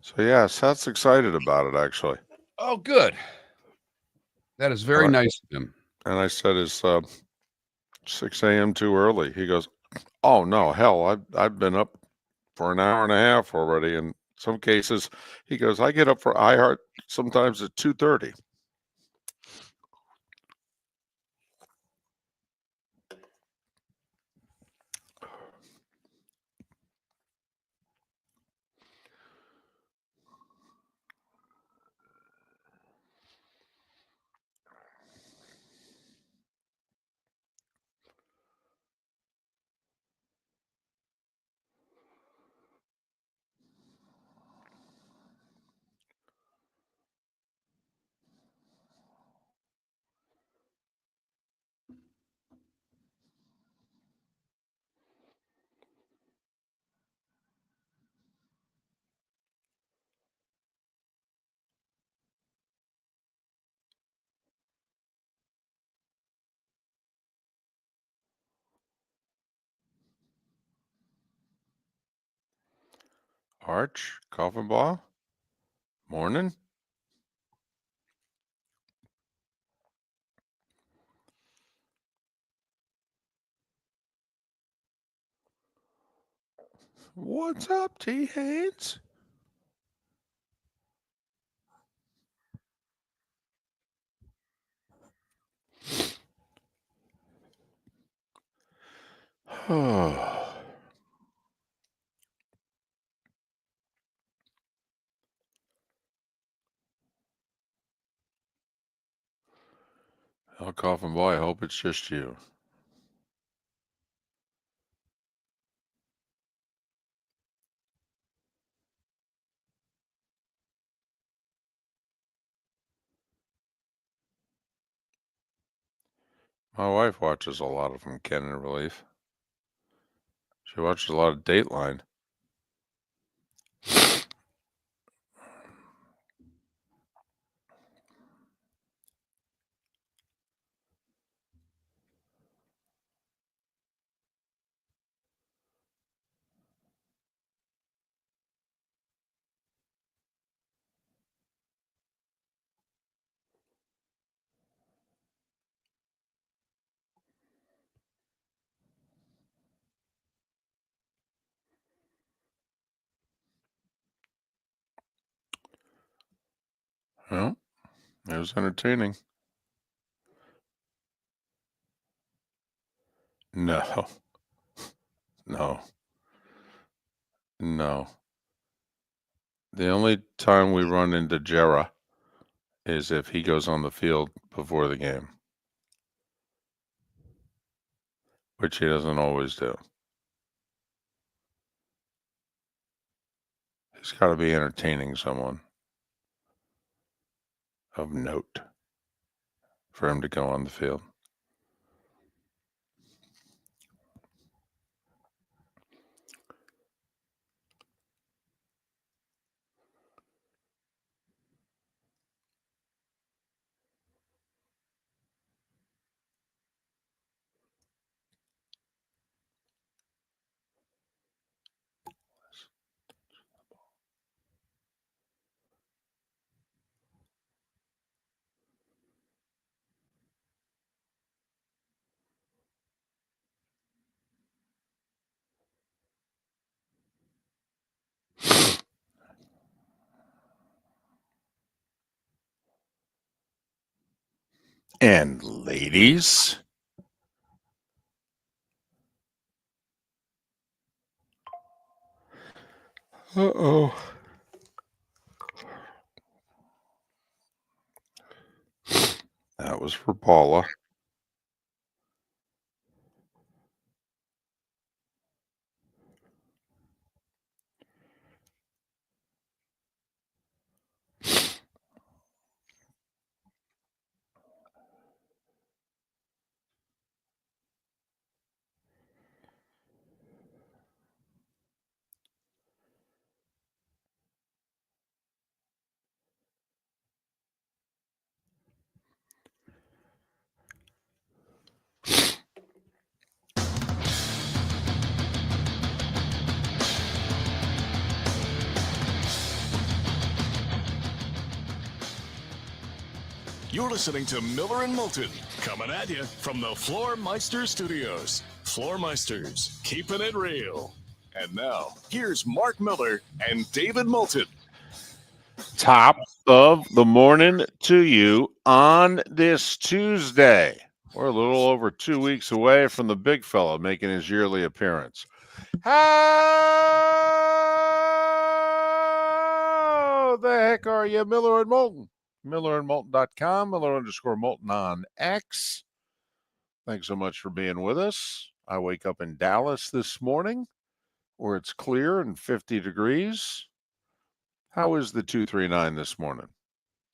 So yeah, Seth's excited about it actually. Oh, good. That is And very I, nice of him. and I said, "Is 6 a.m. too early?" He goes, "Oh no, hell, I've been up for an hour and a half already. In some cases," he goes, "I get up for iHeart sometimes at 2:30." Arch, coffin ball, morning. What's up, T Haynes? Hell, coffin boy, I hope it's just you. My wife watches a lot of them, Ken and Relief. She watches a lot of Dateline. Well, it was entertaining. No, no, no. The only time we run into Jera is if he goes on the field before the game, which he doesn't always do. He's got to be entertaining someone of note for him to go on the field. And ladies, uh-oh. That was for Paula. You're listening to Miller and Moulton, coming at you from the Floormeister Studios. Floormeisters, keeping it real. And now, here's Mark Miller and David Moulton. Top of the morning to you on this Tuesday. We're a little over 2 weeks away from the big fella making his yearly appearance. How the heck are you, Miller and Moulton? MillerandMoulton.com, Miller_Moulton on X. Thanks so much for being with us. I wake up in Dallas this morning where it's clear and 50 degrees. How is the 239 this morning?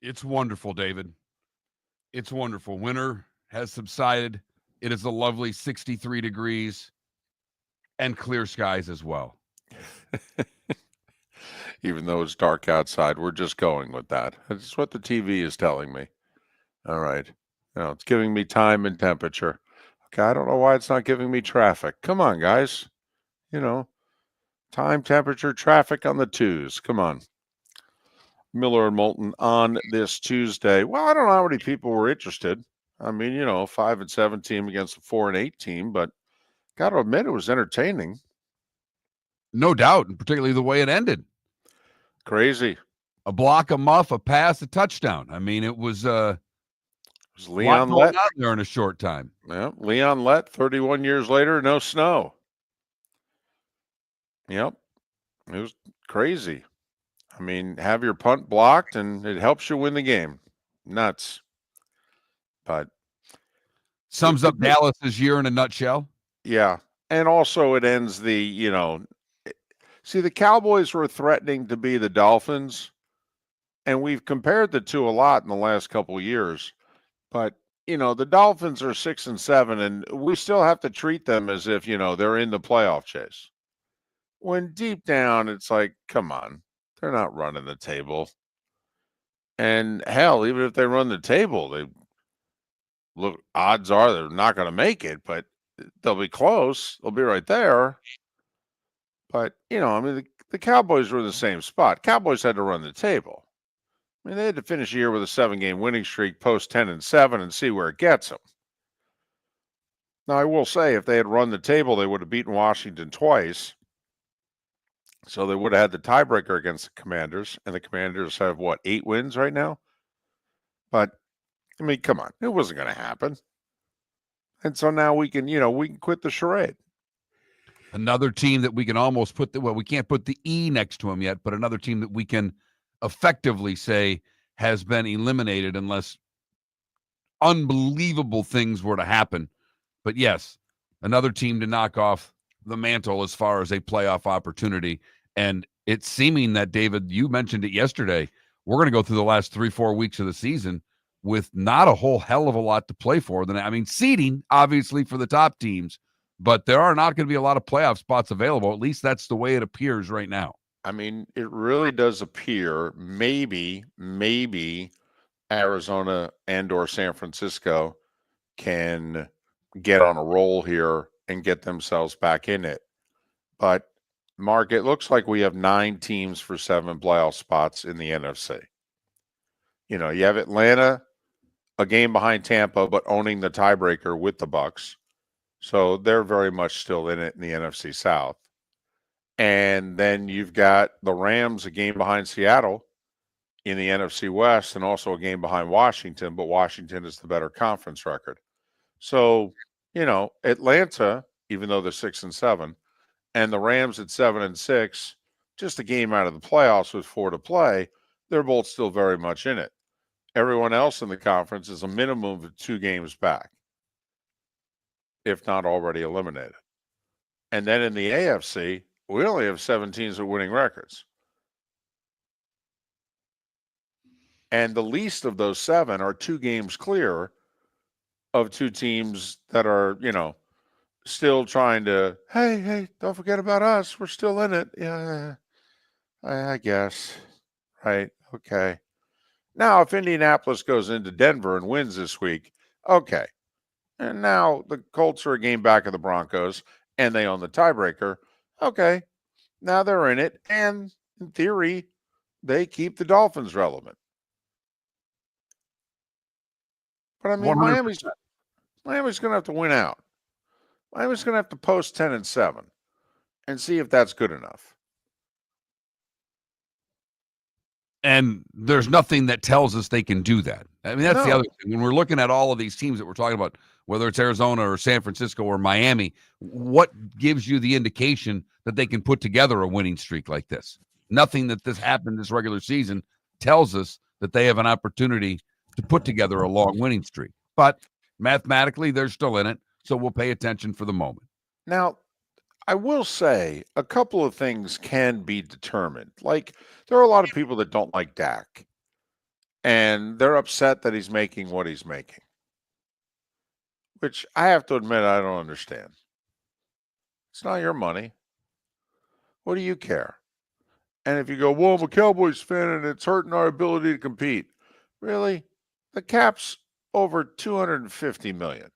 It's wonderful, David. It's wonderful. Winter has subsided. It is a lovely 63 degrees and clear skies as well. Even though it's dark outside, we're just going with that. That's what the TV is telling me. All right. It's giving me time and temperature. Okay, I don't know why it's not giving me traffic. Come on, guys. Time, temperature, traffic on the twos. Come on. Miller and Moulton on this Tuesday. Well, I don't know how many people were interested. I mean, 5-7 team against a 4-8 team, but got to admit it was entertaining. No doubt, and particularly the way it ended. Crazy. A block, a muff, a pass, a touchdown. I mean, it was Leon going Lett on there in a short time. Yeah, Leon Lett, 31 years later, no snow. Yep, it was crazy. I mean, have your punt blocked, and it helps you win the game. Nuts. But sums up Dallas's year in a nutshell. Yeah, and also it ends the, see, the Cowboys were threatening to be the Dolphins, and we've compared the two a lot in the last couple of years. But, the Dolphins are 6-7, and we still have to treat them as if, they're in the playoff chase. When deep down, it's like, come on, they're not running the table. And hell, even if they run the table, odds are they're not going to make it, but they'll be close. They'll be right there. But, the Cowboys were in the same spot. Cowboys had to run the table. I mean, they had to finish a year with a 7-game winning streak, post 10-7, and see where it gets them. Now, I will say, if they had run the table, they would have beaten Washington twice. So they would have had the tiebreaker against the Commanders, and the Commanders have, 8 wins right now? But, I mean, come on. It wasn't going to happen. And so now we can quit the charade. Another team that we can almost we can't put the E next to them yet, but another team that we can effectively say has been eliminated unless unbelievable things were to happen. But yes, another team to knock off the mantle as far as a playoff opportunity. And it's seeming that, David, you mentioned it yesterday, we're going to go through the last 3-4 weeks of the season with not a whole hell of a lot to play for. Seeding, obviously, for the top teams, but there are not going to be a lot of playoff spots available. At least that's the way it appears right now. I mean, it really does appear maybe Arizona and/or San Francisco can get on a roll here and get themselves back in it. But, Mark, it looks like we have 9 teams for 7 playoff spots in the NFC. You have Atlanta, a game behind Tampa, but owning the tiebreaker with the Bucs. So they're very much still in it in the NFC South. And then you've got the Rams, a game behind Seattle in the NFC West, and also a game behind Washington, but Washington is the better conference record. So, Atlanta, even though they're 6-7, and the Rams at 7-6, just a game out of the playoffs with 4 to play, they're both still very much in it. Everyone else in the conference is a minimum of 2 games back, if not already eliminated. And then in the AFC, we only have 7 teams with winning records. And the least of those 7 are 2 games clear of 2 teams that are, still trying to, hey, don't forget about us. We're still in it. Yeah, I guess. Right. Okay. Now, if Indianapolis goes into Denver and wins this week, okay. And now the Colts are a game back of the Broncos, and they own the tiebreaker. Okay. Now they're in it, and in theory, they keep the Dolphins relevant. But I mean, 100%. Miami's going to have to win out. Miami's going to have to post 10-7 and see if that's good enough. And there's nothing that tells us they can do that. I mean, that's the No. other thing. When we're looking at all of these teams that we're talking about, whether it's Arizona or San Francisco or Miami, what gives you the indication that they can put together a winning streak like this? Nothing that this happened this regular season tells us that they have an opportunity to put together a long winning streak. But mathematically, they're still in it, so we'll pay attention for the moment. Now, I will say a couple of things can be determined. Like, there are a lot of people that don't like Dak, and they're upset that he's making what he's making, which I have to admit I don't understand. It's not your money. What do you care? And if you go, well, I'm a Cowboys fan and it's hurting our ability to compete. Really? The cap's over $250 million.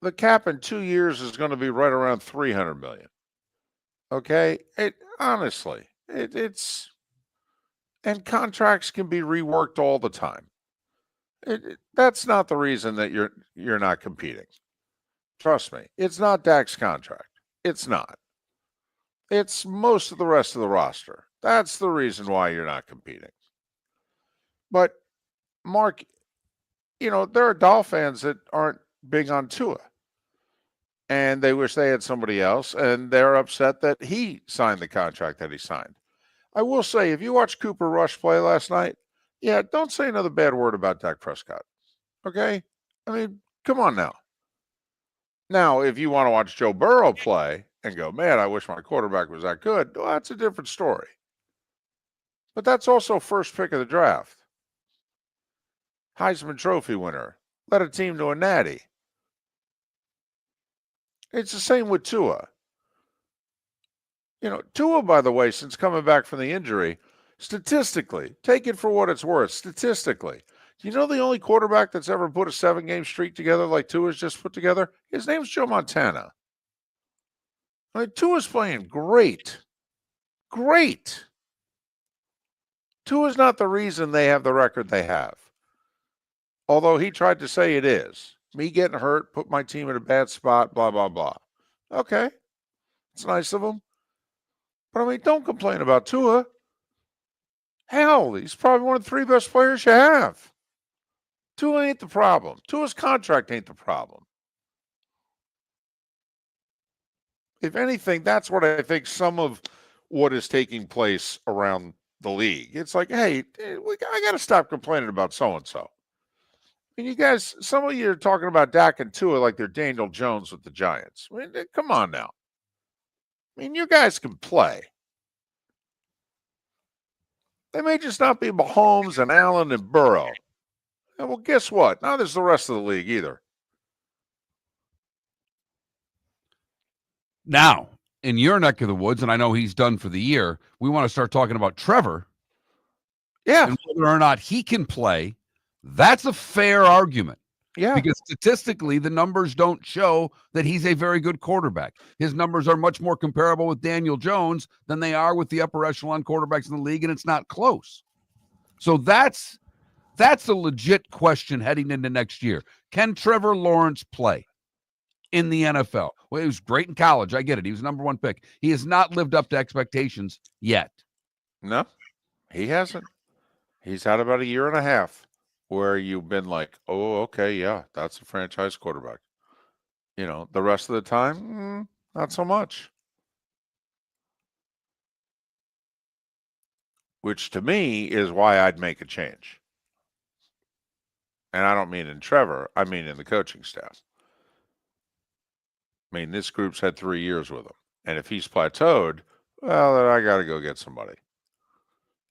The cap in 2 years is going to be right around $300 million. Okay? Honestly, it's and contracts can be reworked all the time. That's not the reason that you're not competing. Trust me, it's not Dak's contract. It's not. It's most of the rest of the roster. That's the reason why you're not competing. But Mark, there are Dolphin fans that aren't big on Tua. And they wish they had somebody else, and they're upset that he signed the contract that he signed. I will say, if you watch Cooper Rush play last night, yeah, don't say another bad word about Dak Prescott. Okay? I mean, come on now. Now, if you want to watch Joe Burrow play and go, man, I wish my quarterback was that good, well, that's a different story. But that's also first pick of the draft. Heisman Trophy winner. Led a team to a natty. It's the same with Tua. Tua, by the way, since coming back from the injury, statistically, take it for what it's worth, statistically, do you know the only quarterback that's ever put a 7-game streak together like Tua's just put together? His name's Joe Montana. I mean, Tua's playing great. Great. Tua's not the reason they have the record they have. Although he tried to say it is. Me getting hurt, put my team in a bad spot, blah, blah, blah. Okay. It's nice of him. But, I mean, don't complain about Tua. Hell, he's probably one of the 3 best players you have. Tua ain't the problem. Tua's contract ain't the problem. If anything, that's what I think some of what is taking place around the league. It's like, hey, I got to stop complaining about so-and-so. I mean, you guys, some of you are talking about Dak and Tua like they're Daniel Jones with the Giants. I mean, come on now. I mean, you guys can play. They may just not be Mahomes and Allen and Burrow. And well, guess what? Now there's the rest of the league either. Now, in your neck of the woods, and I know he's done for the year, we want to start talking about Trevor. Yeah. And whether or not he can play. That's a fair argument. Yeah. Because statistically, the numbers don't show that he's a very good quarterback. His numbers are much more comparable with Daniel Jones than they are with the upper echelon quarterbacks in the league, and it's not close. So that's a legit question heading into next year. Can Trevor Lawrence play in the NFL? Well, he was great in college. I get it. He was number 1 pick. He has not lived up to expectations yet. No, he hasn't. He's had about a year and a half where you've been like, oh, okay, yeah, that's a franchise quarterback. The rest of the time, not so much. Which to me is why I'd make a change. And I don't mean in Trevor, I mean in the coaching staff. I mean, this group's had 3 years with him. And if he's plateaued, well, then I got to go get somebody.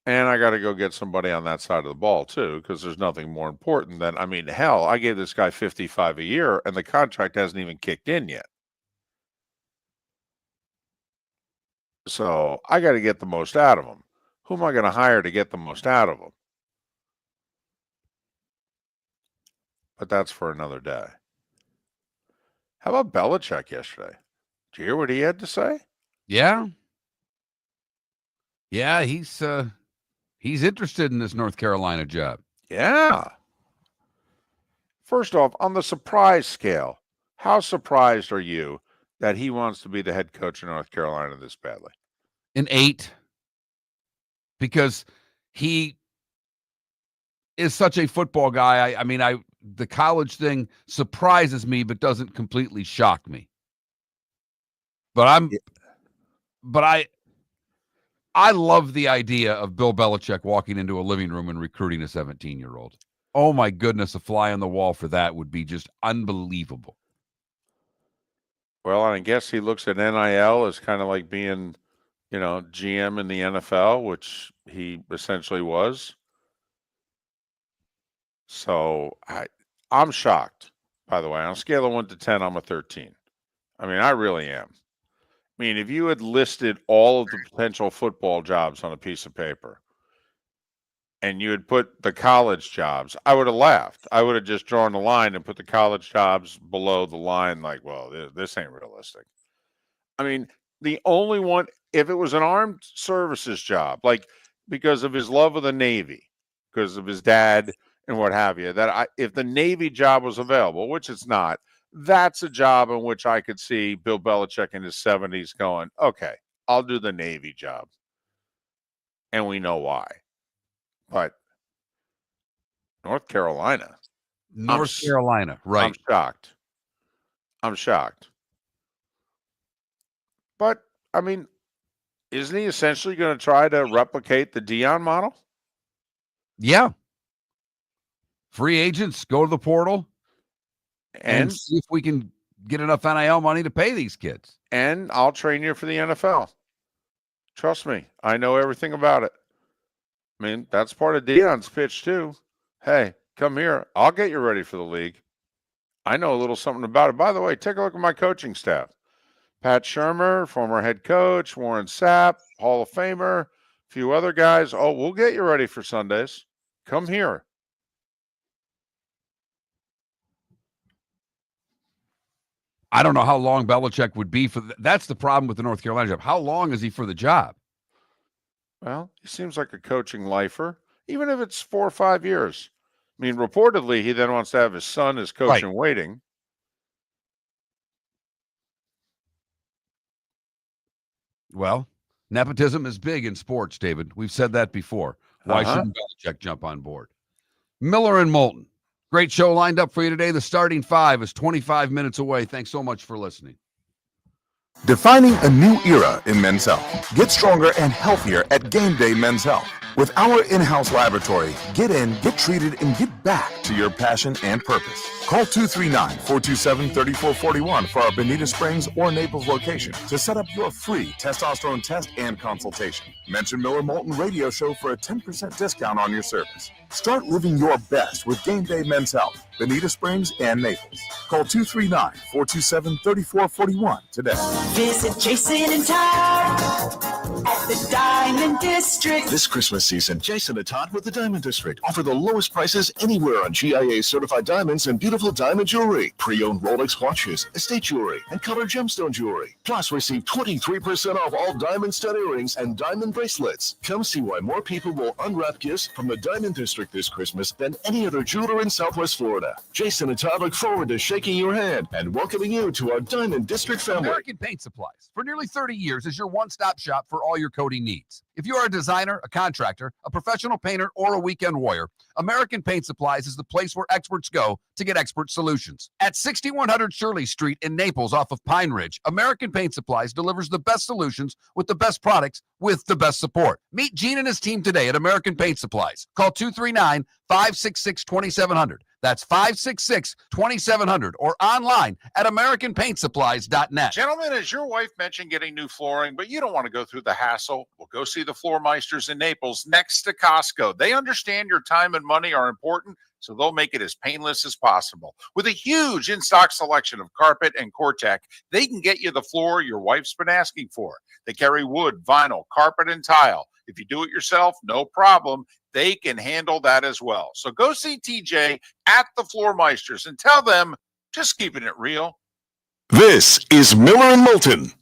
And I got to go get somebody on that side of the ball, too, because there's nothing more important than, I mean, hell, I gave this guy $55 a year, and the contract hasn't even kicked in yet. So I got to get the most out of him. Who am I going to hire to get the most out of him? But that's for another day. How about Belichick yesterday? Did you hear what he had to say? Yeah. Yeah, he's interested in this North Carolina job. Yeah. First off, on the surprise scale, how surprised are you that he wants to be the head coach of North Carolina this badly? An 8, because he is such a football guy. I mean, the college thing surprises me, but doesn't completely shock me. But I love the idea of Bill Belichick walking into a living room and recruiting a 17-year-old. Oh my goodness, a fly on the wall for that would be just unbelievable. Well, I guess he looks at NIL as kind of like being, GM in the NFL, which he essentially was. So I'm shocked, by the way. On a scale of 1 to 10, I'm a 13. I mean, I really am. I mean, if you had listed all of the potential football jobs on a piece of paper and you had put the college jobs, I would have laughed. I would have just drawn a line and put the college jobs below the line like, well, this ain't realistic. I mean, the only one, if it was an armed services job, like because of his love of the Navy, because of his dad and what have you, if the Navy job was available, which it's not, that's a job in which I could see Bill Belichick in his 70s going, okay, I'll do the Navy job. And we know why. But North Carolina. Carolina, right. I'm shocked. But, I mean, isn't he essentially going to try to replicate the Dion model? Yeah. Free agents, go to the portal and see if we can get enough NIL money to pay these kids. And I'll train you for the NFL. Trust me, I know everything about it. I mean, that's part of Dion's pitch too. Hey, come here. I'll get you ready for the league. I know a little something about it. By the way, take a look at my coaching staff. Pat Shermer, former head coach, Warren Sapp, Hall of Famer, a few other guys. Oh, we'll get you ready for Sundays. Come here. I don't know how long Belichick would be for that's the problem with the North Carolina job. How long is he for the job? Well, he seems like a coaching lifer, even if it's 4 or 5 years. I mean, reportedly, he then wants to have his son as coach in waiting. Well, nepotism is big in sports, David. We've said that before. Why shouldn't Belichick jump on board? Miller and Moulton. Great show lined up for you today. The starting 5 is 25 minutes away. Thanks so much for listening. Defining a new era in men's health. Get stronger and healthier at Game Day Men's Health. With our in-house laboratory, get in, get treated, and get back to your passion and purpose. Call 239-427-3441 for our Bonita Springs or Naples location to set up your free testosterone test and consultation. Mention Miller Moulton Radio Show for a 10% discount on your service. Start living your best with Game Day Men's Health, Bonita Springs and Naples. Call 239-427-3441 today. Visit Jason and Todd at the Diamond District. This Christmas season, Jason and Todd with the Diamond District offer the lowest prices anywhere on GIA certified diamonds and beautiful diamond jewelry, pre-owned Rolex watches, estate jewelry, and colored gemstone jewelry. Plus, receive 23% off all diamond stud earrings and diamond bracelets. Come see why more people will unwrap gifts from the Diamond District this Christmas than any other jeweler in Southwest Florida. Jason and Todd look forward to shaking your hand and welcoming you to our Diamond District family. American Paint Supplies. For nearly 30 years is your one-stop shop for all your coating needs. If you are a designer, a contractor, a professional painter, or a weekend warrior, American Paint Supplies is the place where experts go to get expert solutions. At 6100 Shirley Street in Naples off of Pine Ridge, American Paint Supplies delivers the best solutions with the best products with the best support. Meet Gene and his team today at American Paint Supplies. Call 239-566-2700. That's 566-2700 or online at AmericanPaintSupplies.net. Gentlemen, as your wife mentioned getting new flooring, but you don't want to go through the hassle, well, go see the Floor Meisters in Naples next to Costco. They understand your time and money are important, so they'll make it as painless as possible. With a huge in-stock selection of carpet and Cortec, they can get you the floor your wife's been asking for. They carry wood, vinyl, carpet, and tile. If you do it yourself, no problem. They can handle that as well. So go see TJ at the Floor Meisters and tell them, just keeping it real. This is Miller and Moulton.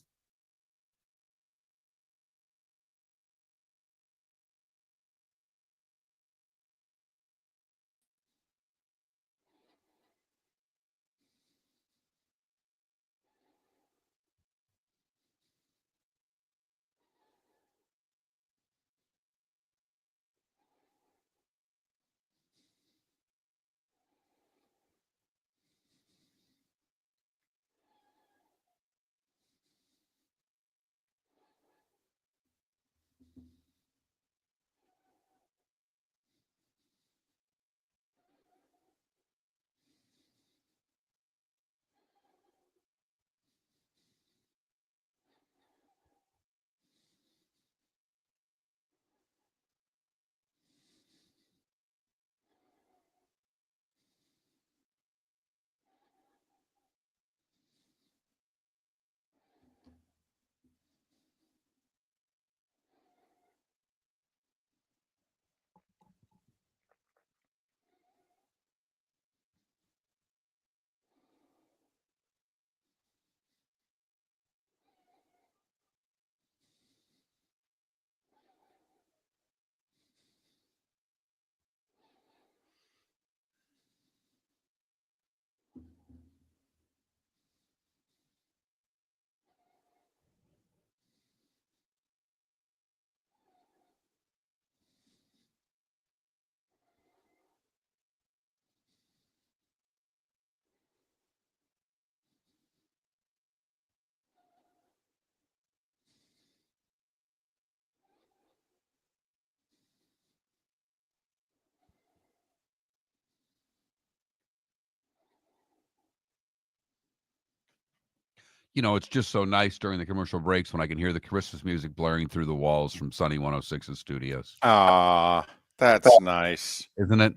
You know, it's just so nice during the commercial breaks when I can hear the Christmas music blaring through the walls from Sunny 106's studios. Ah, that's nice. Isn't it?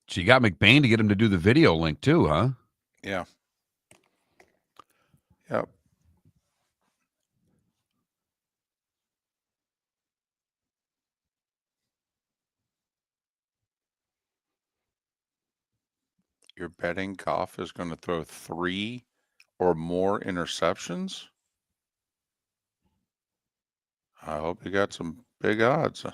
So you got McBain to get him to do the video link too, huh? Yeah. Yep. You're betting Goff is going to throw 3 or more interceptions? I hope you got some big odds.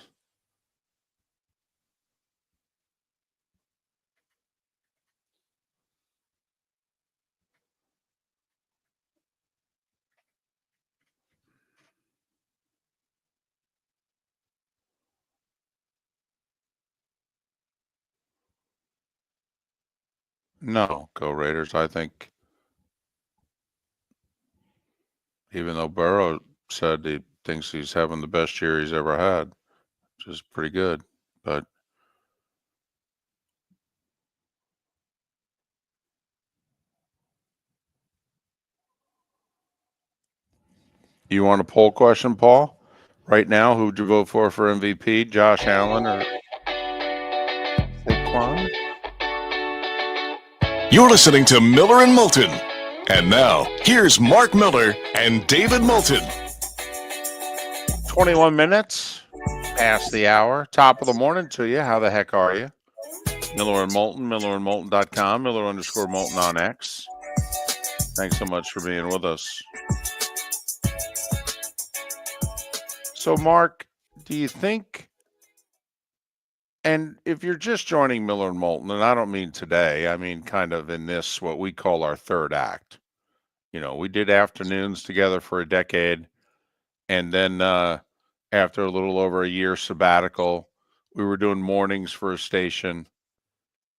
No, go Raiders. I think even though Burrow said he thinks he's having the best year he's ever had, which is pretty good, but you want a poll question, Paul? Right now, who would you vote for MVP? Josh Allen or Saquon? You're listening to Miller and Moulton. And now, here's Mark Miller and David Moulton. 21 minutes past the hour. Top of the morning to you. How the heck are you? Miller and Moulton, millerandmoulton.com, Miller_Moulton on X. Thanks so much for being with us. So, Mark, do you think, and if you're just joining Miller and Moulton, and I don't mean today, I mean kind of in this, what we call our third act. You know, we did afternoons together for a decade. And then after a little over a year sabbatical, we were doing mornings for a station.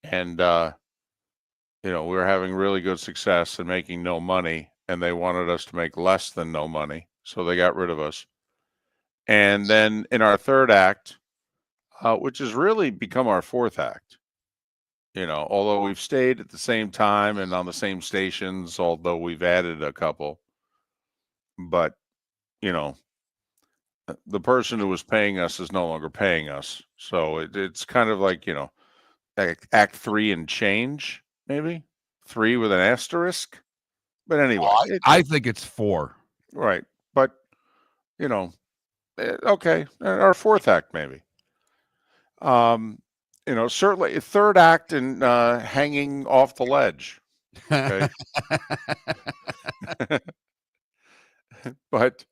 And, you know, we were having really good success and making no money. And they wanted us to make less than no money. So they got rid of us. And then in our third act, which has really become our fourth act, you know, although we've stayed at the same time and on the same stations, although we've added a couple. But, you know, the person who was paying us is no longer paying us. So it's kind of like, you know, act 3 and change, maybe 3 with an asterisk. But anyway, I think it's 4. Right. But, you know, okay, our fourth act, maybe. You know, certainly third act and hanging off the ledge. Okay. But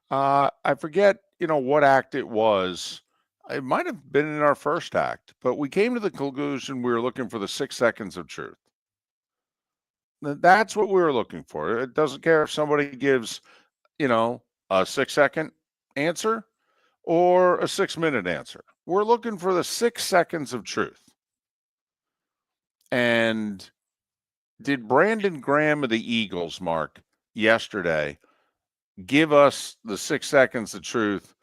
I forget, you know, what act it was. It might have been in our first act, but we came to the conclusion we were looking for the 6 seconds of truth. That's what we were looking for. It doesn't care if somebody gives, you know, a 6-second answer or a 6-minute answer. we're looking for the 6 seconds of truth. And did Brandon Graham of the Eagles, Mark, yesterday give us the 6 seconds of truth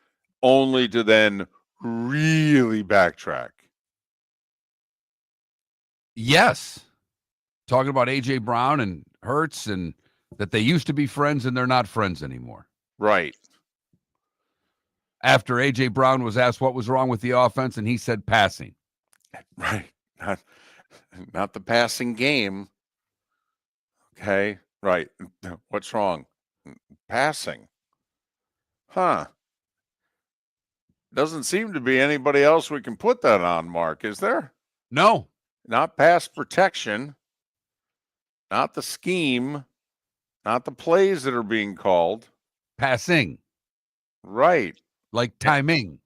only to then really backtrack? Yes. Talking about A.J. Brown and Hurts and that they used to be friends and they're not friends anymore. Right. After A.J. Brown was asked what was wrong with the offense, and he said passing. Right. Not the passing game. Okay. Right. What's wrong? Passing. Huh. Doesn't seem to be anybody else we can put that on, Mark, is there? No. Not pass protection, not the scheme, not the plays that are being called. Passing. Right. Like timing.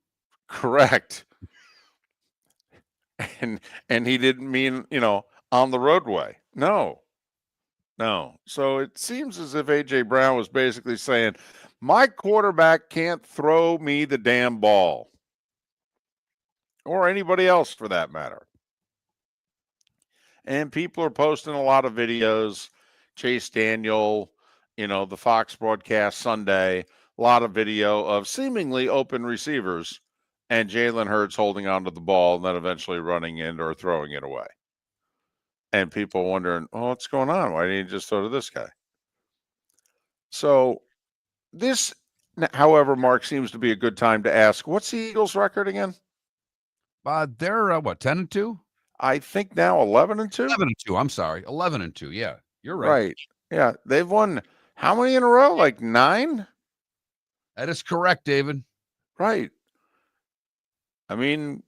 Correct. And he didn't mean, on the roadway. No. So it seems as if A.J. Brown was basically saying, my quarterback can't throw me the damn ball. Or anybody else for that matter. And people are posting a lot of videos. Chase Daniel, the Fox broadcast Sunday, a lot of video of seemingly open receivers and Jalen Hurts holding onto the ball and then eventually running in or throwing it away. And people wondering, what's going on? Why didn't you just throw to this guy? So this, however, Mark, seems to be a good time to ask, what's the Eagles' record again? They're 10-2? I think now 11-2. 11-2. I'm sorry, 11-2. Yeah, you're right. Right. Yeah, they've won how many in a row? Like 9. That is correct, David. Right. I mean,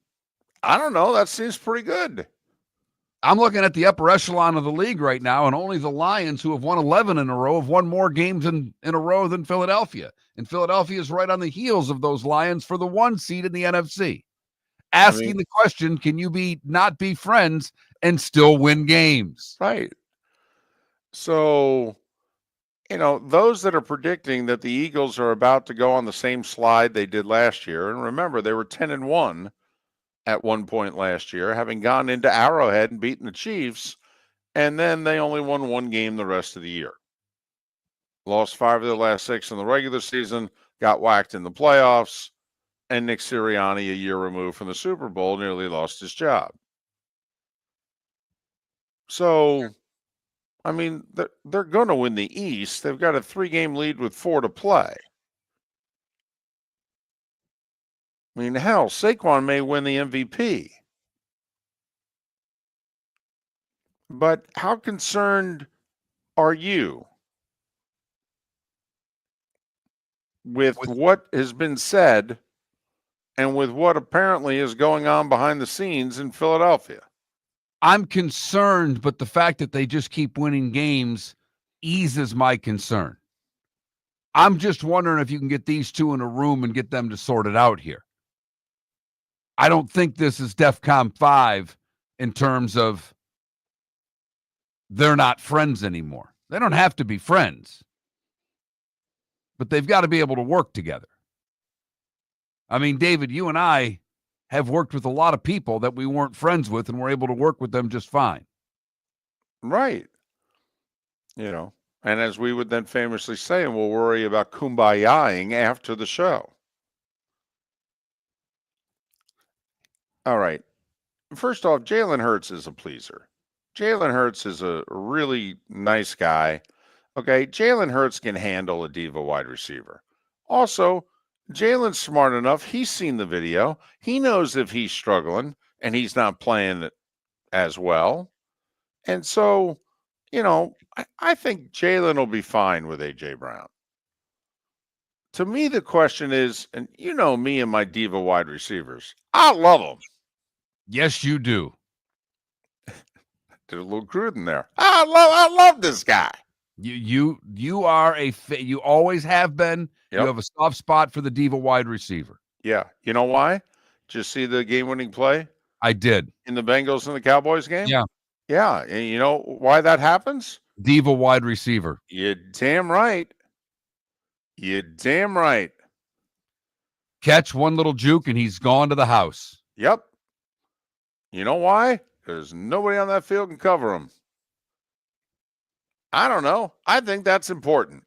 I don't know. That seems pretty good. I'm looking at the upper echelon of the league right now, and only the Lions, who have won 11 in a row, have won more games in a row than Philadelphia. And Philadelphia is right on the heels of those Lions for the 1 seed in the NFC. Asking the question, can you not be friends and still win games? Right. So, those that are predicting that the Eagles are about to go on the same slide they did last year, and remember, they were 10-1 at one point last year, having gone into Arrowhead and beaten the Chiefs, and then they only won 1 game the rest of the year. Lost 5 of their last 6 in the regular season, got whacked in the playoffs, and Nick Sirianni, a year removed from the Super Bowl, nearly lost his job. So, I mean, they're going to win the East. They've got a 3-game lead with 4 to play. I mean, hell, Saquon may win the MVP. But how concerned are you with what has been said and with what apparently is going on behind the scenes in Philadelphia? I'm concerned, but the fact that they just keep winning games eases my concern. I'm just wondering if you can get these two in a room and get them to sort it out here. I don't think this is DEFCON 5 in terms of they're not friends anymore. They don't have to be friends, but they've got to be able to work together. I mean, David, you and I have worked with a lot of people that we weren't friends with, and we're able to work with them just fine. Right. And as we would then famously say, and we'll worry about kumbayaing after the show. All right. First off, Jalen Hurts is a pleaser. Jalen Hurts is a really nice guy. Okay, Jalen Hurts can handle a diva wide receiver. Also, Jalen's smart enough. He's seen the video. He knows if he's struggling and he's not playing as well. And so, I think Jalen will be fine with A.J. Brown. To me, the question is, and me and my diva wide receivers, I love them. Yes, you do. Did a little Gruden there. I love this guy. You are you always have been. Yep. You have a soft spot for the diva wide receiver. Yeah. You know why? Just see the game-winning play? I did. In the Bengals and the Cowboys game? Yeah. Yeah. And you know why that happens? Diva wide receiver. You're damn right. You're damn right. catch, one little juke, and he's gone to the house. Yep. You know why? There's nobody on that field can cover him. I don't know. I think that's important.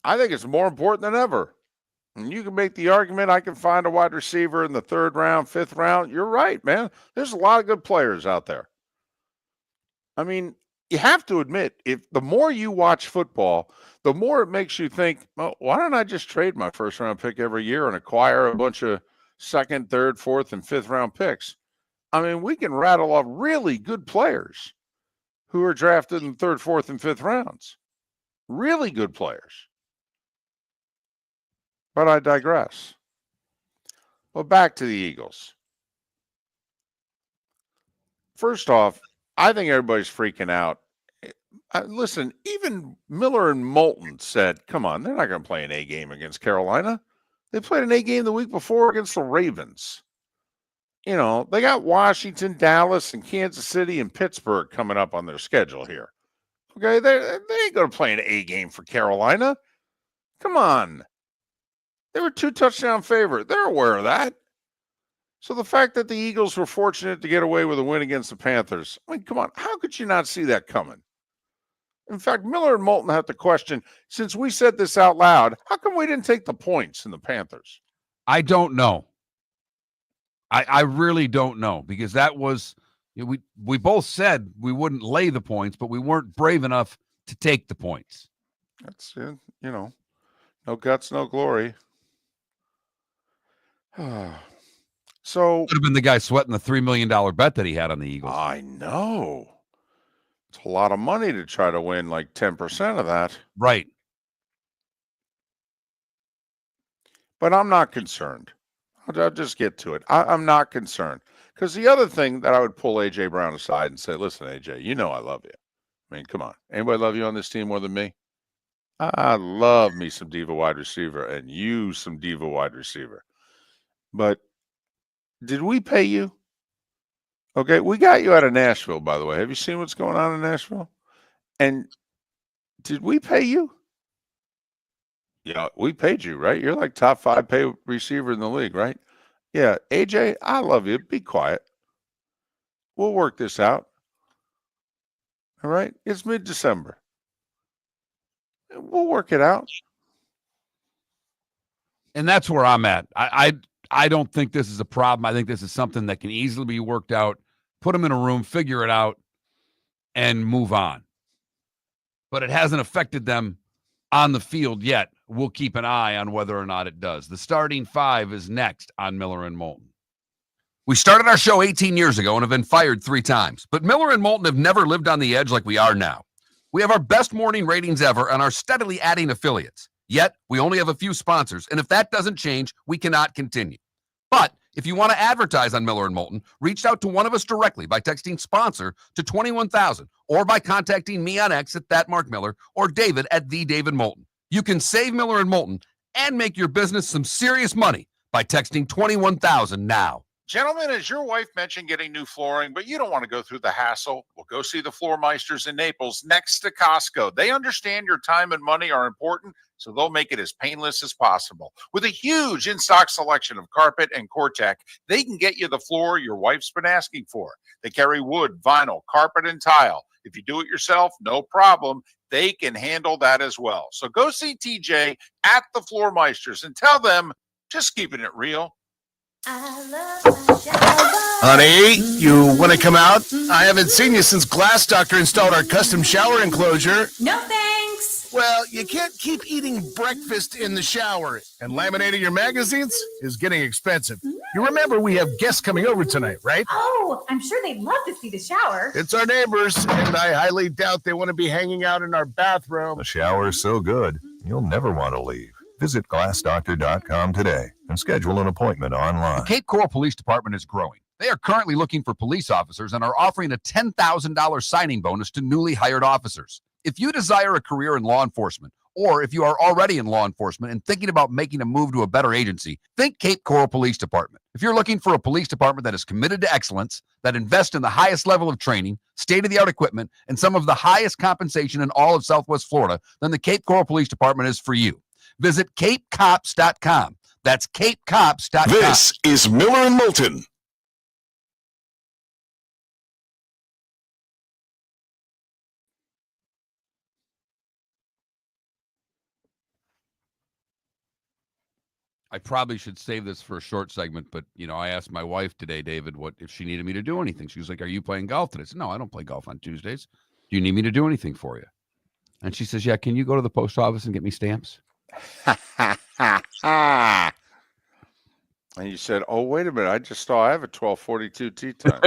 I think it's more important than ever. And you can make the argument I can find a wide receiver in the 3rd round, 5th round. You're right, man. There's a lot of good players out there. I mean, you have to admit, if the more you watch football, the more it makes you think, well, why don't I just trade my 1st round pick every year and acquire a bunch of 2nd, 3rd, 4th, and 5th round picks? I mean, we can rattle off really good players who are drafted in the 3rd, 4th, and 5th rounds. Really good players. But I digress. Well, back to the Eagles. First off, I think everybody's freaking out. Listen, even Miller and Moulton said, come on, they're not going to play an A game against Carolina. They played an A game the week before against the Ravens. You know, they got Washington, Dallas, and Kansas City and Pittsburgh coming up on their schedule here. Okay, they ain't going to play an A game for Carolina. Come on. They were 2-touchdown favorite. They're aware of that. So the fact that the Eagles were fortunate to get away with a win against the Panthers, I mean, come on, how could you not see that coming? In fact, Miller and Moulton have to question, since we said this out loud, how come we didn't take the points in the Panthers? I don't know. I really don't know, because that was, we both said we wouldn't lay the points, but we weren't brave enough to take the points. That's, no guts, no glory. So Could have been the guy sweating the $3 million bet that he had on the Eagles. I know. It's a lot of money to try to win like 10% of that. Right. But I'm not concerned. I'll just get to it. I'm not concerned. Because the other thing that I would pull A.J. Brown aside and say, listen, A.J., you know I love you. I mean, come on. Anybody love you on this team more than me? I love me some diva wide receiver and you some diva wide receiver. But did we pay you? Okay, we got you out of Nashville, by the way. Have you seen what's going on in Nashville? And did we pay you? Yeah, we paid you, right? You're like top 5 pay receiver in the league, right? Yeah, AJ, I love you. Be quiet. We'll work this out. All right? It's mid-December. We'll work it out. And that's where I'm at. I don't think this is a problem. I think this is something that can easily be worked out. Put them in a room, figure it out, and move on. But it hasn't affected them on the field yet. We'll keep an eye on whether or not it does. The starting 5 is next on Miller and Moulton. We started our show 18 years ago and have been fired 3 times. But Miller and Moulton have never lived on the edge like we are now. We have our best morning ratings ever and are steadily adding affiliates. Yet, we only have a few sponsors, and if that doesn't change, we cannot continue. But if you want to advertise on Miller & Moulton, reach out to one of us directly by texting sponsor to 21,000 or by contacting me on X at @MarkMiller or David at @TheDavidMoulton. You can save Miller & Moulton and make your business some serious money by texting 21,000 now. Gentlemen, as your wife mentioned getting new flooring, but you don't want to go through the hassle, well, go see the Floor Meisters in Naples next to Costco. They understand your time and money are important, so they'll make it as painless as possible. With a huge in-stock selection of carpet and Core-Tech, they can get you the floor your wife's been asking for. They carry wood, vinyl, carpet, and tile. If you do it yourself, no problem. They can handle that as well. So go see TJ at the Floor Meisters and tell them, just keeping it real. Honey, you want to come out? I haven't seen you since Glass Doctor installed our custom shower enclosure. No thanks. Well, you can't keep eating breakfast in the shower, and laminating your magazines is getting expensive. You remember we have guests coming over tonight, right? Oh, I'm sure they'd love to see the shower. It's our neighbors, and I highly doubt they want to be hanging out in our bathroom. The shower's so good, you'll never want to leave. Visit glassdoctor.com today and schedule an appointment online. The Cape Coral Police Department is growing. They are currently looking for police officers and are offering a $10,000 signing bonus to newly hired officers. If you desire a career in law enforcement, or if you are already in law enforcement and thinking about making a move to a better agency, think Cape Coral Police Department. If you're looking for a police department that is committed to excellence, that invests in the highest level of training, state-of-the-art equipment, and some of the highest compensation in all of Southwest Florida, then the Cape Coral Police Department is for you. Visit capecops.com. That's capecops.com. This is Miller and Moulton. I probably should save this for a short segment, but I asked my wife today, David, what if she needed me to do anything. She was like, "Are you playing golf today?" I said, "No, I don't play golf on Tuesdays. Do you need me to do anything for you?" And she says, "Yeah, can you go to the post office and get me stamps?" And you said, "Oh, wait a minute! I just saw I have a 12:42 tea time."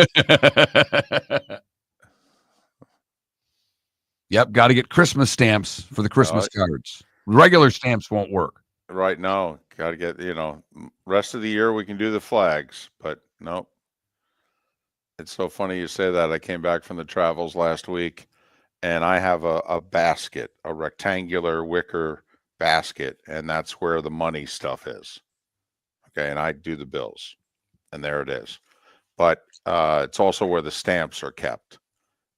Yep, got to get Christmas stamps for the Christmas cards. Regular stamps won't work. Right now, got to get, rest of the year we can do the flags, but nope. It's so funny you say that. I came back from the travels last week and I have a basket, a rectangular wicker basket, and that's where the money stuff is. Okay, and I do the bills, and there it is. But it's also where the stamps are kept.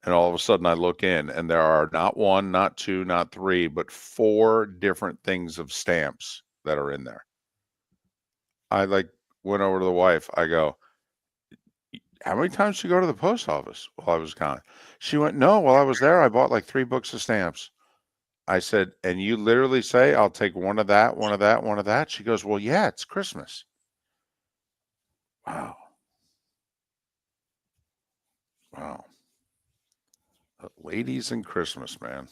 And all of a sudden I look in and there are not one, not two, not three, but 4 different things of stamps that are in there. I went over to the wife. I go, "How many times did you go to the post office while I was gone?" She went, "No, while I was there, I bought like 3 books of stamps." I said, "And you literally say, I'll take one of that, one of that, one of that?" She goes, "Well, yeah, it's Christmas." Wow. Wow. Ladies and Christmas, man.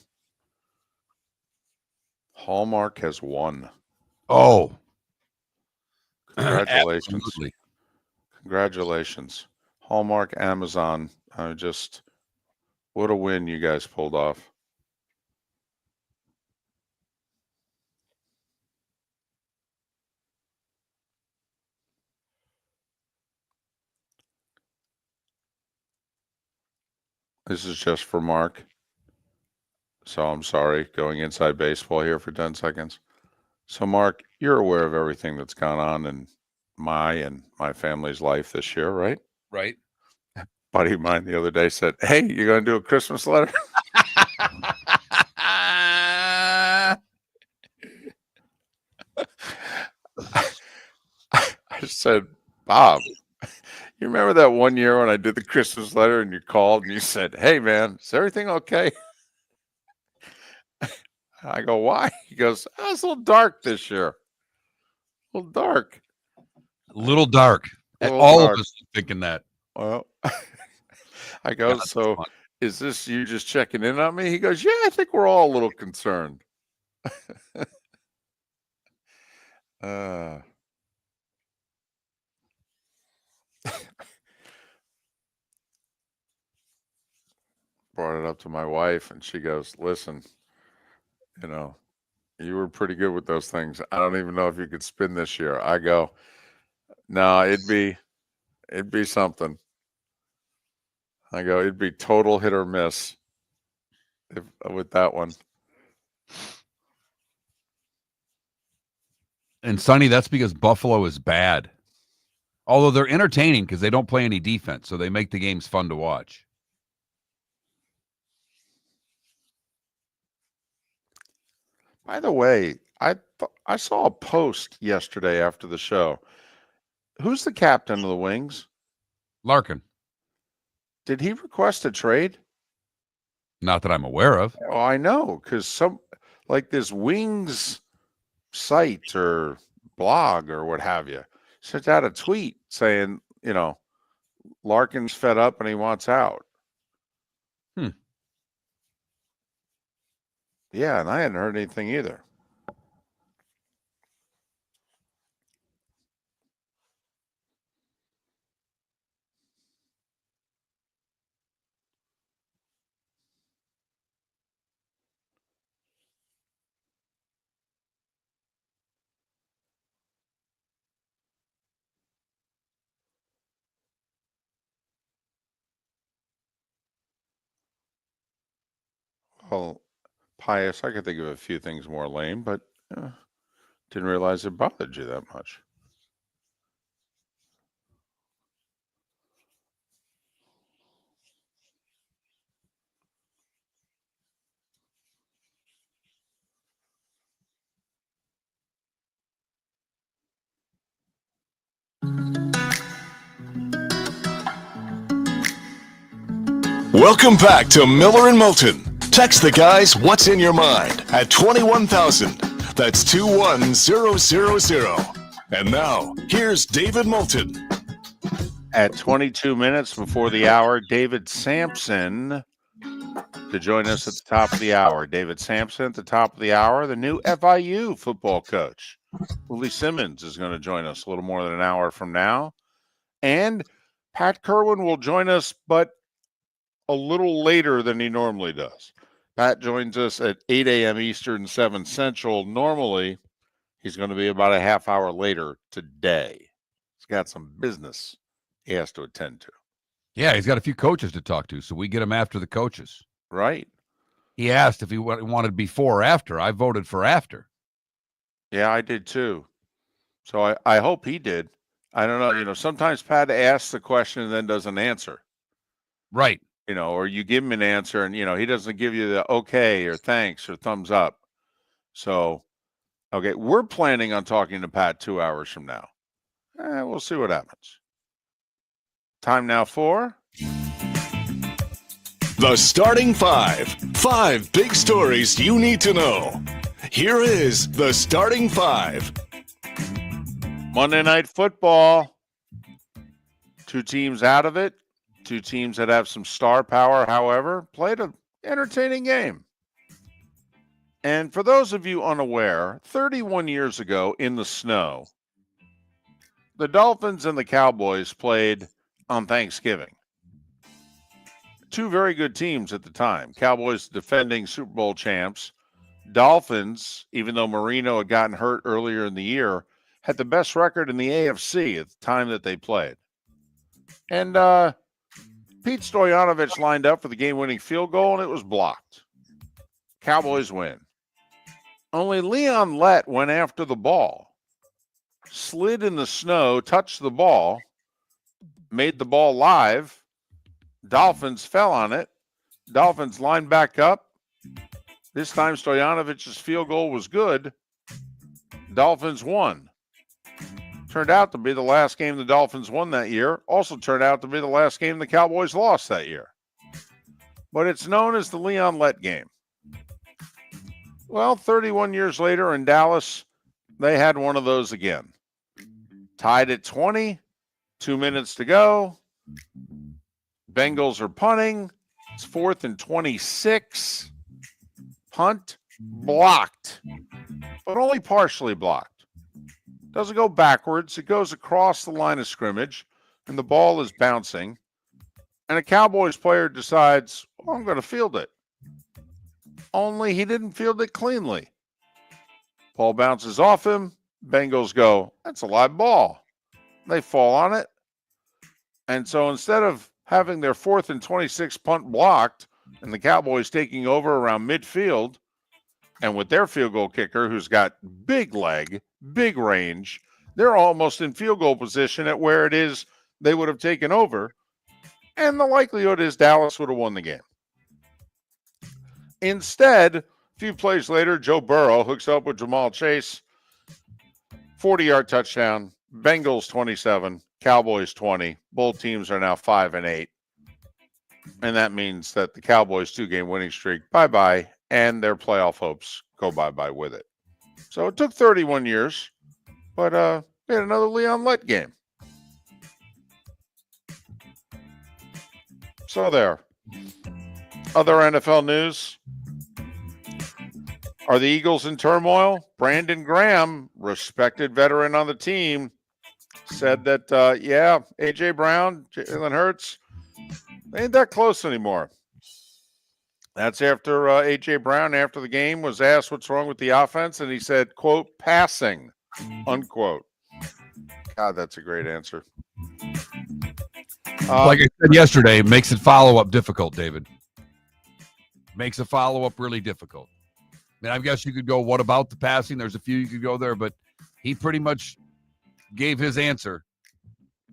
Hallmark has won. Oh, Congratulations. absolutely. Congratulations. Hallmark, Amazon. What a win you guys pulled off. This is just for Mark. So I'm sorry, going inside baseball here for 10 seconds. So, Mark, you're aware of everything that's gone on in my and my family's life this year, right? Right. Buddy of mine the other day said, "Hey, you going to do a Christmas letter?" I said, "Bob, you remember that one year when I did the Christmas letter and you called and you said, 'Hey, man, is everything okay?'" I go, "Why?" He goes, "Oh, it's a little dark this year. A little dark." A little dark. Little All dark. of us are thinking that. Well, I go, God, "So fun. is this you just checking in on me?" He goes, "Yeah, I think we're all a little concerned." uh, Brought it up to my wife and she goes, "Listen, you know, you were pretty good with those things. I don't even know if you could spin this year." I go, "No, it'd be something." I go, "It'd be total hit or miss with that one." And Sonny, that's because Buffalo is bad. Although they're entertaining because they don't play any defense, so they make the games fun to watch. By the way, I saw a post yesterday after the show. Who's the captain of the Wings? Larkin. Did he request a trade? Not that I'm aware of. Oh, I know, because this Wings site or blog or what have you sent out a tweet saying, Larkin's fed up and he wants out. Yeah, and I hadn't heard anything either. Well, Pius, I could think of a few things more lame, but didn't realize it bothered you that much. Welcome back to Miller and Moulton. Text the guys what's in your mind at 21,000. That's 21000. And now, here's David Moulton. At 22 minutes before the hour, David Samson to join us at the top of the hour. David Samson at the top of the hour, the new FIU football coach. Willie Simmons is going to join us a little more than an hour from now. And Pat Kirwan will join us, but a little later than he normally does. Pat joins us at 8 a.m. Eastern, 7 Central. Normally, he's going to be about a half hour later today. He's got some business he has to attend to. Yeah, he's got a few coaches to talk to, so we get him after the coaches. Right. He asked if he wanted before or after. I voted for after. Yeah, I did too. So I hope he did. I don't know. You know, sometimes Pat asks the question and then doesn't answer. Right. You know, or you give him an answer and, you know, he doesn't give you the okay or thanks or thumbs up. So, okay, we're planning on talking to Pat 2 hours from now. We'll see what happens. Time now for The Starting Five. 5 big stories you need to know. Here is The Starting Five. Monday Night Football. 2 teams out of it. 2 teams that have some star power, however, played an entertaining game. And for those of you unaware, 31 years ago in the snow, the Dolphins and the Cowboys played on Thanksgiving. 2 very good teams at the time. Cowboys defending Super Bowl champs. Dolphins, even though Marino had gotten hurt earlier in the year, had the best record in the AFC at the time that they played. And Pete Stoyanovich lined up for the game-winning field goal, and it was blocked. Cowboys win. Only Leon Lett went after the ball, slid in the snow, touched the ball, made the ball live. Dolphins fell on it. Dolphins lined back up. This time Stojanovich's field goal was good. Dolphins won. Turned out to be the last game the Dolphins won that year. Also turned out to be the last game the Cowboys lost that year. But it's known as the Leon Lett game. Well, 31 years later in Dallas, they had one of those again. Tied at 20, 2 minutes to go. Bengals are punting. It's 4th and 26. Punt blocked, but only partially blocked. Doesn't go backwards. It goes across the line of scrimmage, and the ball is bouncing. And a Cowboys player decides, oh, I'm going to field it. Only he didn't field it cleanly. Ball bounces off him. Bengals go, that's a live ball. They fall on it. And so instead of having their 4th and 26 punt blocked and the Cowboys taking over around midfield, and with their field goal kicker who's got big leg, big range, they're almost in field goal position at where it is they would have taken over. And the likelihood is Dallas would have won the game. Instead, a few plays later, Joe Burrow hooks up with Jamal Chase. 40-yard touchdown. Bengals 27, Cowboys 20. Both teams are now 5-8. And that means that the Cowboys' 2-game winning streak, bye-bye, and their playoff hopes go bye-bye with it. So it took 31 years, but we had another Leon Lett game. So there. Other NFL news. Are the Eagles in turmoil? Brandon Graham, respected veteran on the team, said that, A.J. Brown, Jalen Hurts, they ain't that close anymore. That's after A.J. Brown, after the game, was asked what's wrong with the offense, and he said, quote, passing, unquote. God, that's a great answer. Like I said yesterday, makes it follow-up difficult, David. Makes a follow-up really difficult. I mean, I guess you could go, what about the passing? There's a few you could go there, but he pretty much gave his answer.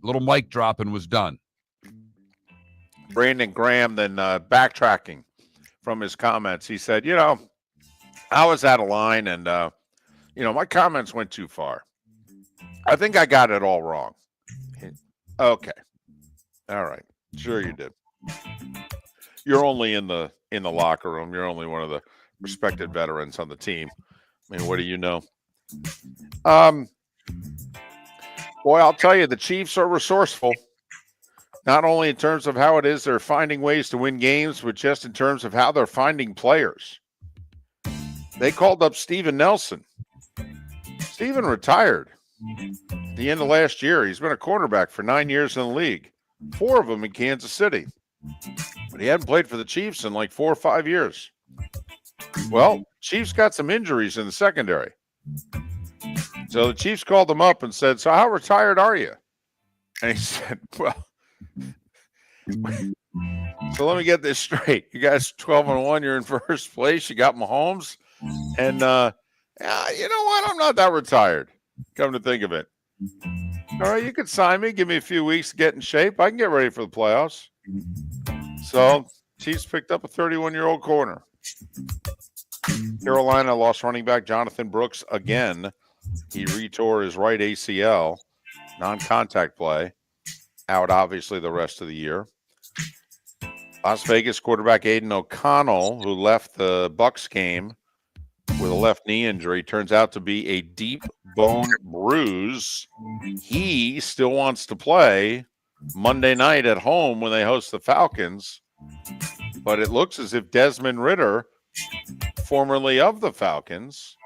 Little mic drop and was done. Brandon Graham then backtracking from his comments. He said, I was out of line and, my comments went too far. I think I got it all wrong. Okay. All right. Sure you did. you're only in the locker room. You're only one of the respected veterans on the team. I mean, what do you know? Boy, I'll tell you, the Chiefs are resourceful. Not only in terms of how it is they're finding ways to win games, but just in terms of how they're finding players. They called up Steven Nelson. Steven retired at the end of last year. He's been a cornerback for 9 years in the league, 4 of them in Kansas City. But he hadn't played for the Chiefs in like 4 or 5 years. Well, Chiefs got some injuries in the secondary. So the Chiefs called him up and said, so how retired are you? And he said, well, so let me get this straight. You guys 12-1, you're in first place. You got Mahomes. And, you know what? I'm not that retired, come to think of it. All right, you can sign me. Give me a few weeks to get in shape. I can get ready for the playoffs. So Chiefs picked up a 31-year-old corner. Carolina lost running back Jonathan Brooks again. He retore his right ACL, non-contact play, out obviously the rest of the year. Las Vegas quarterback Aiden O'Connell, who left the Bucs game with a left knee injury, turns out to be a deep bone bruise. He still wants to play Monday night at home when they host the Falcons, but it looks as if Desmond Ridder, formerly of the Falcons,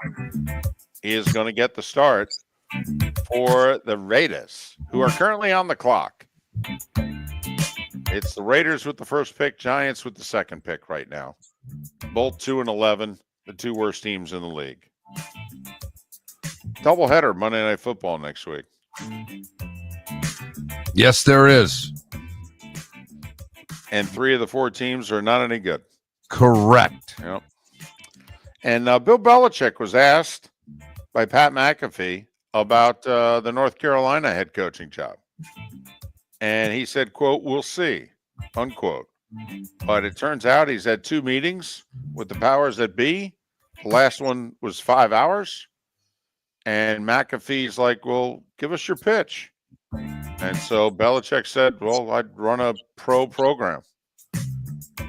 is going to get the start for the Raiders, who are currently on the clock. It's the Raiders with the first pick, Giants with the second pick right now. Both 2-11, the 2 worst teams in the league. Doubleheader Monday Night Football next week. Yes, there is. And 3 of the 4 teams are not any good. Correct. Yep. And Bill Belichick was asked by Pat McAfee about the North Carolina head coaching job. And he said, quote, we'll see, unquote. But it turns out he's had 2 meetings with the powers that be. The last one was 5 hours. And McAfee's like, well, give us your pitch. And so Belichick said, well, I'd run a pro program.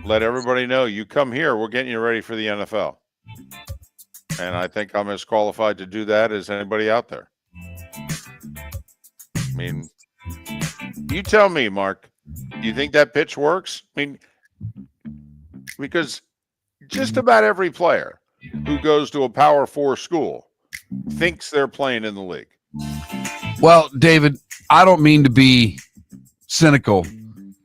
Let everybody know, you come here, we're getting you ready for the NFL. And I think I'm as qualified to do that as anybody out there. I mean, you tell me, Mark, do you think that pitch works? I mean, because just about every player who goes to a Power 4 school thinks they're playing in the league. Well, David, I don't mean to be cynical.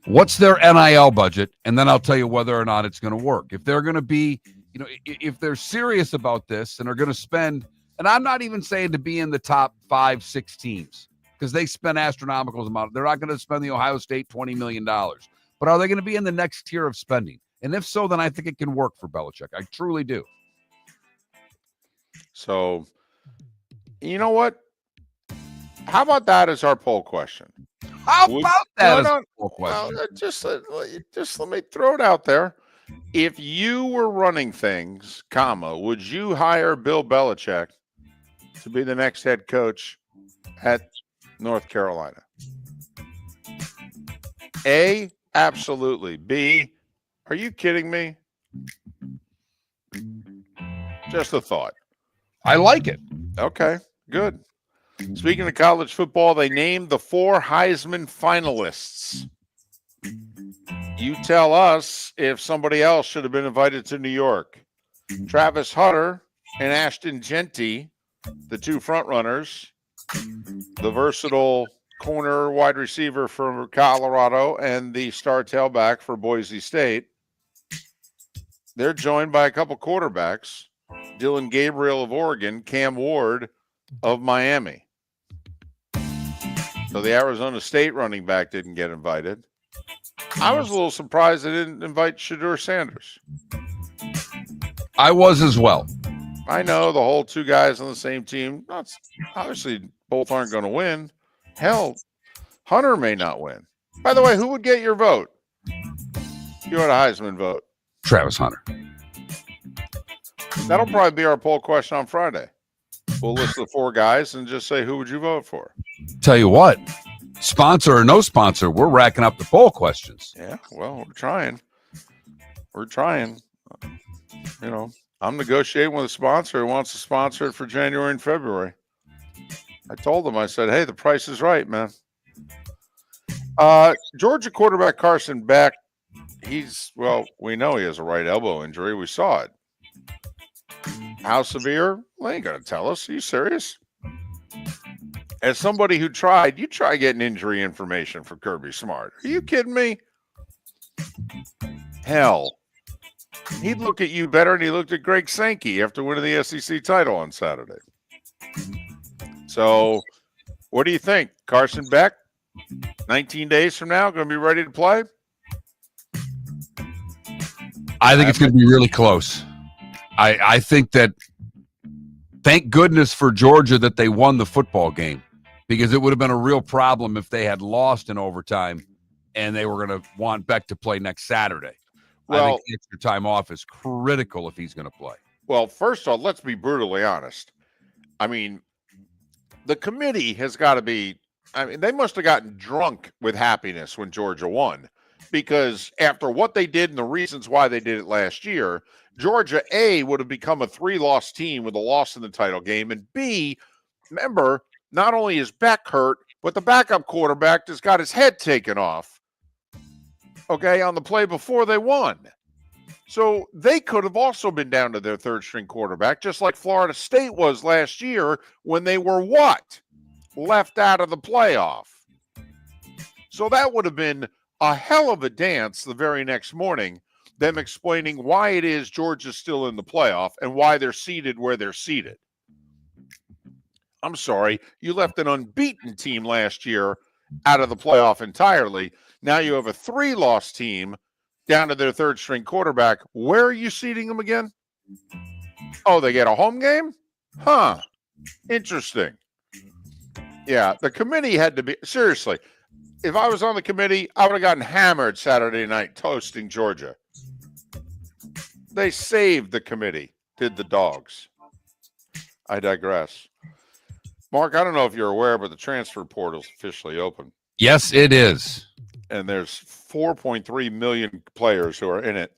What's their NIL budget? And then I'll tell you whether or not it's going to work. If they're going to be, you know, if they're serious about this and are going to spend, and I'm not even saying to be in the top 5-6 teams, because they spend astronomical amount. They're not going to spend the Ohio State $20 million. But are they going to be in the next tier of spending? And if so, then I think it can work for Belichick. I truly do. So, you know what? How about that as our poll question? How about that? No, well, just let me throw it out there. If you were running things, would you hire Bill Belichick to be the next head coach at North Carolina? A, absolutely. B, are you kidding me? Just a thought. I like it. Okay, good. Speaking of college football, they named the 4 Heisman finalists. You tell us if somebody else should have been invited to New York. Travis Hunter and Ashton Genty, the 2 frontrunners, the versatile corner wide receiver from Colorado and the star tailback for Boise State. They're joined by a couple quarterbacks, Dylan Gabriel of Oregon, Cam Ward of Miami. So the Arizona State running back didn't get invited. I was a little surprised they didn't invite Shedeur Sanders. I was as well. I know the whole 2 guys on the same team. Obviously, both aren't going to win. Hell, Hunter may not win. By the way, who would get your vote? You had a Heisman vote. Travis Hunter. That'll probably be our poll question on Friday. We'll list the 4 guys and just say, who would you vote for? Tell you what, sponsor or no sponsor, we're racking up the poll questions. Yeah, well, we're trying. We're trying. You know, I'm negotiating with a sponsor who wants to sponsor it for January and February. I told them, I said, hey, the price is right, man. Georgia quarterback Carson Beck, we know he has a right elbow injury. We saw it. How severe? Well, they ain't going to tell us. Are you serious? As somebody who tried, you try getting injury information for Kirby Smart. Are you kidding me? Hell. He'd look at you better than he looked at Greg Sankey after winning the SEC title on Saturday. So, what do you think? Carson Beck, 19 days from now, going to be ready to play? I think it's going to be really close. I think that, thank goodness for Georgia that they won the football game, because it would have been a real problem if they had lost in overtime and they were going to want Beck to play next Saturday. Well, I think the extra time off is critical if he's going to play. Well, first off, let's be brutally honest. I mean, the committee has got to be, they must have gotten drunk with happiness when Georgia won, because after what they did and the reasons why they did it last year, Georgia, A, would have become a 3-loss team with a loss in the title game, and B, remember, not only is Beck hurt, but the backup quarterback just got his head taken off, okay, on the play before they won. So they could have also been down to their third-string quarterback, just like Florida State was last year when they were what? Left out of the playoff. So that would have been a hell of a dance the very next morning, them explaining why it is Georgia's still in the playoff and why they're seated where they're seated. I'm sorry, you left an unbeaten team last year out of the playoff entirely. Now you have a 3-loss team down to their third-string quarterback. Where are you seating them again? Oh, they get a home game? Huh. Interesting. Yeah, the committee had to be, seriously, if I was on the committee, I would have gotten hammered Saturday night toasting Georgia. They saved the committee, did the dogs. I digress. Mark, I don't know if you're aware, but the transfer portal is officially open. Yes, it is. And there's 4.3 million players who are in it.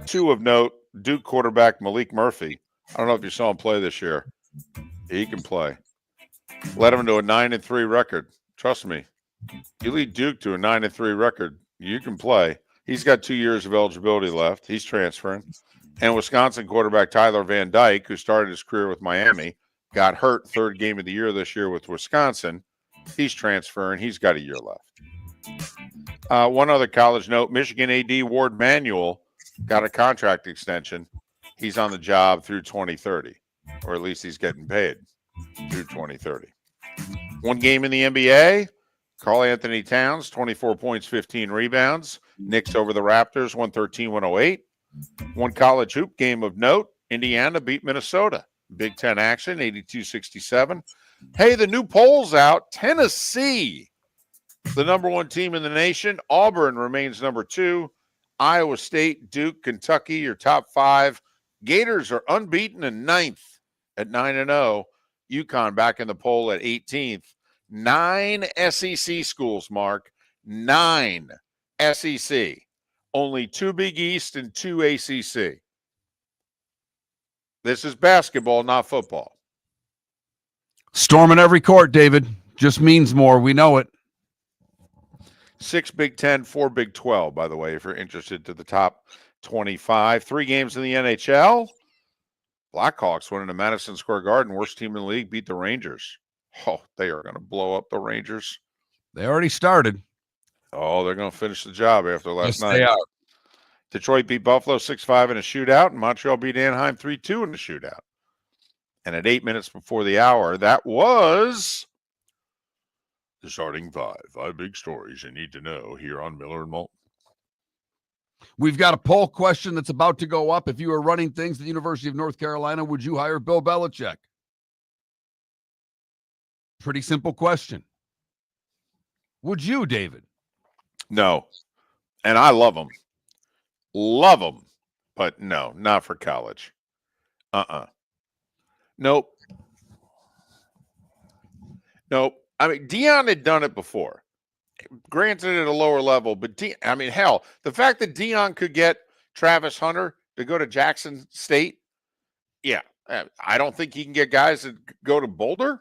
Two of note, Duke quarterback Malik Murphy. I don't know if you saw him play this year. He can play. Led him to a 9-3 record. Trust me. You lead Duke to a 9-3 record, you can play. He's got 2 years of eligibility left. He's transferring. And Wisconsin quarterback Tyler Van Dyke, who started his career with Miami, got hurt third game of the year this year with Wisconsin. He's transferring. He's got a year left. One other college note, Michigan AD Ward Manuel got a contract extension. He's on the job through 2030, or at least he's getting paid through 2030. One game in the NBA, Karl Anthony Towns, 24 points, 15 rebounds. Knicks over the Raptors, 113-108. One college hoop game of note, Indiana beat Minnesota. Big Ten action, 82-67. Hey, the new poll's out. Tennessee, the number 1 team in the nation. Auburn remains number 2. Iowa State, Duke, Kentucky, your top 5. Gators are unbeaten in 9th at 9-0. UConn back in the poll at 18th. 9 SEC schools, Mark. 9 SEC. Only 2 Big East and 2 ACC. This is basketball, not football. Storming every court, David. Just means more. We know it. 6 Big 10, 4 Big 12, by the way, if you're interested, to the top 25. 3 games in the NHL. Blackhawks went into Madison Square Garden. Worst team in the league, beat the Rangers. Oh, they are going to blow up the Rangers. They already started. Oh, they're going to finish the job after last night. They are. Detroit beat Buffalo 6-5 in a shootout, and Montreal beat Anaheim 3-2 in a shootout. And at 8 minutes before the hour, that was the starting 5. 5 big stories you need to know here on Miller and Moulton. We've got a poll question that's about to go up. If you were running things at the University of North Carolina, would you hire Bill Belichick? Pretty simple question. Would you, David? No. And I love him. Love him. But no, not for college. Nope. I mean, Deion had done it before. Granted at a lower level, but hell, the fact that Deion could get Travis Hunter to go to Jackson State? Yeah. I don't think you can get guys that go to Boulder.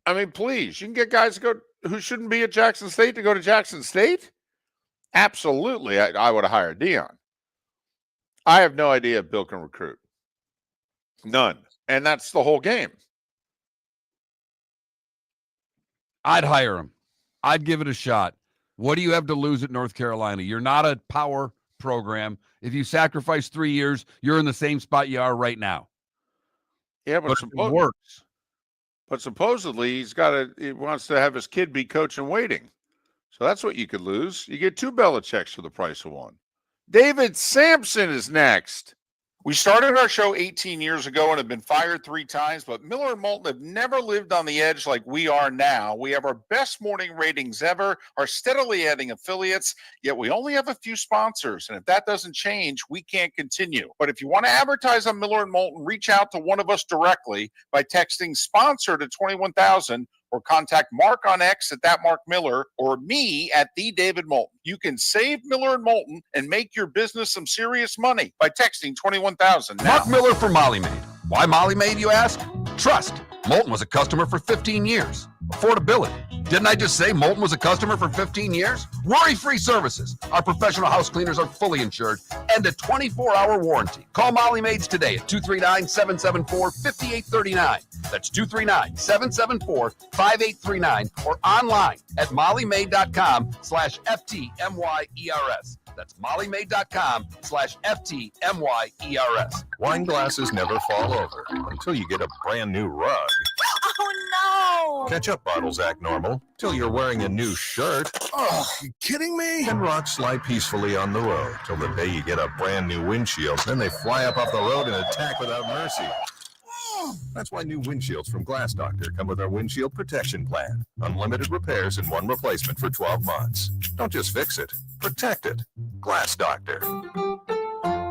I mean, please, you can get guys who shouldn't be at Jackson State to go to Jackson State? Absolutely. I would have hired Dion. I have no idea if Bill can recruit. None. And that's the whole game. I'd hire him. I'd give it a shot. What do you have to lose at North Carolina? You're not a power program. If you sacrifice 3 years, you're in the same spot you are right now. Yeah, but it works. But supposedly he wants to have his kid be coach in waiting. So that's what you could lose. You get 2 Belichicks for the price of 1. David Samson is next. We started our show 18 years ago and have been fired 3 times, but Miller and Moulton have never lived on the edge like we are now. We have our best morning ratings ever, are steadily adding affiliates, yet we only have a few sponsors. And if that doesn't change, we can't continue. But if you want to advertise on Miller and Moulton, reach out to one of us directly by texting sponsor to 21,000 or contact Mark on X at that Mark Miller or me at the David Moulton. You can save Miller and Moulton and make your business some serious money by texting 21,000 now. Mark Miller for Molly Maid. Why Molly Maid, you ask? Trust. Moulton was a customer for 15 years. Affordability. Didn't I just say Moulton was a customer for 15 years? Worry-free services. Our professional house cleaners are fully insured and a 24-hour warranty. Call Molly Maids today at 239-774-5839. That's 239-774-5839 or online at mollymaid.com/FTMYERS. That's mollymaid.com/FTMYERS. Wine glasses never fall over until you get a brand new rug. Oh, no. Ketchup bottles act normal till you're wearing a new shirt. Oh, you kidding me? And rocks slide peacefully on the road till the day you get a brand new windshield. Then they fly up off the road and attack without mercy. That's why new windshields from Glass Doctor come with our windshield protection plan. Unlimited repairs and 1 replacement for 12 months. Don't just fix it, protect it. Glass Doctor,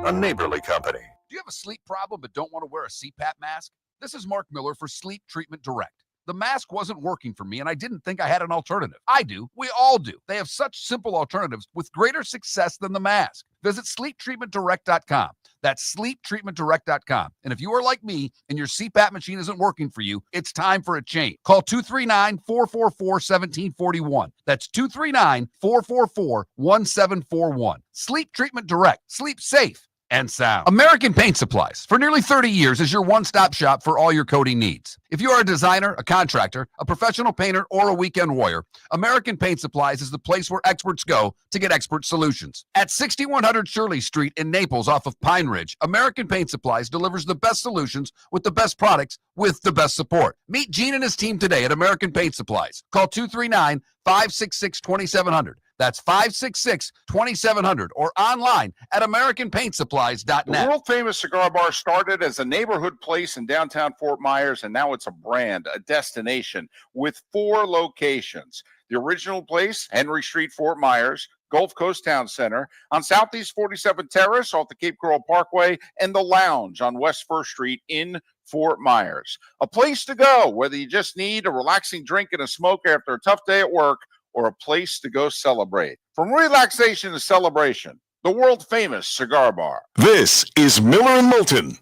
a neighborly company. Do you have a sleep problem but don't want to wear a CPAP mask? This is Mark Miller for Sleep Treatment Direct. The mask wasn't working for me, and I didn't think I had an alternative. I do. We all do. They have such simple alternatives with greater success than the mask. Visit sleeptreatmentdirect.com. That's sleeptreatmentdirect.com. And if you are like me and your CPAP machine isn't working for you, it's time for a change. Call 239-444-1741. That's 239-444-1741. Sleep Treatment Direct. Sleep safe and sound. American Paint Supplies, for nearly 30 years, is your one-stop shop for all your coating needs. If you are a designer, a contractor, a professional painter, or a weekend warrior, American Paint Supplies is the place where experts go to get expert solutions. At 6100 Shirley Street in Naples off of Pine Ridge, American Paint Supplies delivers the best solutions with the best products with the best support. Meet Gene and his team today at American Paint Supplies. Call 239-566-2700. That's 566-2700 or online at AmericanPaintSupplies.net. The world-famous cigar bar started as a neighborhood place in downtown Fort Myers, and now it's a brand, a destination with 4 locations. The original place, Henry Street, Fort Myers, Gulf Coast Town Center, on Southeast 47th Terrace off the Cape Coral Parkway, and the Lounge on West 1st Street in Fort Myers. A place to go, whether you just need a relaxing drink and a smoke after a tough day at work, or a place to go celebrate. From relaxation to celebration, the world-famous cigar bar. This is Miller and Moulton.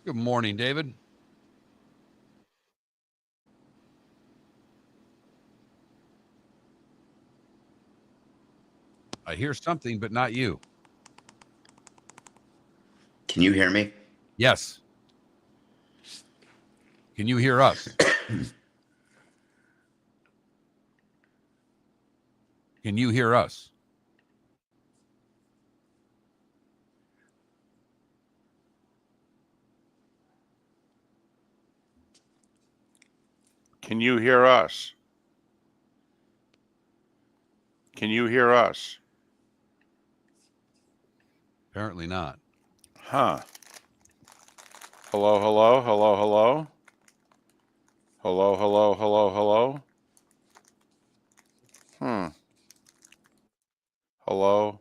Good morning, David. I hear something, but not you. Can you hear me? Yes. Can you hear us? Can you hear us? Can you hear us? Can you hear us? Apparently not. Huh. Hello, hello, hello, hello. Hello, hello, hello, hello. Hello,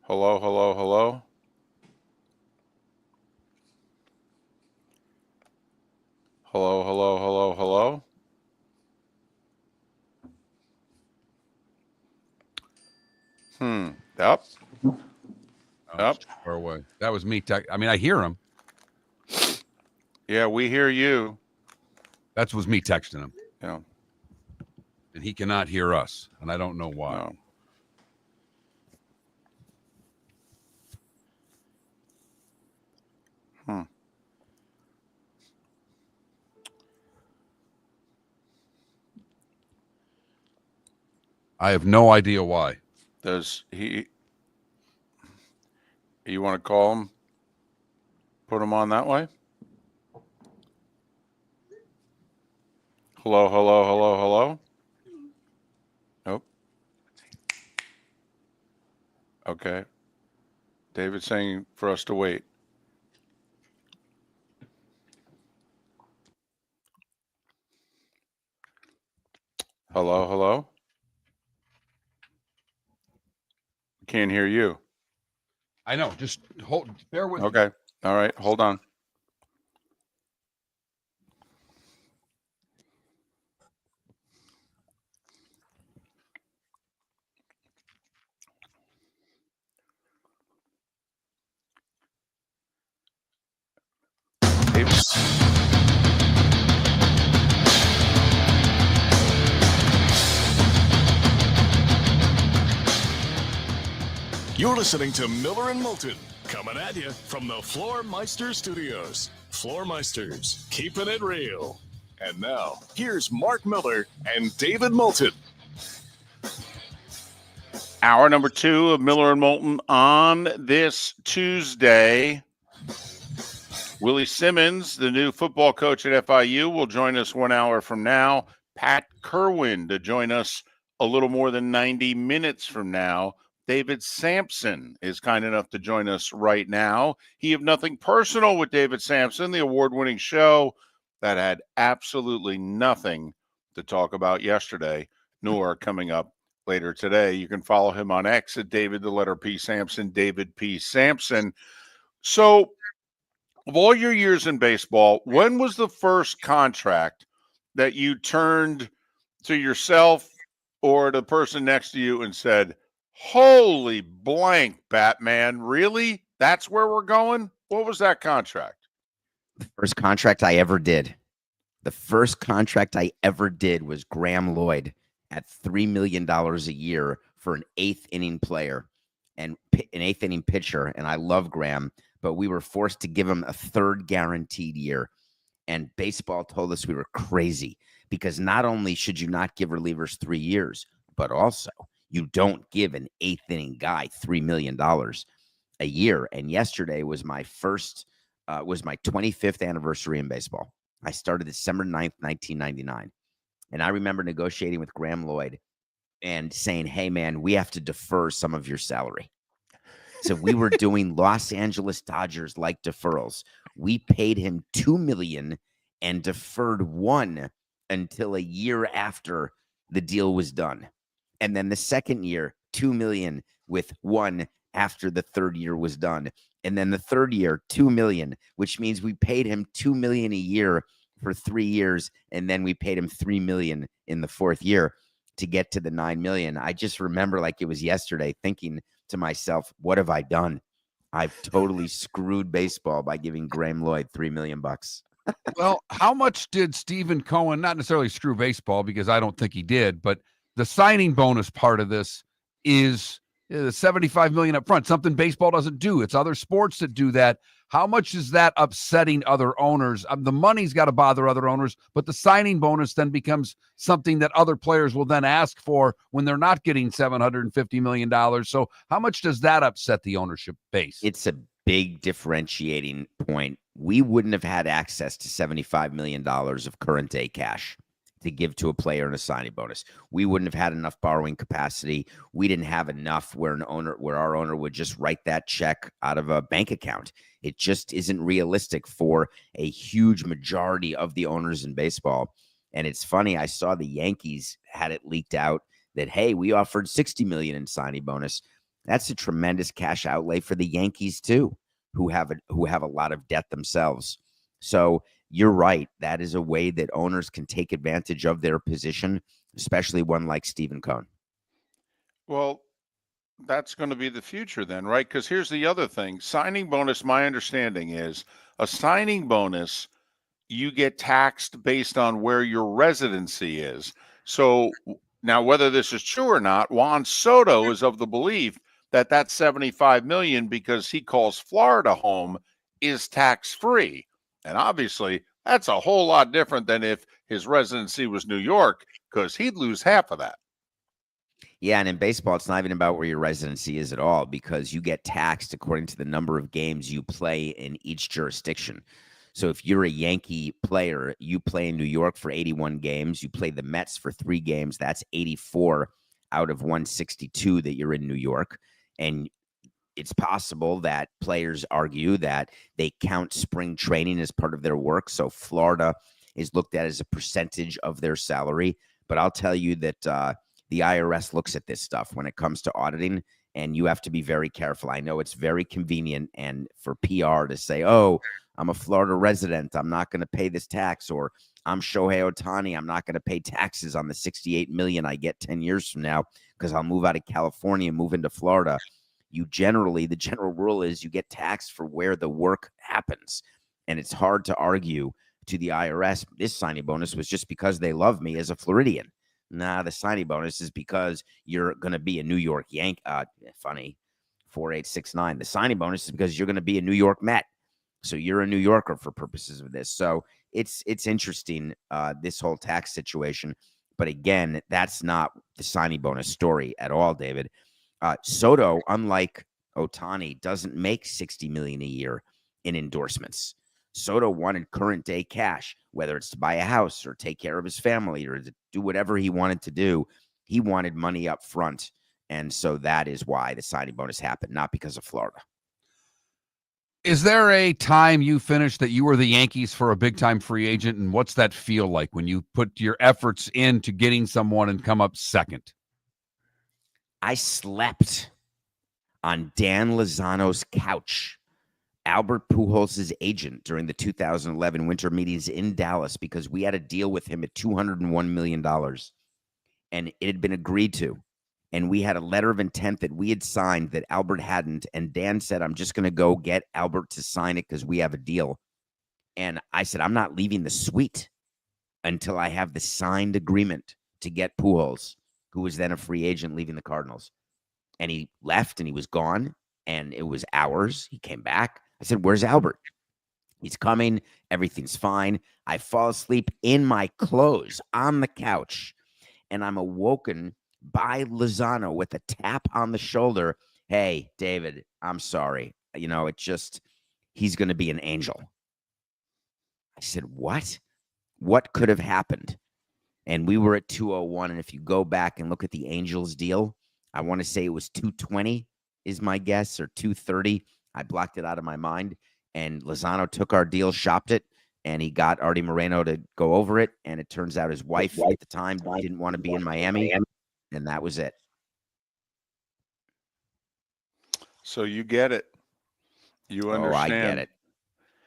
hello, hello, hello. Hello, hello, hello, hello. Yep. Yep. Far away. That was me. I mean, I hear him. Yeah, we hear you. That was me texting him. Yeah. And he cannot hear us. And I don't know why. No. I have no idea why. Does he? You want to call him? Put him on that way? Hello, hello, hello, hello. Nope. Okay. David's saying for us to wait. Hello, hello. Can't hear you. I know. Just bear with me. Okay. All right. Hold on. David. You're listening to Miller and Moulton, coming at you from the Floormeister Studios. Floormeisters, keeping it real. And now, here's Mark Miller and David Moulton. Hour number 2 of Miller and Moulton on this Tuesday. Willie Simmons, the new football coach at FIU, will join us 1 hour from now. Pat Kirwan to join us a little more than 90 minutes from now. David Samson is kind enough to join us right now. He Have Nothing Personal with David Samson, the award-winning show that had absolutely nothing to talk about yesterday, nor coming up later today. You can follow him on X at David, the letter P. Sampson, David P. Sampson. So, of all your years in baseball, when was the first contract that you turned to yourself or the person next to you and said, holy blank, Batman, really? That's where we're going? What was that contract? The first contract I ever did. The first contract I ever did was Graham Lloyd at $3 million a year for an eighth inning player and an eighth inning pitcher. And I love Graham, but we were forced to give him a third guaranteed year. And baseball told us we were crazy because not only should you not give relievers 3 years, but also you don't give an eighth inning guy $3 million a year. And yesterday was my 25th anniversary in baseball. I started December 9th, 1999. And I remember negotiating with Graham Lloyd and saying, hey, man, we have to defer some of your salary. So we were doing Los Angeles Dodgers like deferrals. We paid him $2 million and deferred $1 million until a year after the deal was done. And then the second year, $2 million with $1 million after the third year was done. And then the third year, $2 million, which means we paid him $2 million a year for 3 years. And then we paid him $3 million in the fourth year to get to the $9 million. I just remember like it was yesterday thinking to myself, what have I done? I've totally screwed baseball by giving Graham Lloyd $3 million. Well, how much did Stephen Cohen, not necessarily screw baseball, because I don't think he did, but the signing bonus part of this is the $75 million up front, something baseball doesn't do. It's other sports that do that. How much is that upsetting other owners? The money's got to bother other owners, but the signing bonus then becomes something that other players will then ask for when they're not getting $750 million. So how much does that upset the ownership base? It's a big differentiating point. We wouldn't have had access to $75 million of current day cash to give to a player in a signing bonus. We wouldn't have had enough borrowing capacity. We didn't have enough where our owner would just write that check out of a bank account. It just isn't realistic for a huge majority of the owners in baseball. And it's funny, I saw the Yankees had it leaked out that, hey, we offered $60 million in signing bonus. That's a tremendous cash outlay for the Yankees too, who have a lot of debt themselves. So you're right. That is a way that owners can take advantage of their position, especially one like Stephen Cohen. Well, that's going to be the future then, right? Because here's the other thing. Signing bonus, my understanding is a signing bonus, you get taxed based on where your residency is. So now, whether this is true or not, Juan Soto is of the belief that that $75 million, because he calls Florida home, is tax-free. And obviously, that's a whole lot different than if his residency was New York, because he'd lose half of that. Yeah, and in baseball, it's not even about where your residency is at all, because you get taxed according to the number of games you play in each jurisdiction. So if you're a Yankee player, you play in New York for 81 games, you play the Mets for 3 games, that's 84 out of 162 that you're in New York. And it's possible that players argue that they count spring training as part of their work. So Florida is looked at as a percentage of their salary. But I'll tell you that the IRS looks at this stuff when it comes to auditing, and you have to be very careful. I know it's very convenient and for PR to say, oh, I'm a Florida resident, I'm not going to pay this tax, or I'm Shohei Ohtani, I'm not going to pay taxes on the $68 million I get 10 years from now because I'll move out of California and move into Florida. The general rule is you get taxed for where the work happens. And it's hard to argue to the IRS, this signing bonus was just because they love me as a Floridian. Nah, the signing bonus is because you're going to be a New York Yank. Funny, 4869. The signing bonus is because you're going to be a New York Met. So you're a New Yorker for purposes of this. So it's interesting, this whole tax situation. But again, that's not the signing bonus story at all, David. Soto, unlike Ohtani, doesn't make $60 million a year in endorsements. Soto wanted current day cash, whether it's to buy a house or take care of his family or to do whatever he wanted to do. He wanted money up front. And so that is why the signing bonus happened, not because of Florida. Is there a time you finished that you were the Yankees for a big-time free agent, and what's that feel like when you put your efforts into getting someone and come up second? I slept on Dan Lozano's couch, Albert Pujols' agent, during the 2011 winter meetings in Dallas, because we had a deal with him at $201 million, and it had been agreed to. And we had a letter of intent that we had signed that Albert hadn't. And Dan said, I'm just going to go get Albert to sign it because we have a deal. And I said, I'm not leaving the suite until I have the signed agreement to get Pujols, who was then a free agent leaving the Cardinals. And he left and he was gone. And it was hours. He came back. I said, where's Albert? He's coming. Everything's fine. I fall asleep in my clothes on the couch. And I'm awoken by Lozano with a tap on the shoulder. Hey, David, I'm sorry. He's going to be an angel. I said, what? What could have happened? And we were at 201. And if you go back and look at the Angels deal, I want to say it was 220 is my guess, or 230. I blocked it out of my mind. And Lozano took our deal, shopped it, and he got Artie Moreno to go over it. And it turns out his wife at the time didn't want to be in Miami. And that was it. So you get it. You understand. Oh, I get it.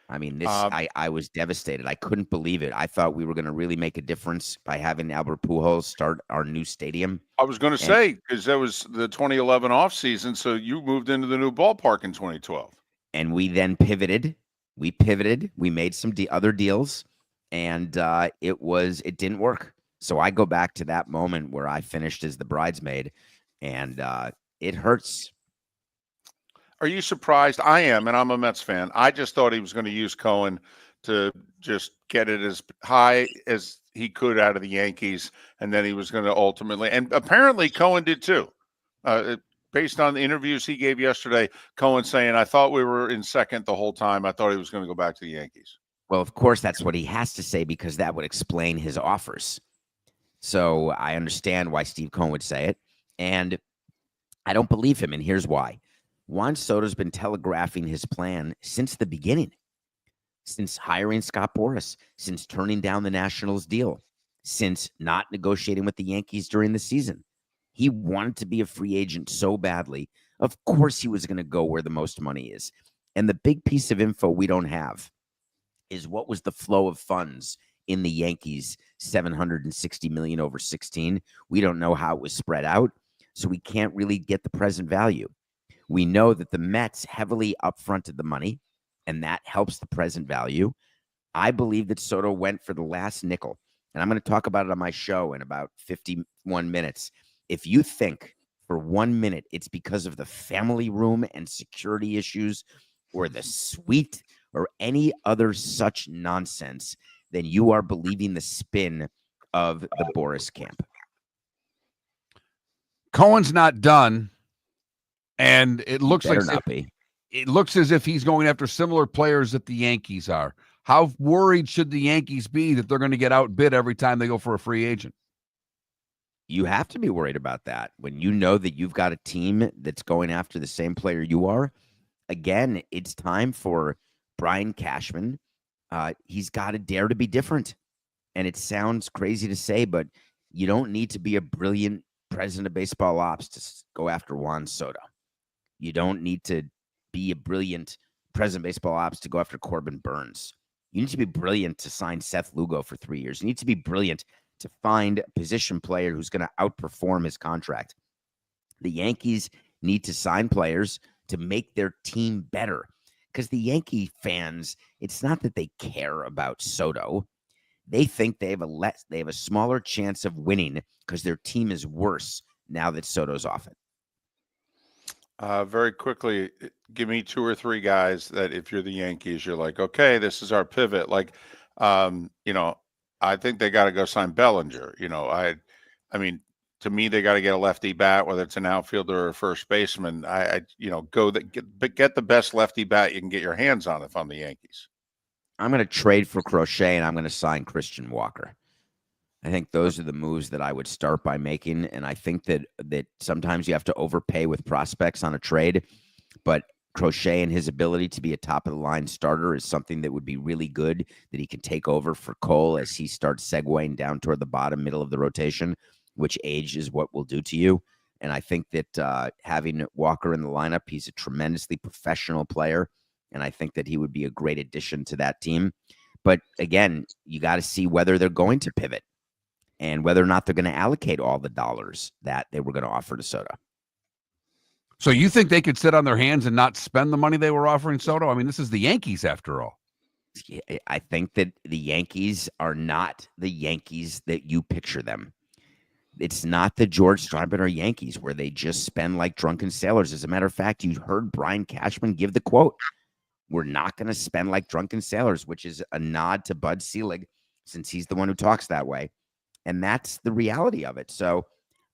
I mean, I was devastated. I couldn't believe it. I thought we were going to really make a difference by having Albert Pujols start our new stadium. I was going to say, because that was the 2011 offseason, so you moved into the new ballpark in 2012. And we then pivoted. We pivoted. We made some other deals, and it didn't work. So I go back to that moment where I finished as the bridesmaid, and it hurts. Are you surprised? I am, and I'm a Mets fan. I just thought he was going to use Cohen to just get it as high as he could out of the Yankees, and then he was going to ultimately, and apparently Cohen did too. Based on the interviews he gave yesterday, Cohen saying, I thought we were in second the whole time. I thought he was going to go back to the Yankees. Well, of course, that's what he has to say because that would explain his offers. So I understand why Steve Cohen would say it, and I don't believe him, and here's why. Juan Soto's been telegraphing his plan since the beginning, since hiring Scott Boras, since turning down the Nationals deal, since not negotiating with the Yankees during the season. He wanted to be a free agent so badly. Of course he was going to go where the most money is. And the big piece of info we don't have is what was the flow of funds in the Yankees, $760 million over 16. We don't know how it was spread out, so we can't really get the present value. We know that the Mets heavily upfronted the money, and that helps the present value. I believe that Soto went for the last nickel, and I'm going to talk about it on my show in about 51 minutes. If you think for 1 minute it's because of the family room and security issues or the suite or any other such nonsense, then you are believing the spin of the Boras camp. Cohen's not done, and it looks Better like not be. It looks as if he's going after similar players that the Yankees are. How worried should the Yankees be that they're going to get outbid every time they go for a free agent? You have to be worried about that when you know that you've got a team that's going after the same player you are. Again, it's time for Brian Cashman. He's got to dare to be different. And it sounds crazy to say, but you don't need to be a brilliant president of baseball ops to go after Juan Soto. You don't need to be a brilliant president of baseball ops to go after Corbin Burns. You need to be brilliant to sign Seth Lugo for 3 years. You need to be brilliant to find a position player who's going to outperform his contract. The Yankees need to sign players to make their team better because the Yankee fans, it's not that they care about Soto. They think they have a smaller chance of winning because their team is worse now that Soto's off it. Very quickly, give me 2 or 3 guys that if you're the Yankees, you're like, okay, this is our pivot. Like, I think they got to go sign Bellinger. I mean, to me, they got to get a lefty bat, whether it's an outfielder or a first baseman. Get the best lefty bat you can get your hands on if I'm the Yankees. I'm going to trade for Crochet, and I'm going to sign Christian Walker. I think those are the moves that I would start by making, and I think that sometimes you have to overpay with prospects on a trade, but Crochet and his ability to be a top-of-the-line starter is something that would be really good, that he can take over for Cole as he starts segueing down toward the bottom middle of the rotation, which age is what will do to you. And I think that having Walker in the lineup, he's a tremendously professional player, and I think that he would be a great addition to that team. But again, you got to see whether they're going to pivot and whether or not they're going to allocate all the dollars that they were going to offer to Soto. So you think they could sit on their hands and not spend the money they were offering Soto? I mean, this is the Yankees after all. I think that the Yankees are not the Yankees that you picture them. It's not the George Steinbrenner Yankees where they just spend like drunken sailors. As a matter of fact, you heard Brian Cashman give the quote, "We're not going to spend like drunken sailors," which is a nod to Bud Selig since he's the one who talks that way. And that's the reality of it. So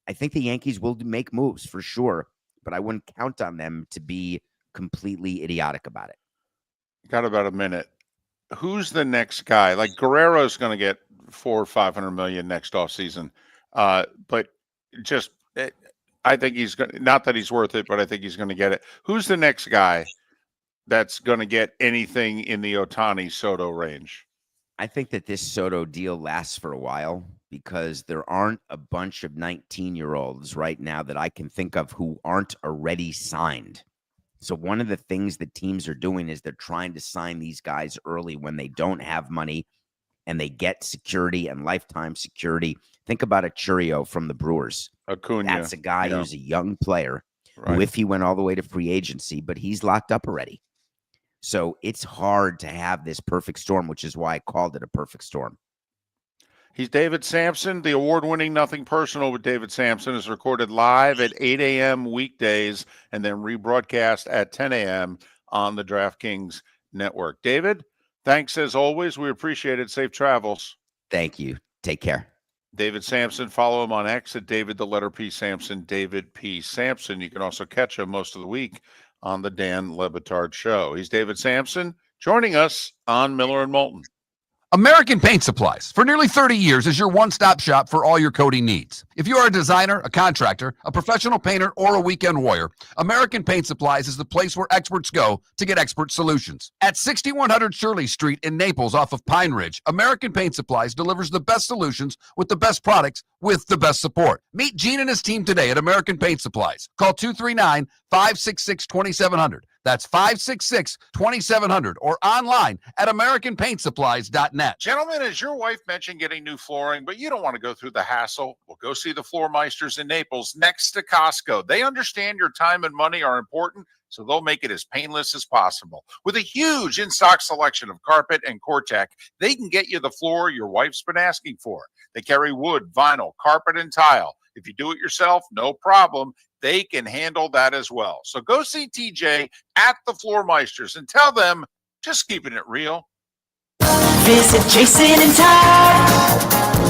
I think the Yankees will make moves for sure, but I wouldn't count on them to be completely idiotic about it. Got about a minute. Who's the next guy? Like Guerrero's going to get $400 or $500 million next offseason. But I think he's going. Not that he's worth it, but I think he's going to get it. Who's the next guy that's going to get anything in the Ohtani Soto range? I think that this Soto deal lasts for a while because there aren't a bunch of 19-year-olds right now that I can think of who aren't already signed. So one of the things that teams are doing is they're trying to sign these guys early when they don't have money and they get security and lifetime security. Think about a Churio from the Brewers. Acuna. That's a guy who's a young player who, if he went all the way to free agency, but he's locked up already. So it's hard to have this perfect storm, which is why I called it a perfect storm. He's David Samson. The award-winning Nothing Personal with David Samson is recorded live at 8 a.m. weekdays and then rebroadcast at 10 a.m. on the DraftKings network. David, thanks as always. We appreciate it. Safe travels. Thank you. Take care. David Samson. Follow him on X at David the letter P Samson, David P Samson. You can also catch him most of the week on the Dan Lebitard Show. He's David Samson joining us on Miller and Moulton. American Paint Supplies, for nearly 30 years, is your one-stop shop for all your coating needs. If you are a designer, a contractor, a professional painter, or a weekend warrior, American Paint Supplies is the place where experts go to get expert solutions. At 6100 Shirley Street in Naples off of Pine Ridge, American Paint Supplies delivers the best solutions with the best products with the best support. Meet Gene and his team today at American Paint Supplies. Call 239-566-2700. That's 566-2700 or online at AmericanPaintSupplies.net. Gentlemen, has your wife mentioned getting new flooring, but you don't want to go through the hassle? Well, go see the Floor Meisters in Naples next to Costco. They understand your time and money are important, so they'll make it as painless as possible. With a huge in-stock selection of carpet and Cortec, they can get you the floor your wife's been asking for. They carry wood, vinyl, carpet, and tile. If you do it yourself, no problem. They can handle that as well. So go see TJ at the Floor Meisters and tell them, just keeping it real. Visit Jason and Todd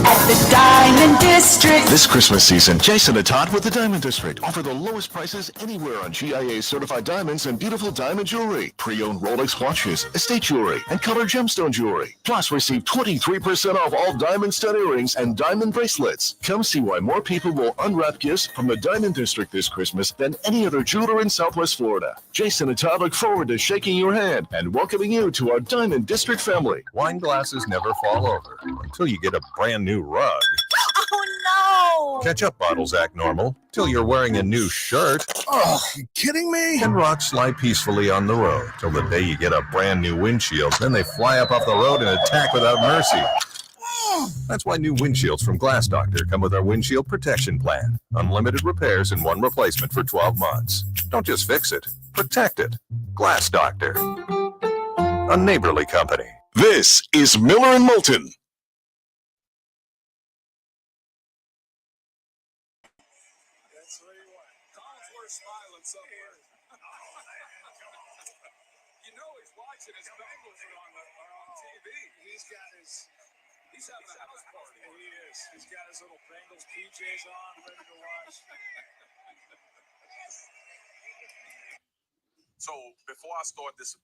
at the Diamond District. This Christmas season, Jason and Todd with the Diamond District offer the lowest prices anywhere on GIA certified diamonds and beautiful diamond jewelry, pre-owned Rolex watches, estate jewelry, and colored gemstone jewelry. Plus, receive 23% off all diamond stud earrings and diamond bracelets. Come see why more people will unwrap gifts from the Diamond District this Christmas than any other jeweler in Southwest Florida. Jason and Todd look forward to shaking your hand and welcoming you to our Diamond District family. Wine glasses never fall over until you get a brand new rug. Oh, no. Ketchup bottles act normal till you're wearing a new shirt. Oh, you kidding me? And rocks slide peacefully on the road till the day you get a brand new windshield. Then they fly up off the road and attack without mercy. That's why new windshields from Glass Doctor come with our windshield protection plan. Unlimited repairs and one replacement for 12 months. Don't just fix it, protect it. Glass Doctor, a neighborly company. This is Miller and Moulton. You know he's watching his Bengals are on TV. He's having a house party. He is. He's got his little Bengals PJs on, ready to watch. So before I start this.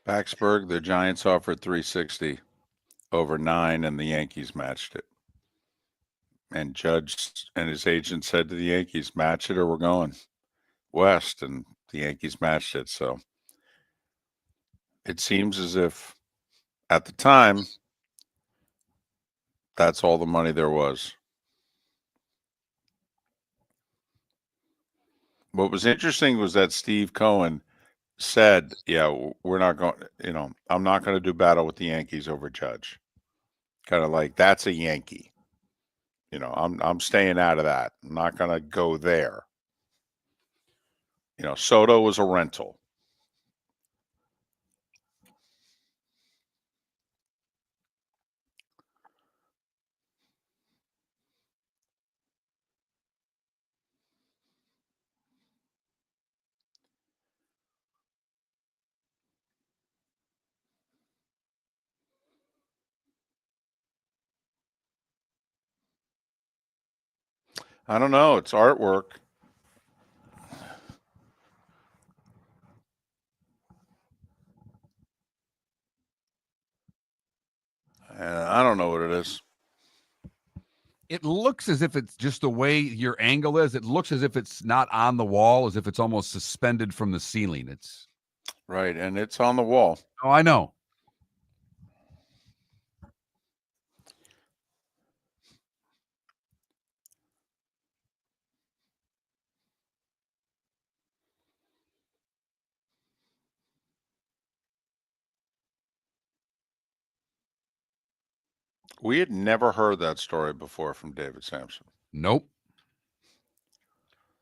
Paxburg, the Giants offered 360 over 9, and the Yankees matched it. And Judge and his agent said to the Yankees, match it or we're going west, and the Yankees matched it. So it seems as if at the time, that's all the money there was. What was interesting was that Steve Cohen said, yeah, we're not going, I'm not going to do battle with the Yankees over Judge. Kind of like, that's a Yankee. I'm staying out of that. I'm not going to go there. Soto was a rental. I don't know. It's artwork. I don't know what it is. It looks as if it's just the way your angle is. It looks as if it's not on the wall, as if it's almost suspended from the ceiling. It's right, and it's on the wall. Oh, I know. We had never heard that story before from David Samson. Nope.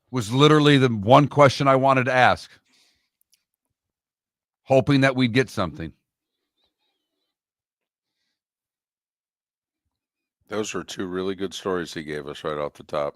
Was literally the one question I wanted to ask, hoping that we'd get something. Those were two really good stories he gave us right off the top.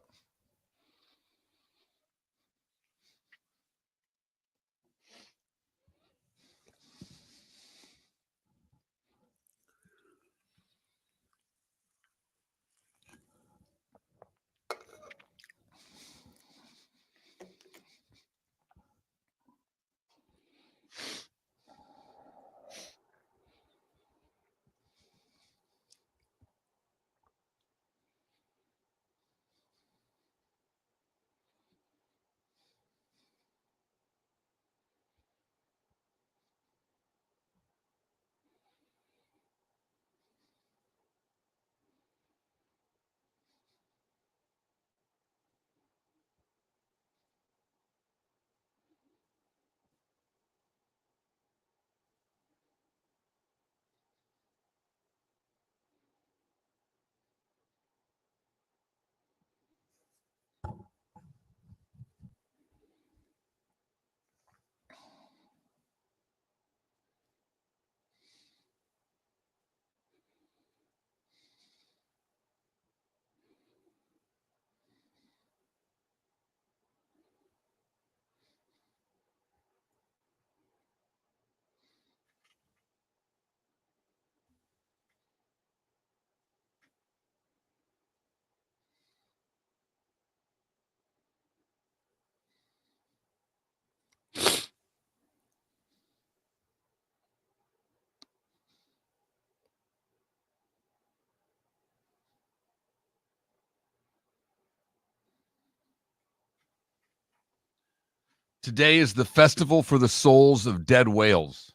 Today is the festival for the souls of dead whales,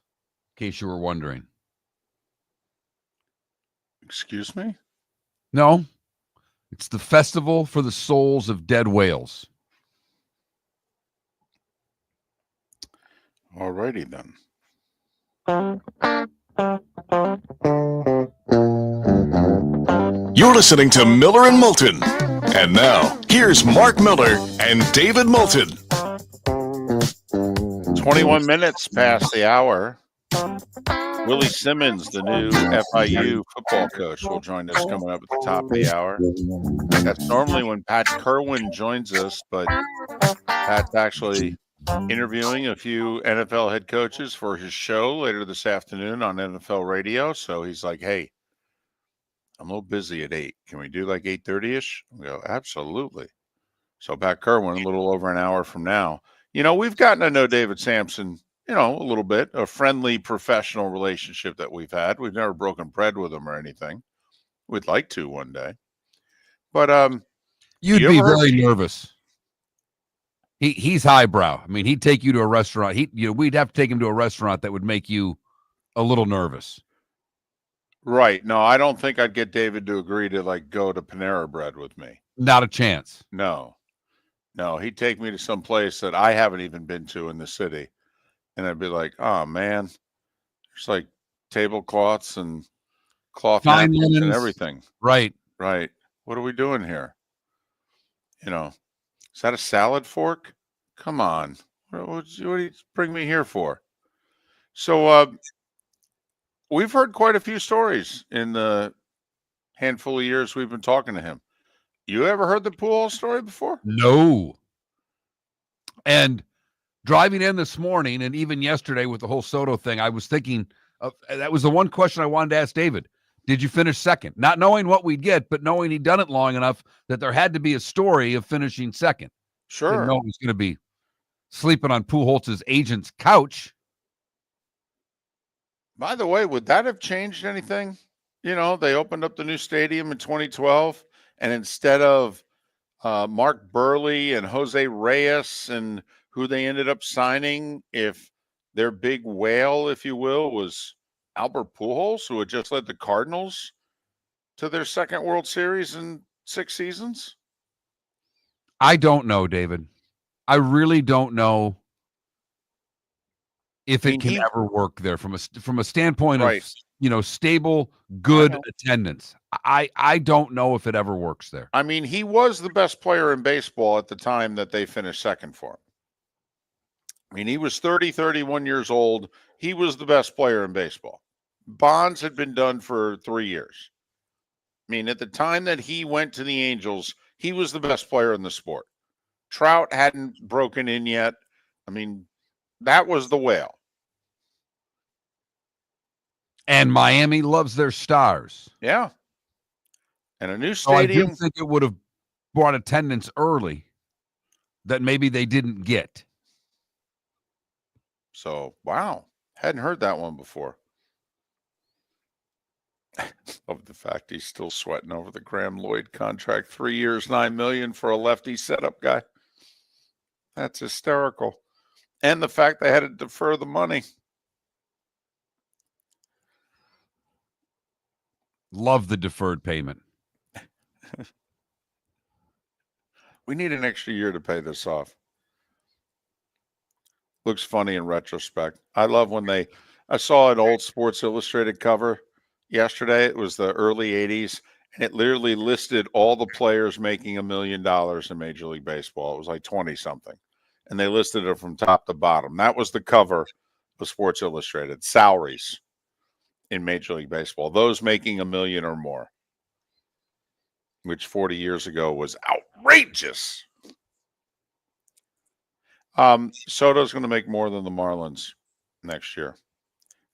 in case you were wondering. Excuse me? No, it's the festival for the souls of dead whales. Alrighty then. You're listening to Miller and Moulton. And now, here's Mark Miller and David Moulton. 21 minutes past the hour. Willie Simmons, the new FIU football coach, will join us coming up at the top of the hour. That's normally when Pat Kirwan joins us, but Pat's actually interviewing a few NFL head coaches for his show later this afternoon on NFL radio. So he's like, hey, I'm a little busy at 8. Can we do like 8:30-ish? We go, absolutely. So Pat Kirwan, a little over an hour from now. You know, we've gotten to know David Samson, you know, a little bit, a friendly professional relationship that we've had. We've never broken bread with him or anything. We'd like to one day. But you'd be really nervous. He's highbrow. I mean, he'd take you to a restaurant. We'd have to take him to a restaurant that would make you a little nervous. Right. No, I don't think I'd get David to agree to like go to Panera Bread with me. Not a chance. No, he'd take me to some place that I haven't even been to in the city. And I'd be like, oh man, there's like tablecloths and cloth napkins and everything. Right. Right. What are we doing here? You know, is that a salad fork? Come on. What do you bring me here for? So we've heard quite a few stories in the handful of years we've been talking to him. You ever heard the Poole story before? No. And driving in this morning and even yesterday with the whole Soto thing, I was thinking that was the one question I wanted to ask David. Did you finish second? Not knowing what we'd get, but knowing he'd done it long enough that there had to be a story of finishing second. Sure. Didn't know he was going to be sleeping on Pujols' agent's couch. By the way, would that have changed anything? You know, they opened up the new stadium in 2012, and instead of Mark Burley and Jose Reyes and who they ended up signing, if their big whale, if you will, was Albert Pujols, who had just led the Cardinals to their second World Series in 6 seasons? I don't know, David. I really don't know if it can ever work there from a standpoint of stable, good know. attendance. I don't know if it ever works there. I mean, he was the best player in baseball at the time that they finished second for him. I mean, he was 30, 31 years old. He was the best player in baseball. Bonds had been done for 3 years. I mean, at the time that he went to the Angels, he was the best player in the sport. Trout hadn't broken in yet. I mean, that was the whale. And Miami loves their stars. Yeah. And a new So I do stadium. think it would have brought attendance early that maybe they didn't get. So, wow. Hadn't heard that one before. Love the fact he's still sweating over the Graham Lloyd contract. 3 years, $9 million for a lefty setup guy. That's hysterical. And the fact they had to defer the money. Love the deferred payment. We need an extra year to pay this off. Looks funny in retrospect. I love when I saw an old Sports Illustrated cover yesterday. It was the early 80s, and it literally listed all the players making $1 million in Major League Baseball. It was like 20-something. And they listed it from top to bottom. That was the cover of Sports Illustrated. Salaries in Major League Baseball. Those making $1 million or more, which 40 years ago was outrageous. Soto's going to make more than the Marlins next year.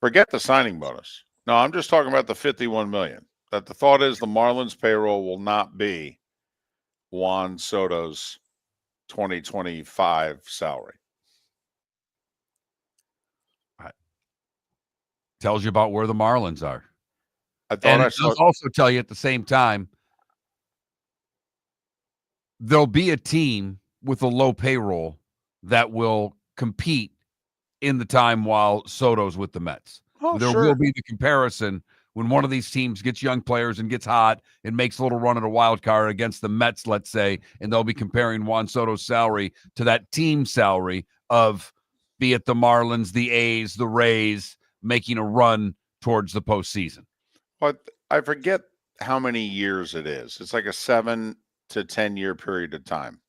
Forget the signing bonus. No, I'm just talking about the $51 million. That the thought is the Marlins payroll will not be Juan Soto's 2025 salary. Tells you about where the Marlins are. I thought And I it saw does also tell you at the same time, there'll be a team with a low payroll that will compete in the time while Soto's with the Mets. There will be the comparison when one of these teams gets young players and gets hot and makes a little run at a wild card against the Mets, let's say, and they'll be comparing Juan Soto's salary to that team salary of, be it the Marlins, the A's, the Rays, making a run towards the postseason. But I forget how many years it is. It's like a 7 to 10 year period of time.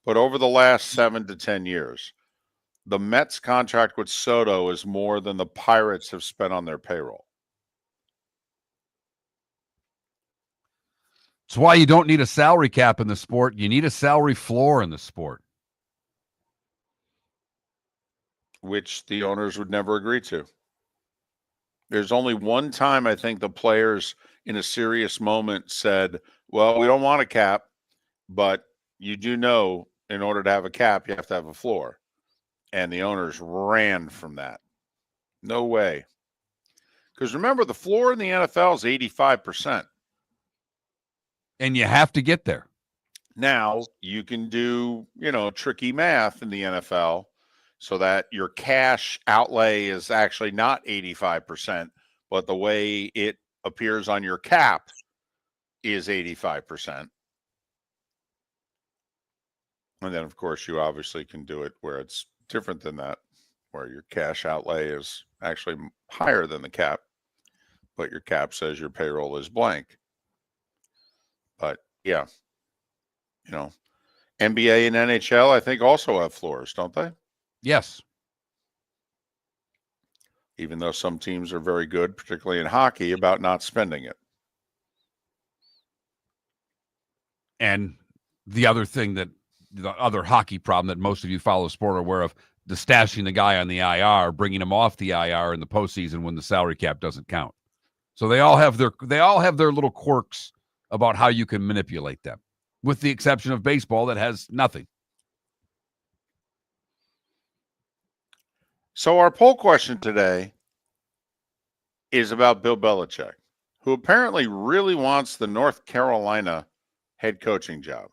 But over the last 7 to 10 years, the Mets contract with Soto is more than the Pirates have spent on their payroll. It's why you don't need a salary cap in the sport. You need a salary floor in the sport. Which the owners would never agree to. There's only one time I think the players in a serious moment said, well, we don't want a cap, but you do know in order to have a cap, you have to have a floor. And the owners ran from that. No way. Because remember, the floor in the NFL is 85%. And you have to get there. Now, you can do, tricky math in the NFL so that your cash outlay is actually not 85%, but the way it appears on your cap is 85%. And then, of course, you obviously can do it where it's different than that, where your cash outlay is actually higher than the cap, but your cap says your payroll is blank. But, yeah, NBA and NHL, I think, also have floors, don't they? Yes. Even though some teams are very good, particularly in hockey, about not spending it. And the other thing the other hockey problem that most of you follow sport are aware of, the stashing the guy on the IR, bringing him off the IR in the postseason when the salary cap doesn't count. So they all have their little quirks about how you can manipulate them, with the exception of baseball that has nothing. So our poll question today is about Bill Belichick, who apparently really wants the North Carolina head coaching job.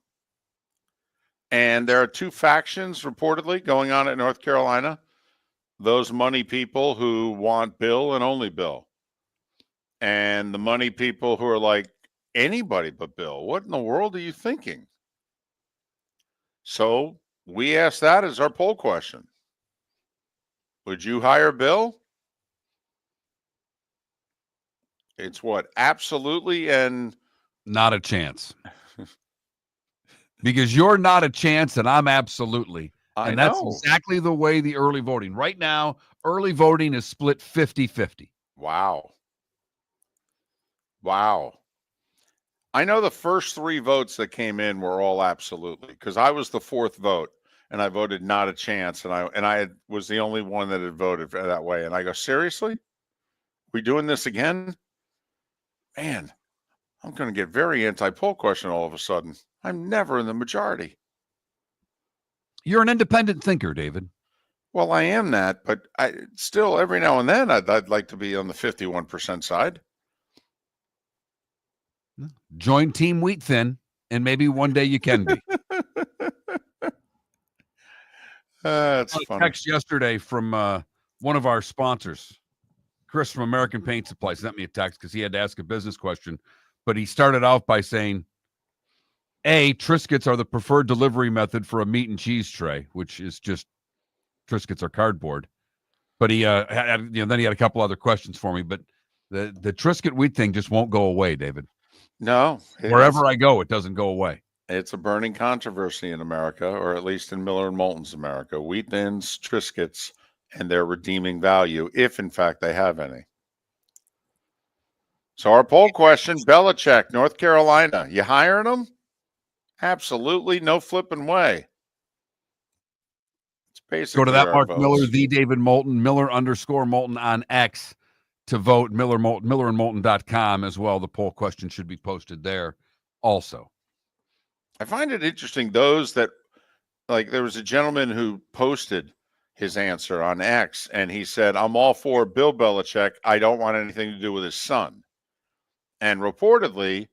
And there are two factions reportedly going on at North Carolina. Those money people who want Bill and only Bill. And the money people who are like, anybody but Bill. What in the world are you thinking? So we asked that as our poll question. Would you hire Bill? It's what? Absolutely and not a chance. Because you're not a chance and I'm absolutely. I And that's know. exactly the way the early voting. Right now, early voting is split 50-50. Wow. Wow. I know the first 3 votes that came in were all absolutely because I was the 4th vote and I voted not a chance and I was the only one that had voted that way. And I go, seriously? We doing this again? Man, I'm going to get very anti-poll question all of a sudden. I'm never in the majority. You're an independent thinker, David. Well, I am that, but I still every now and then I'd like to be on the 51% side. Join Team Wheat Thin, and maybe one day you can be. That's I got a funny. text yesterday from one of our sponsors, Chris from American Paint Supply, sent me a text because he had to ask a business question. But he started off by saying, A, Triscuits are the preferred delivery method for a meat and cheese tray, which is just Triscuits are cardboard. But he then he had a couple other questions for me. But the Triscuit wheat thing just won't go away, David. No. Wherever I go, it doesn't go away. It's a burning controversy in America, or at least in Miller and Moulton's America. Wheat Thins, Triscuits, and their redeeming value, if in fact they have any. So our poll question, Belichick, North Carolina, you hiring him? Absolutely, no flipping way. It's basically Go to that our Mark votes. Miller, the David Moulton, Miller_Moulton on X to vote. MillerandMoulton.com as well. The poll question should be posted there also. I find it interesting, those that, like, there was a gentleman who posted his answer on X, and he said, I'm all for Bill Belichick. I don't want anything to do with his son. And reportedly,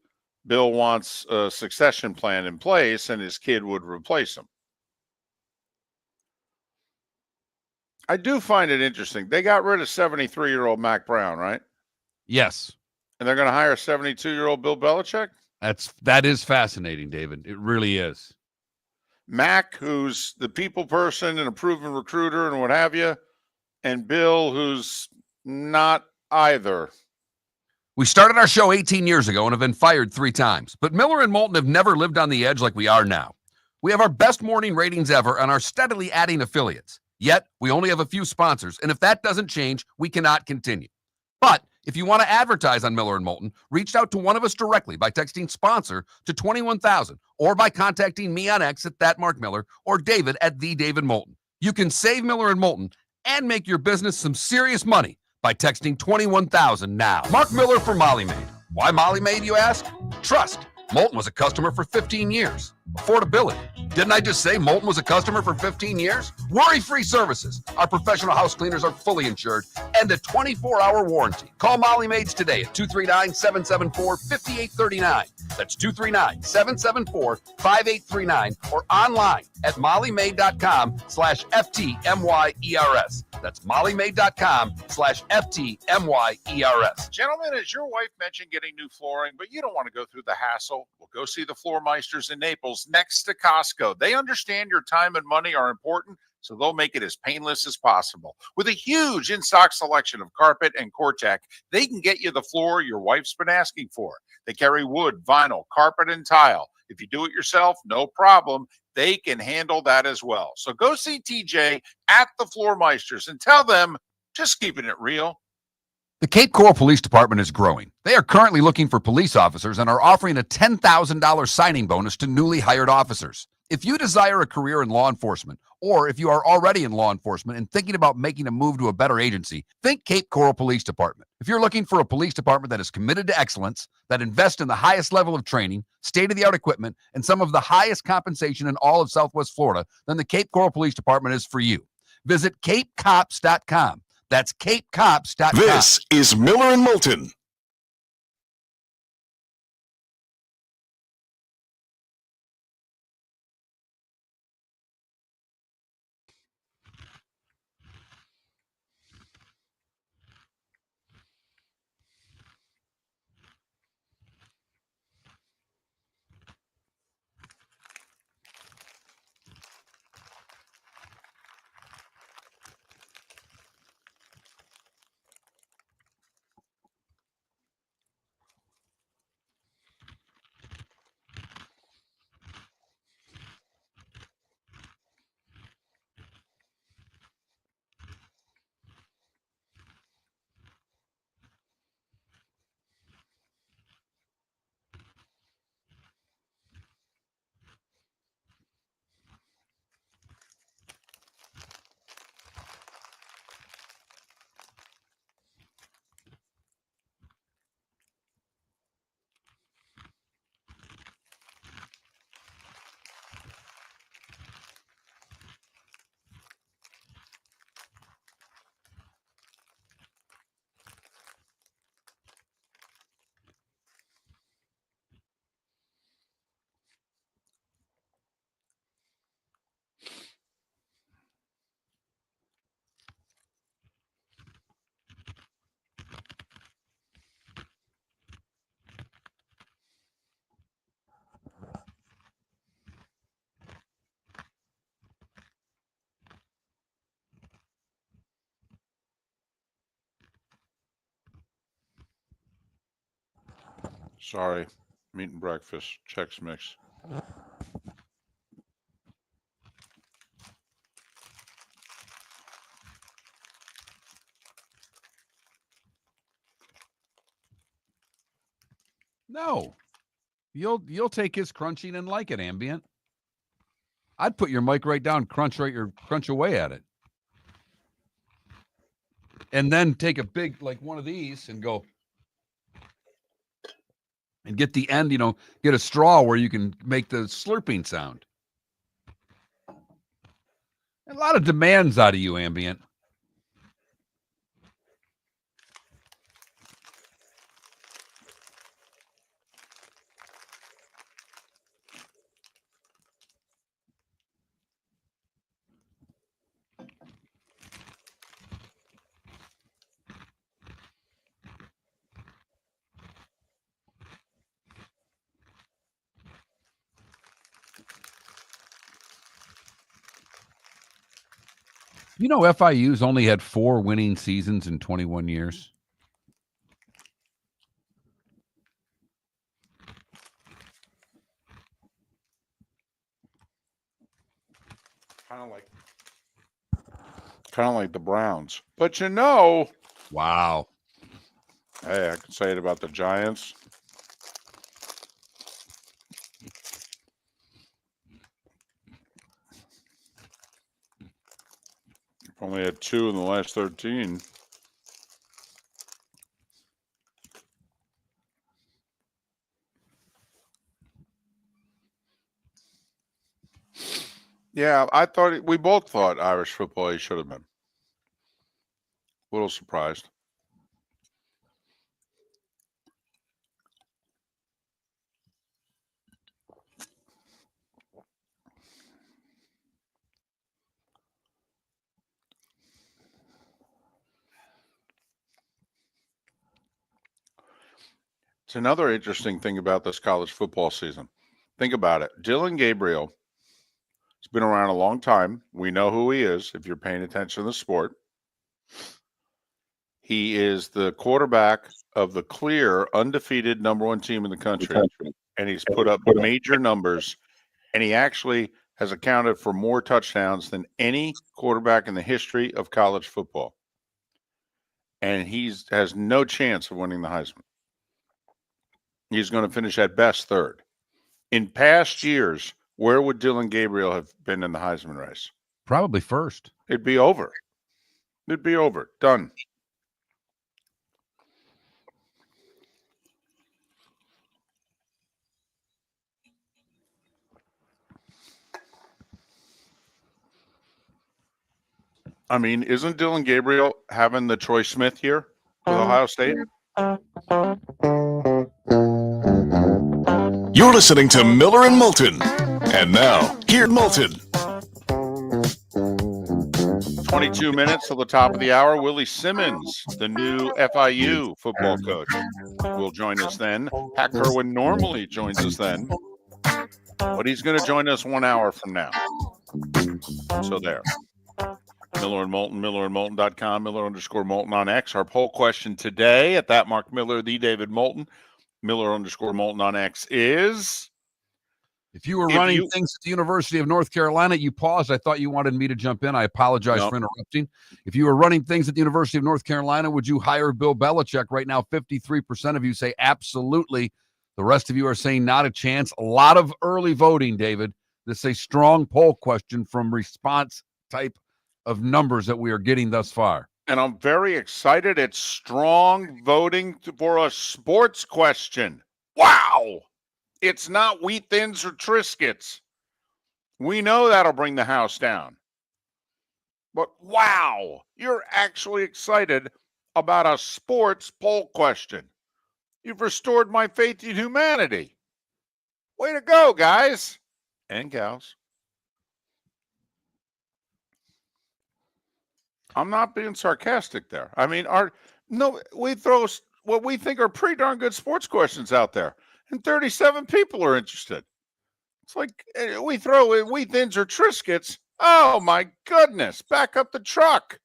Bill wants a succession plan in place, and his kid would replace him. I do find it interesting. They got rid of 73-year-old Mac Brown, right? Yes. And they're going to hire 72-year-old Bill Belichick? That is fascinating, David. It really is. Mac, who's the people person and a proven recruiter and what have you, and Bill, who's not either. We started our show 18 years ago and have been fired 3 times, but Miller and Moulton have never lived on the edge like we are now. We have our best morning ratings ever and are steadily adding affiliates. Yet, we only have a few sponsors, and if that doesn't change, we cannot continue. But if you want to advertise on Miller and Moulton, reach out to one of us directly by texting sponsor to 21,000 or by contacting me on X at @MarkMiller or David at @TheDavidMoulton. You can save Miller and Moulton and make your business some serious money by texting 21,000 now. Mark Miller for Molly Maid. Why Molly Maid, you ask? Trust. Moulton was a customer for 15 years. Affordability. Didn't I just say Moulton was a customer for 15 years? Worry-free services. Our professional house cleaners are fully insured and a 24-hour warranty. Call Molly Maids today at 239-774-5839. That's 239-774-5839 or online at mollymaid.com/FTMYERS. That's mollymaid.com/FTMYERS. Gentlemen, as your wife mentioned getting new flooring, but you don't want to go through the hassle, well, go see the Floor Meisters in Naples next to Costco. They understand your time and money are important, so they'll make it as painless as possible. With a huge in-stock selection of carpet and Cortec, they can get you the floor your wife's been asking for. They carry wood, vinyl, carpet, and tile. If you do it yourself, no problem. They can handle that as well. So go see TJ at the Floor Meisters and tell them, just keeping it real. The Cape Coral Police Department is growing. They are currently looking for police officers and are offering a $10,000 signing bonus to newly hired officers. If you desire a career in law enforcement, or if you are already in law enforcement and thinking about making a move to a better agency, think Cape Coral Police Department. If you're looking for a police department that is committed to excellence, that invests in the highest level of training, state-of-the-art equipment, and some of the highest compensation in all of Southwest Florida, then the Cape Coral Police Department is for you. Visit capecops.com. That's capecops.com. This is Miller and Moulton. Sorry. Meat and breakfast. Chex Mix. No. You'll take his crunching and like it, Ambient. I'd put your mic right down, crunch away at it. And then take a big, like one of these and go and get the end, get a straw where you can make the slurping sound. A lot of demands out of you, Ambient. FIU's only had 4 winning seasons in 21 years. Kind of like the Browns. But wow. Hey, I can say it about the Giants. Only had 2 in the last 13. Yeah, we both thought Irish football he should have been. A little surprised. It's another interesting thing about this college football season. Think about it. Dylan Gabriel has been around a long time. We know who he is if you're paying attention to the sport. He is the quarterback of the clear, undefeated number 1 team in the country. And he's put up major numbers. And he actually has accounted for more touchdowns than any quarterback in the history of college football. And he has no chance of winning the Heisman. He's going to finish at best 3rd. In past years, where would Dylan Gabriel have been in the Heisman race? Probably 1st. It'd be over. Done. I mean, isn't Dylan Gabriel having the Troy Smith here with Ohio State? You're listening to Miller and Moulton. And now, here's Moulton. 22 minutes till the top of the hour. Willie Simmons, the new FIU football coach, will join us then. Pat Kirwan normally joins us then, but he's going to join us 1 hour from now. So there. Miller and Moulton, millerandmoulton.com, Miller_Moulton on X. Our poll question today at that Mark Miller, the David Moulton, Miller_Moulton on X is... If you were running things at the University of North Carolina, you paused. I thought you wanted me to jump in. I apologize for interrupting. If you were running things at the University of North Carolina, would you hire Bill Belichick? Right now, 53% of you say absolutely. The rest of you are saying not a chance. A lot of early voting, David. This is a strong poll question from response type of numbers that we are getting thus far. And I'm very excited. It's strong voting for a sports question. Wow. It's not Wheat Thins or Triscuits. We know that'll bring the house down. But wow, you're actually excited about a sports poll question. You've restored my faith in humanity. Way to go, guys and gals. I'm not being sarcastic there. I mean, we throw what we think are pretty darn good sports questions out there, and 37 people are interested. It's like we throw in Wheat Thins or Triscuits. Oh my goodness! Back up the truck.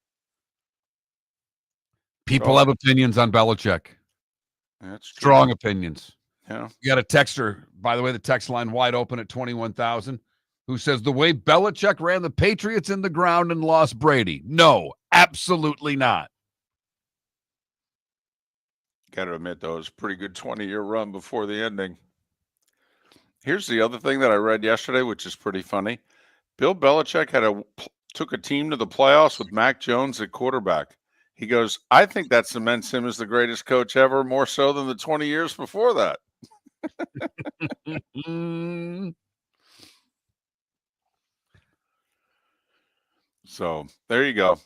People have opinions on Belichick. That's true. Strong opinions. Yeah. You got a texter, by the way, the text line wide open at 21,000, who says the way Belichick ran the Patriots in the ground and lost Brady. No, absolutely not. Got to admit, though, it was a pretty good 20-year run before the ending. Here's the other thing that I read yesterday, which is pretty funny. Bill Belichick took a team to the playoffs with Mac Jones at quarterback. He goes, I think that cements him as the greatest coach ever, more so than the 20 years before that. So there you go.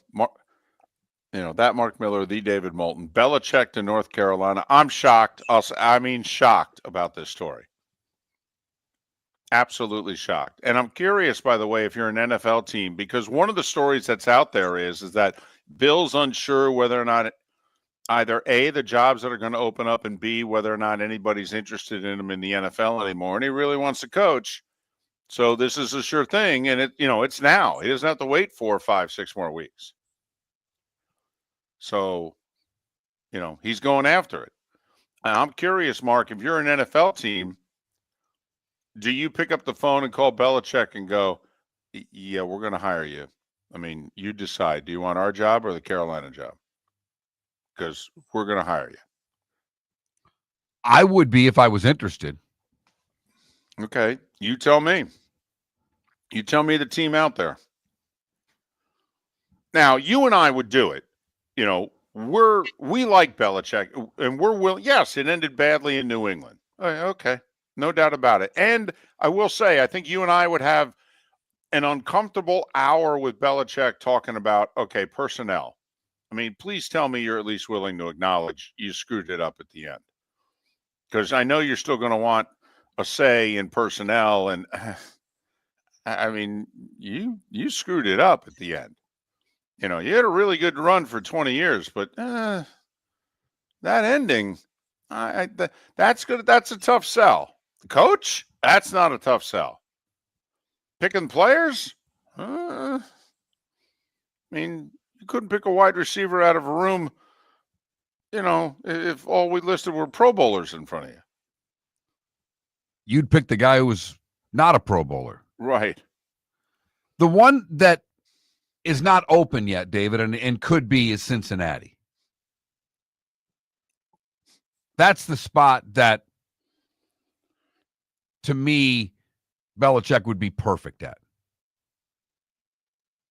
That Mark Miller, the David Moulton, Belichick to North Carolina. I'm shocked. Shocked about this story. Absolutely shocked. And I'm curious, by the way, if you're an NFL team, because one of the stories that's out there is that Bill's unsure whether or not either A, the jobs that are going to open up, and B, whether or not anybody's interested in him in the NFL anymore. And he really wants to coach. So this is a sure thing. And it's now. He doesn't have to wait 4, 5, 6 more weeks. So, he's going after it. And I'm curious, Mark, if you're an NFL team, do you pick up the phone and call Belichick and go, yeah, we're going to hire you? I mean, you decide. Do you want our job or the Carolina job? Because we're going to hire you. I would be if I was interested. Okay. You tell me. You tell me the team out there. Now, you and I would do it. We like Belichick, and we're willing. Yes, it ended badly in New England. Okay. No doubt about it. And I will say, I think you and I would have an uncomfortable hour with Belichick talking about, okay, personnel. I mean, please tell me you're at least willing to acknowledge you screwed it up at the end. Because I know you're still going to want a say in personnel. And, I mean, you screwed it up at the end. You had a really good run for 20 years, but that ending, that's good. That's a tough sell. The coach, that's not a tough sell. Picking players, I mean, you couldn't pick a wide receiver out of a room, if all we listed were Pro Bowlers in front of you. You'd pick the guy who was not a Pro Bowler. Right. The one that is not open yet, David, and could be is Cincinnati. That's the spot that, to me, Belichick would be perfect at.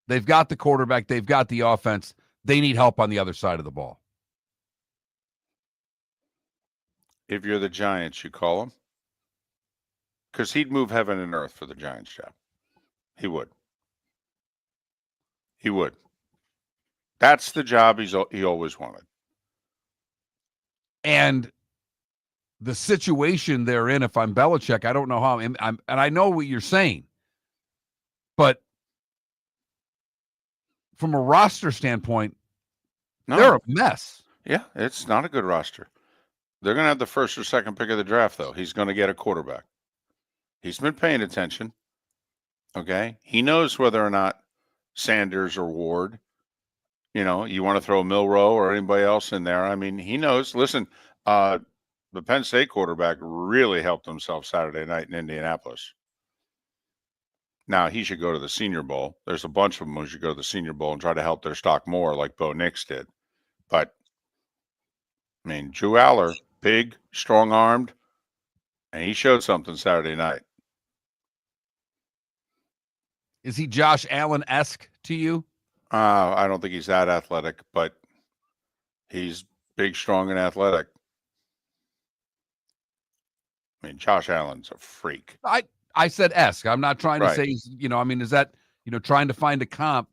They've got the quarterback. They've got the offense. They need help on the other side of the ball. If you're the Giants, you call him. Because he'd move heaven and earth for the Giants job. He would. He would. That's the job he always wanted. And the situation they're in, if I'm Belichick, I don't know how. And I know what you're saying. But from a roster standpoint, they're a mess. Yeah, it's not a good roster. They're going to have the first or second pick of the draft, though. He's going to get a quarterback. He's been paying attention. Okay? He knows whether or not Sanders or Ward, you want to throw Milroe or anybody else in there. I mean, he knows. Listen, the Penn State quarterback really helped himself Saturday night in Indianapolis. Now, he should go to the Senior Bowl. There's a bunch of them who should go to the Senior Bowl and try to help their stock more like Bo Nix did. But, I mean, Drew Aller, big, strong-armed, and he showed something Saturday night. Is he Josh Allen-esque to you? I don't think he's that athletic, but he's big, strong, and athletic. I mean, Josh Allen's a freak. I said esque. I'm not trying to say he's, is that, trying to find a comp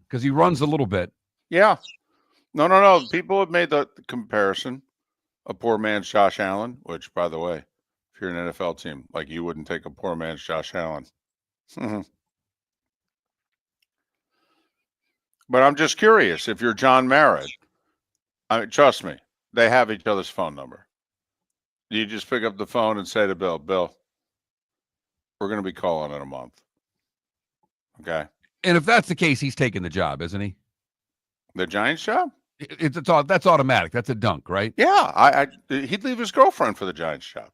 because he runs a little bit. Yeah. No. People have made the comparison. A poor man's Josh Allen, which, by the way, if you're an NFL team, like you wouldn't take a poor man's Josh Allen. But I'm just curious, if you're John Merritt, trust me, they have each other's phone number. You just pick up the phone and say to Bill, we're going to be calling in a month. Okay. And if that's the case, he's taking the job, isn't he? The Giants job? That's automatic. That's a dunk, right? Yeah. He'd leave his girlfriend for the Giants job.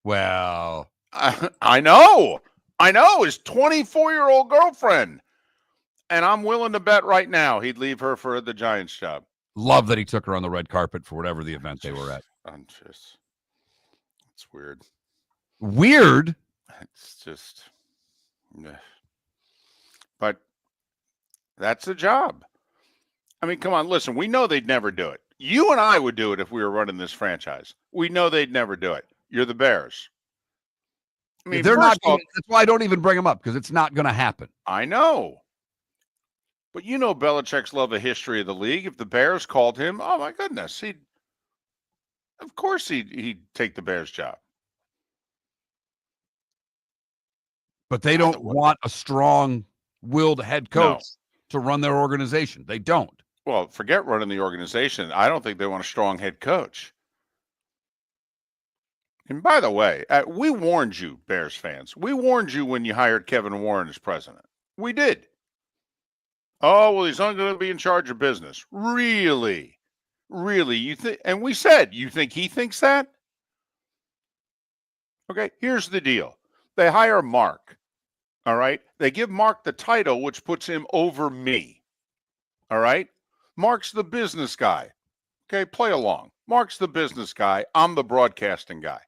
Well, I know. His 24-year-old girlfriend. And I'm willing to bet right now he'd leave her for the Giants job. love that he took her on the red carpet for whatever the event they were at. It's weird. Weird? It's just, but that's the job. I mean, come on, listen, we know they'd never do it. You and I would do it if we were running this franchise. We know they'd never do it. You're the Bears. I mean, they're not. off, That's why I don't even bring them up, because it's not going to happen. I know. But you know Belichick's love of history of the league. If the Bears called him, oh my goodness, he'd take the Bears job. But they don't want a strong-willed head coach to run their organization. They don't. Well, forget running the organization. I don't think they want a strong head coach. And by the way, we warned you, Bears fans. We warned you when you hired Kevin Warren as president. We did. Oh, well, he's not going to be in charge of business. Really? Really? You think? And we said, you think he thinks that? Okay, here's the deal. They hire Mark. All right? They give Mark the title, which puts him over me. All right? Mark's the business guy. Okay, play along. Mark's the business guy. I'm the broadcasting guy.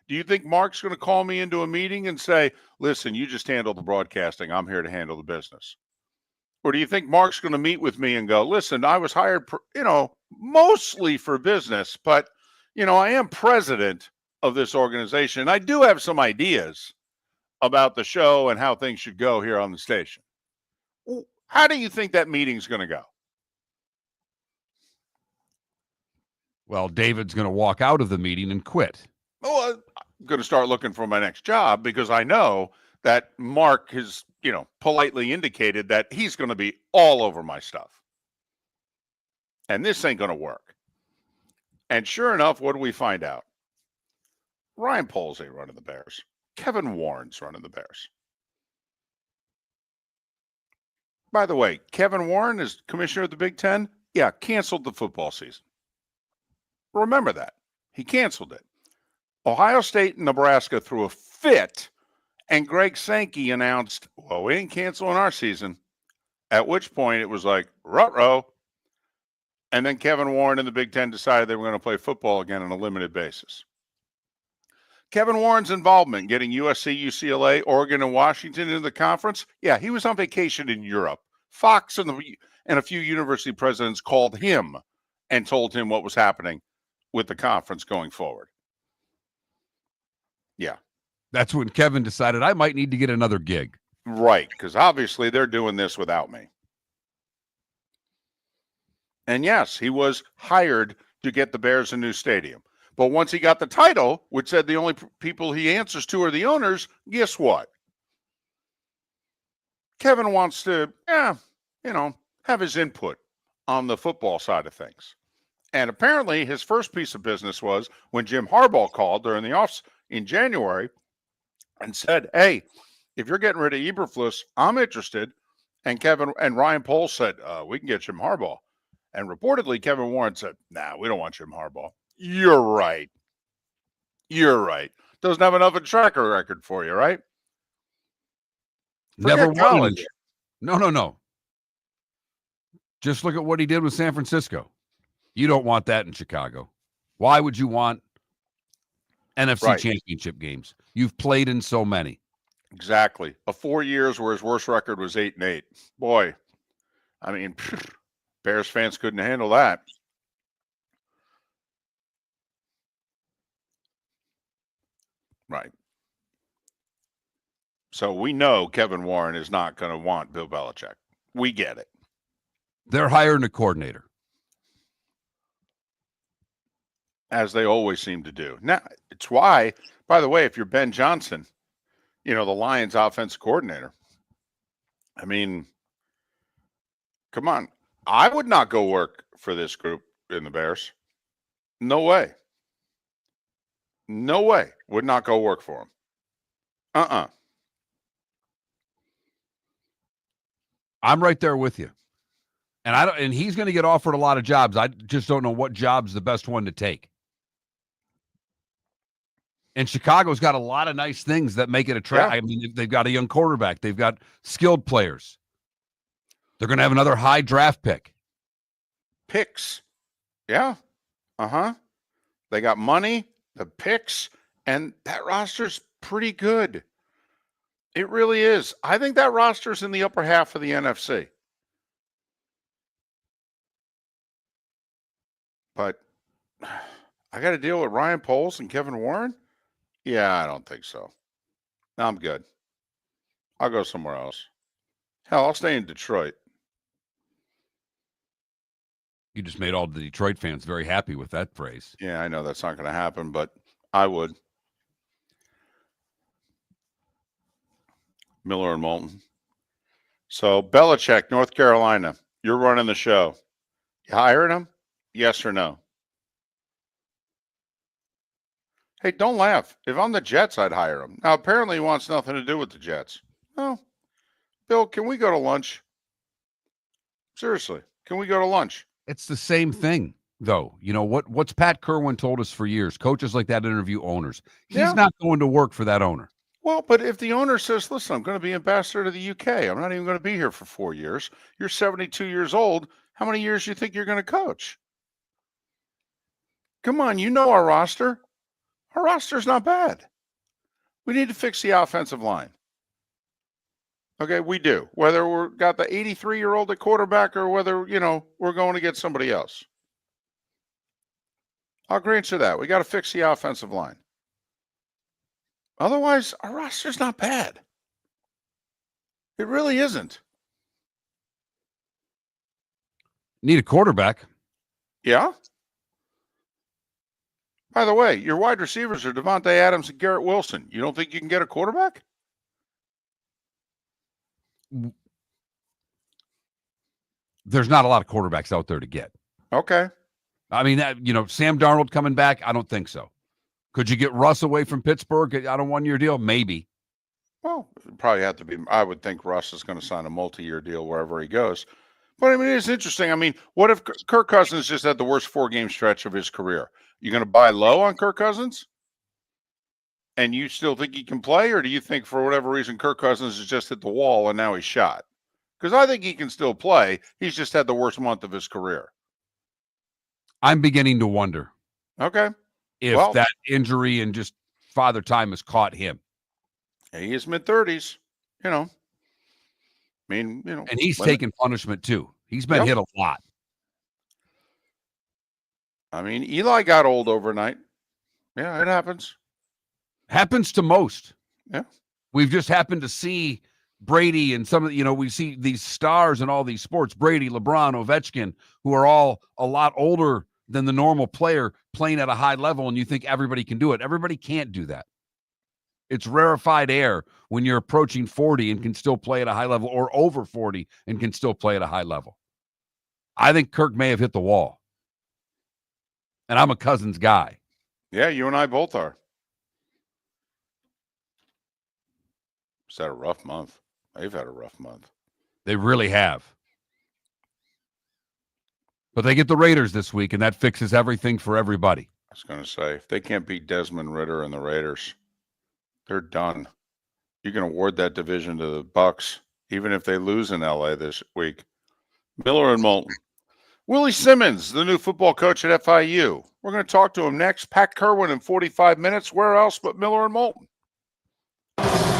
Do you think Mark's going to call me into a meeting and say, listen, you just handle the broadcasting. I'm here to handle the business? Or do you think Mark's going to meet with me and go, listen, I was hired, mostly for business, but, I am president of this organization. I do have some ideas about the show and how things should go here on the station. How do you think that meeting's going to go? Well, David's going to walk out of the meeting and quit. Well, I'm going to start looking for my next job because I know that Mark has, politely indicated that he's going to be all over my stuff. And this ain't going to work. And sure enough, what do we find out? Ryan Poles ain't running the Bears. Kevin Warren's running the Bears. By the way, Kevin Warren is commissioner of the Big Ten. Yeah, canceled the football season. Remember that. He canceled it. Ohio State and Nebraska threw a fit, and Greg Sankey announced, well, we ain't canceling our season. At which point it was like, ruh-roh. And then Kevin Warren and the Big Ten decided they were going to play football again on a limited basis. Kevin Warren's involvement in getting USC, UCLA, Oregon, and Washington into the conference, yeah, he was on vacation in Europe. Fox and a few university presidents called him and told him what was happening with the conference going forward. Yeah. That's when Kevin decided I might need to get another gig. Right, because obviously they're doing this without me. And yes, he was hired to get the Bears a new stadium. But once he got the title, which said the only people he answers to are the owners, guess what? Kevin wants to, have his input on the football side of things. And apparently his first piece of business was when Jim Harbaugh called during the offs in January and said, hey, if you're getting rid of Eberflus, I'm interested. And Ryan Poles said, we can get Jim Harbaugh. And reportedly, Kevin Warren said, nah, we don't want Jim Harbaugh. You're right. Doesn't have enough of a track record for you, right? Never Forget won. college. No. Just look at what he did with San Francisco. You don't want that in Chicago. Why would you want NFC championship games? You've played in so many. Exactly. 4 years where his worst record was 8-8. Boy, I mean, Bears fans couldn't handle that. Right. So we know Kevin Warren is not going to want Bill Belichick. We get it. They're hiring a coordinator. As they always seem to do. Now, it's why, by the way, if you're Ben Johnson, the Lions offensive coordinator, I mean, come on. I would not go work for this group in the Bears. No way. No way. Would not go work for them. I'm right there with you. And he's going to get offered a lot of jobs. I just don't know what job's the best one to take. And Chicago's got a lot of nice things that make it attractive. Yeah. I mean, they've got a young quarterback. They've got skilled players. They're going to have another high draft pick. Picks. Yeah. Uh-huh. They got money, the picks, and that roster's pretty good. It really is. I think that roster's in the upper half of the NFC. But I got to deal with Ryan Poles and Kevin Warren? Yeah, I don't think so. No, I'm good. I'll go somewhere else. Hell, I'll stay in Detroit. You just made all the Detroit fans very happy with that phrase. Yeah, I know that's not going to happen, but I would. Miller and Moulton. So, Belichick, North Carolina, you're running the show. You hiring him? Yes or no? Hey, don't laugh. If I'm the Jets, I'd hire him. Now, apparently he wants nothing to do with the Jets. Oh, Bill, can we go to lunch? Seriously, can we go to lunch? It's the same thing, though. You know, what's Pat Kirwan told us for years? Coaches like that interview owners. He's not going to work for that owner. Well, but if the owner says, listen, I'm going to be ambassador to the UK. I'm not even going to be here for 4 years. You're 72 years old. How many years do you think you're going to coach? Come on, you know our roster. Our roster's not bad. We need to fix the offensive line. Okay, we do. Whether we're got the 83-year-old at quarterback or whether, we're going to get somebody else. I'll grant you that. We got to fix the offensive line. Otherwise, our roster's not bad. It really isn't. Need a quarterback. Yeah? By the way, your wide receivers are Devontae Adams and Garrett Wilson. You don't think you can get a quarterback? There's not a lot of quarterbacks out there to get. Okay. I mean, Sam Darnold coming back, I don't think so. Could you get Russ away from Pittsburgh on a one-year deal? Maybe. Well, it probably have to be. I would think Russ is going to sign a multi-year deal wherever he goes. But, I mean, it's interesting. I mean, what if Kirk Cousins just had the worst 4-game stretch of his career? You going to buy low on Kirk Cousins? And you still think he can play? Or do you think for whatever reason Kirk Cousins has just hit the wall and now he's shot? Because I think he can still play. He's just had the worst month of his career. I'm beginning to wonder. Okay. If that injury and just father time has caught him. He is mid-30s, I mean, And he's taken punishment too. He's been hit a lot. I mean, Eli got old overnight. Yeah, it happens. Happens to most. Yeah. We've just happened to see Brady and some of we see these stars in all these sports, Brady, LeBron, Ovechkin, who are all a lot older than the normal player playing at a high level, and you think everybody can do it. Everybody can't do that. It's rarefied air when you're approaching 40 and can still play at a high level, or over 40 and can still play at a high level. I think Kirk may have hit the wall. And I'm a Cousins guy. Yeah, you and I both are. Is that a rough month? They've had a rough month. They really have. But they get the Raiders this week, and that fixes everything for everybody. I was going to say, if they can't beat Desmond Ridder and the Raiders, they're done. You can award that division to the Bucs, even if they lose in L.A. this week. Miller and Moulton. Willie Simmons, the new football coach at FIU. We're going to talk to him next. Pat Kirwan in 45 minutes. Where else but Miller and Moulton?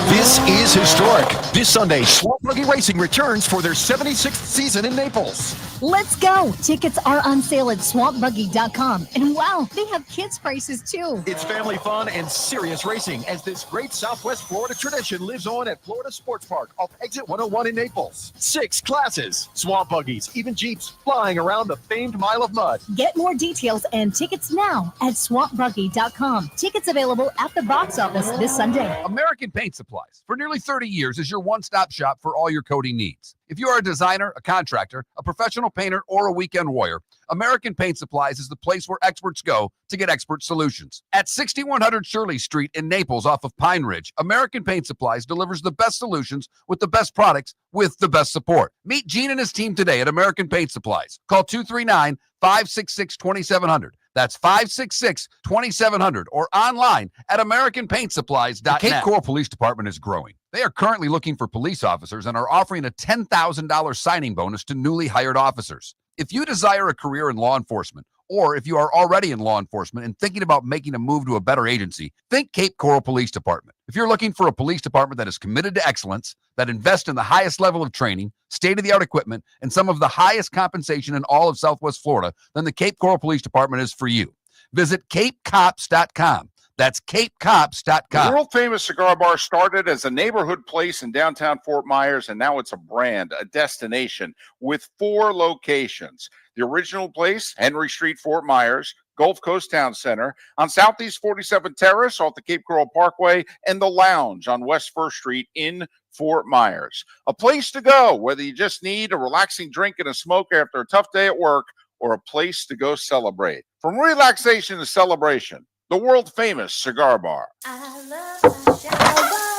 This is historic. This Sunday, Swamp Buggy Racing returns for their 76th season in Naples. Let's go. Tickets are on sale at swampbuggy.com. And wow, they have kids' prices too. It's family fun and serious racing as this great Southwest Florida tradition lives on at Florida Sports Park off Exit 101 in Naples. 6 classes, swamp buggies, even Jeeps flying around the famed Mile of Mud. Get more details and tickets now at swampbuggy.com. Tickets available at the box office this Sunday. American Paint Supplies, for nearly 30 years, is your one-stop shop for all your coating needs. If you are a designer, a contractor, a professional painter, or a weekend warrior, American Paint Supplies is the place where experts go to get expert solutions. At 6100 Shirley Street in Naples off of Pine Ridge, American Paint Supplies delivers the best solutions with the best products with the best support. Meet Gene and his team today at American Paint Supplies. Call 239-566-2700. That's 566-2700 or online at AmericanPaintSupplies.net. The Cape Coral Police Department is growing. They are currently looking for police officers and are offering a $10,000 signing bonus to newly hired officers. If you desire a career in law enforcement, or if you are already in law enforcement and thinking about making a move to a better agency, think Cape Coral Police Department. If you're looking for a police department that is committed to excellence, that invests in the highest level of training, state-of-the-art equipment, and some of the highest compensation in all of Southwest Florida, then the Cape Coral Police Department is for you. Visit capecops.com. That's capecops.com. The world-famous cigar bar started as a neighborhood place in downtown Fort Myers, and now it's a brand, a destination, with 4 locations. The original place, Henry Street, Fort Myers, Gulf Coast Town Center, on Southeast 47th Terrace off the Cape Coral Parkway, and the Lounge on West 1st Street in Fort Myers. A place to go, whether you just need a relaxing drink and a smoke after a tough day at work, or a place to go celebrate. From relaxation to celebration, the world-famous cigar bar.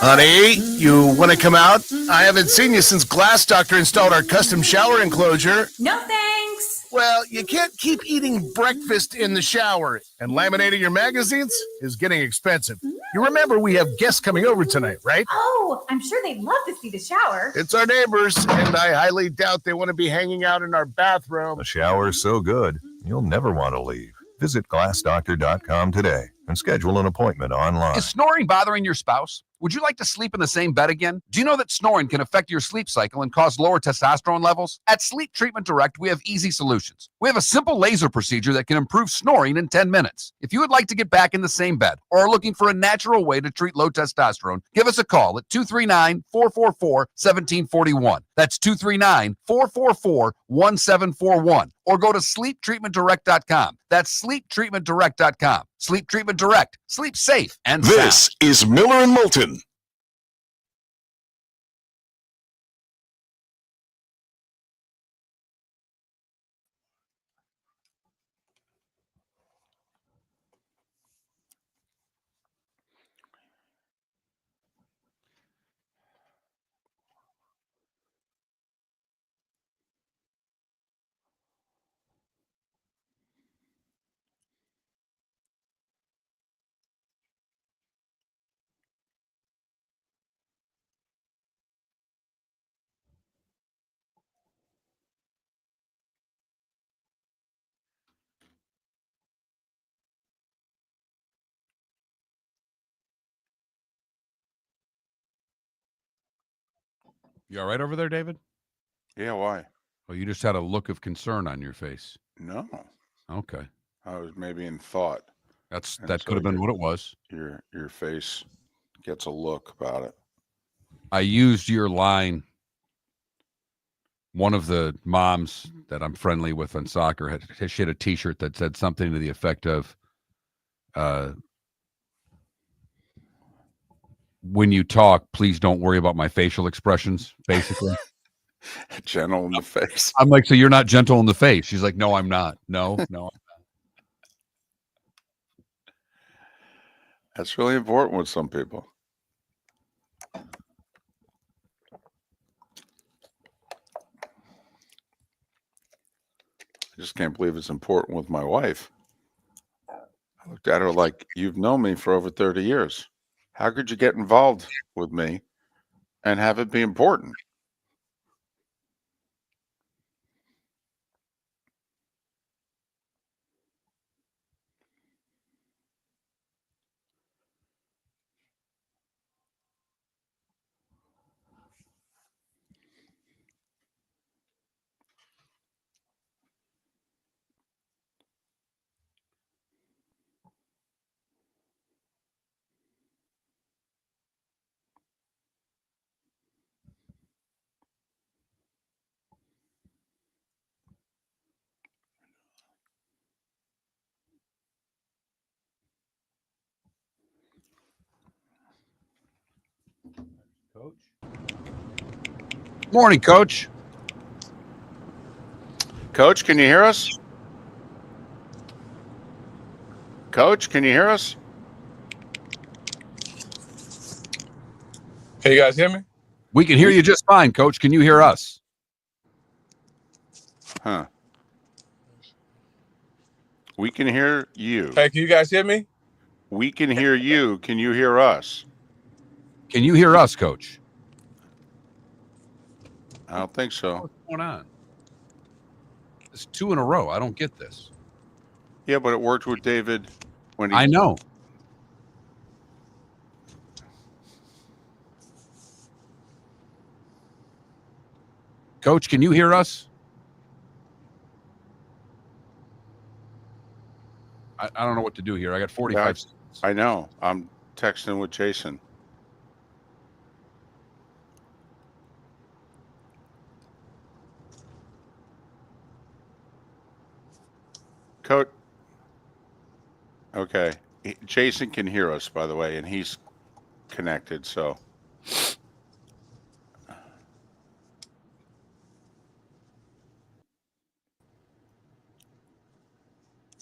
Honey, you want to come out? I haven't seen you since Glass Doctor installed our custom shower enclosure. No thanks. Well, you can't keep eating breakfast in the shower, and laminating your magazines is getting expensive. You remember we have guests coming over tonight, right? Oh, I'm sure they'd love to see the shower. It's our neighbors, and I highly doubt they want to be hanging out in our bathroom. The shower is so good, you'll never want to leave. Visit glassdoctor.com today and schedule an appointment online. Is snoring bothering your spouse? Would you like to sleep in the same bed again? Do you know that snoring can affect your sleep cycle and cause lower testosterone levels? At Sleep Treatment Direct, we have easy solutions. We have a simple laser procedure that can improve snoring in 10 minutes. If you would like to get back in the same bed or are looking for a natural way to treat low testosterone, give us a call at 239-444-1741. That's 239-444-1741. Or go to sleeptreatmentdirect.com. That's sleeptreatmentdirect.com. Sleep Treatment Direct. Sleep safe and sound. This is Miller and Moulton. You all right over there, David? Yeah, why? Oh, you just had a look of concern on your face. No. Okay. I was maybe in thought. That could have been what it was. Your face gets a look about it. I used your line. One of the moms that I'm friendly with on soccer she had a T-shirt that said something to the effect of, when you talk, please don't worry about my facial expressions, basically. Gentle in the face. I'm like, so you're not gentle in the face? She's like, no, I'm not. No. That's really important with some people. I just can't believe it's important with my wife. I looked at her like, you've known me for over 30 years. How could you get involved with me and have it be important? Morning, Coach. Coach, can you hear us? Coach, can you hear us? Can you guys hear me? We can hear you just fine, Coach. Can you hear us? We can hear you. Hey, can you guys hear me? We can hear you. Can you hear us? Can you hear us, Coach? I don't think so. What's going on? It's 2 in a row. I don't get this. Yeah, but it worked with David when he. I know. Coach, can you hear us? I don't know what to do here. I got 45 seconds. I know. I'm texting with Jason. Coach. Okay. Jason can hear us, by the way, and he's connected. So.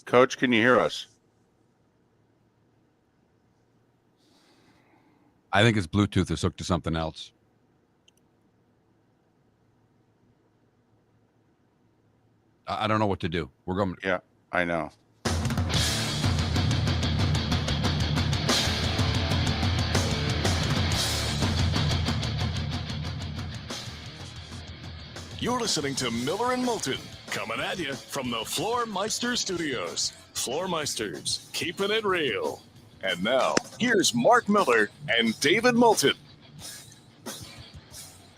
Coach, can you hear us? I think his Bluetooth is hooked to something else. I don't know what to do. We're going. Yeah, I know. You're listening to Miller and Moulton, coming at you from the Floor Meister Studios. Floor Meisters, keeping it real. And now, here's Mark Miller and David Moulton.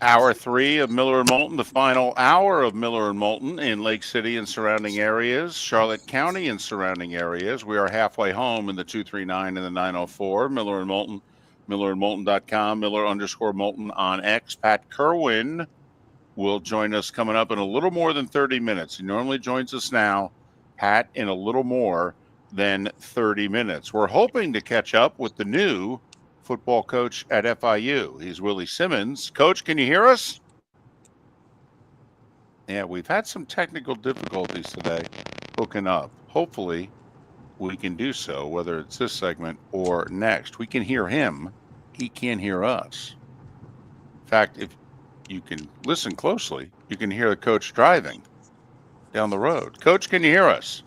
Hour 3 of Miller and Moulton, the final hour of Miller and Moulton in Lake City and surrounding areas, Charlotte County and surrounding areas. We are halfway home in the 239 and the 904. Miller and Moulton, millerandmoulton.com, Miller_Moulton on X. Pat Kirwan will join us coming up in a little more than 30 minutes. He normally joins us now, Pat, in a little more than 30 minutes. We're hoping to catch up with the new football coach at FIU. He's Willie Simmons. Coach, can you hear us? Yeah, we've had some technical difficulties today hooking up. Hopefully, we can do so, whether it's this segment or next. We can hear him. He can't hear us. In fact, if you can listen closely, you can hear the coach driving down the road. Coach, can you hear us?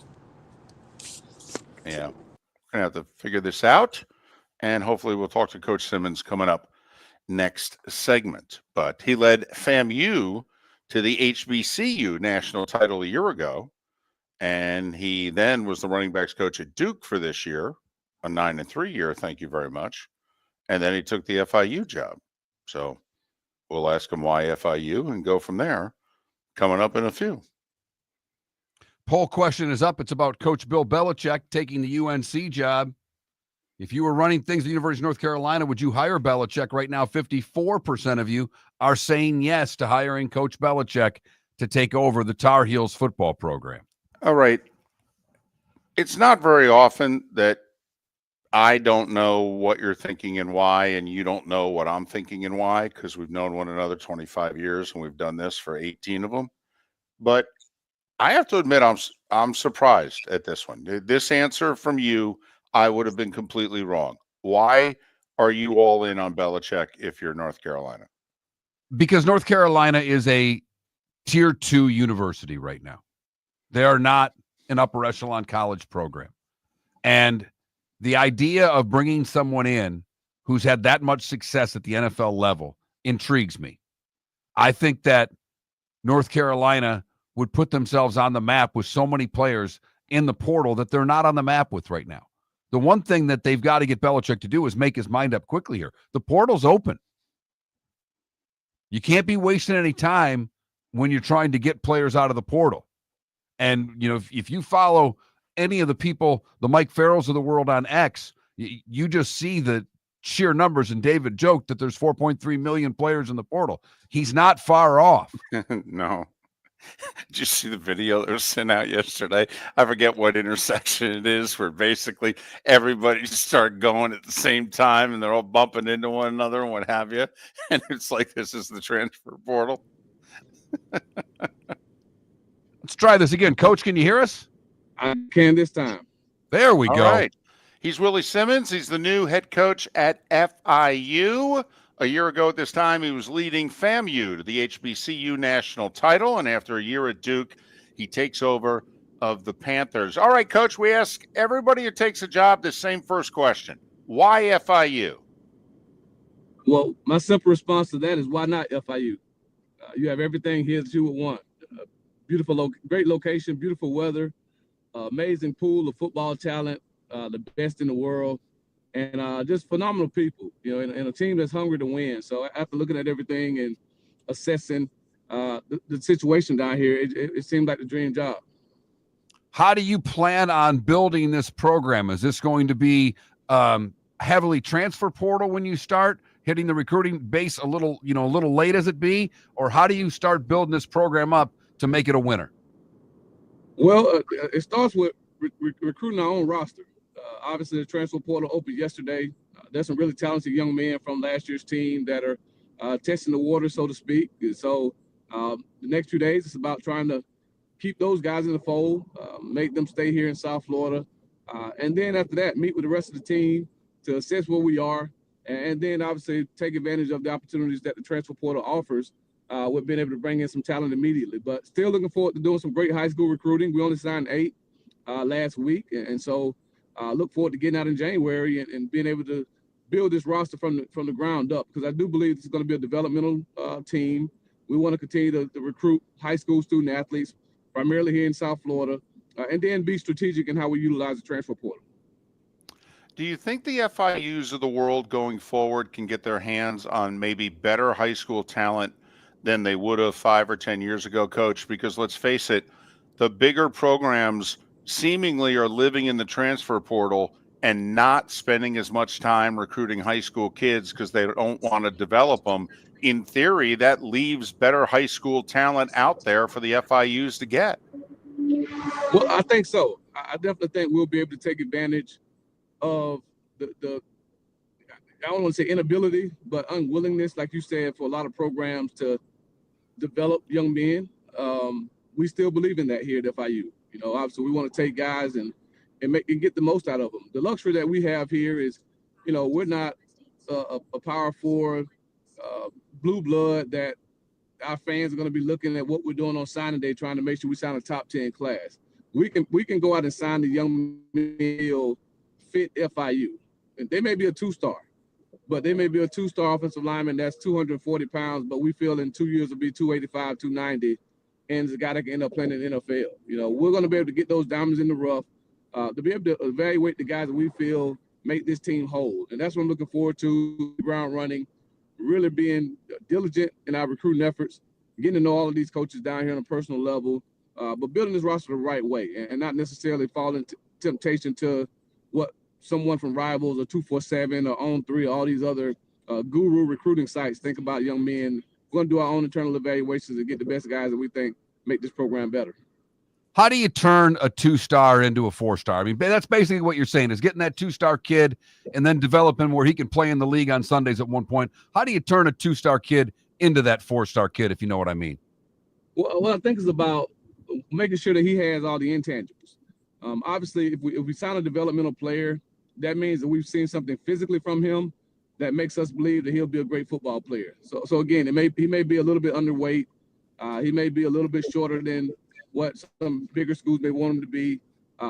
Yeah, we're going to have to figure this out, and hopefully we'll talk to Coach Simmons coming up next segment. But he led FAMU to the HBCU national title a year ago, and he then was the running backs coach at Duke for this year, a 9-3 year, thank you very much, and then he took the FIU job. So we'll ask him why FIU and go from there, coming up in a few. Poll question is up. It's about Coach Bill Belichick taking the UNC job. If you were running things at the University of North Carolina, would you hire Belichick? Right now, 54% of you are saying yes to hiring Coach Belichick to take over the Tar Heels football program. All right. It's not very often that I don't know what you're thinking and why, and you don't know what I'm thinking and why, because we've known one another 25 years and we've done this for 18 of them. But I have to admit, I'm surprised at this one. This answer from you, I would have been completely wrong. Why are you all in on Belichick if you're North Carolina? Because North Carolina is a tier 2 university right now. They are not an upper echelon college program. And the idea of bringing someone in who's had that much success at the NFL level intrigues me. I think that North Carolina would put themselves on the map with so many players in the portal that they're not on the map with right now. The one thing that they've got to get Belichick to do is make his mind up quickly here. The portal's open. You can't be wasting any time when you're trying to get players out of the portal. And, you know, if you follow any of the people, the Mike Farrells of the world on X, you just see the sheer numbers. And David joked that there's 4.3 million players in the portal. He's not far off. No. Did you see the video that was sent out yesterday? I forget what intersection it is, where basically everybody just started going at the same time and they're all bumping into one another and what have you. And it's like, this is the transfer portal. Let's try this again. Coach, can you hear us? I can this time. There we go. All right. He's Willie Simmons. He's the new head coach at FIU. A year ago at this time, he was leading FAMU to the HBCU national title. And after a year at Duke, he takes over of the Panthers. All right, Coach, we ask everybody who takes a job the same first question. Why FIU? Well, my simple response to that is why not FIU? You have everything here that you would want. Beautiful, great location, beautiful weather, amazing pool of football talent, the best in the world, and just phenomenal people, and a team that's hungry to win. So after looking at everything and assessing the situation down here, it seemed like the dream job. How do you plan on building this program? Is this going to be heavily transfer portal when you start hitting the recruiting base a little late as it be, or how do you start building this program up to make it a winner? Well, it starts with recruiting our own roster. Obviously, the transfer portal opened yesterday. There's some really talented young men from last year's team that are testing the water, so to speak. And so the next 2 days, it's about trying to keep those guys in the fold, make them stay here in South Florida. And then after that, meet with the rest of the team to assess where we are. And then obviously take advantage of the opportunities that the transfer portal offers with being able to bring in some talent immediately. But still looking forward to doing some great high school recruiting. We only signed 8 last week. And so look forward to getting out in January and being able to build this roster from the ground up, because I do believe this is going to be a developmental team. We want to continue to recruit high school student athletes, primarily here in South Florida, and then be strategic in how we utilize the transfer portal. Do you think the FIUs of the world going forward can get their hands on maybe better high school talent than they would have 5 or 10 years ago, Coach? Because let's face it, the bigger programs seemingly are living in the transfer portal and not spending as much time recruiting high school kids because they don't want to develop them. In theory, that leaves better high school talent out there for the FIUs to get. Well, I think so. I definitely think we'll be able to take advantage of the I don't want to say inability, but unwillingness, like you said, for a lot of programs to develop young men. We still believe in that here at FIU. Obviously we want to take guys and get the most out of them. The luxury that we have here is, we're not a Power 4 blue blood that our fans are going to be looking at what we're doing on signing day, trying to make sure we sign a top 10 class. We can go out and sign the young men fit FIU. And they may be a 2-star, but they may be a 2-star offensive lineman that's 240 pounds, but we feel in 2 years will be 285, 290, and is a guy that can end up playing in the NFL. We're going to be able to get those diamonds in the rough, to be able to evaluate the guys that we feel make this team whole. And that's what I'm looking forward to, ground running, really being diligent in our recruiting efforts, getting to know all of these coaches down here on a personal level, but building this roster the right way and not necessarily falling temptation to what someone from Rivals or 247 or On 3, all these other guru recruiting sites think about young men. We're going to do our own internal evaluations and get the best guys that we think make this program better. How do you turn a 2-star into a 4-star? I mean, that's basically what you're saying, is getting that 2-star kid and then developing where he can play in the league on Sundays at one point. How do you turn a 2-star kid into that 4-star kid, if you know what I mean? Well, I think it's about making sure that he has all the intangibles. Obviously, if we sign a developmental player, that means that we've seen something physically from him that makes us believe that he'll be a great football player. So again, he may be a little bit underweight. He may be a little bit shorter than what some bigger schools may want him to be.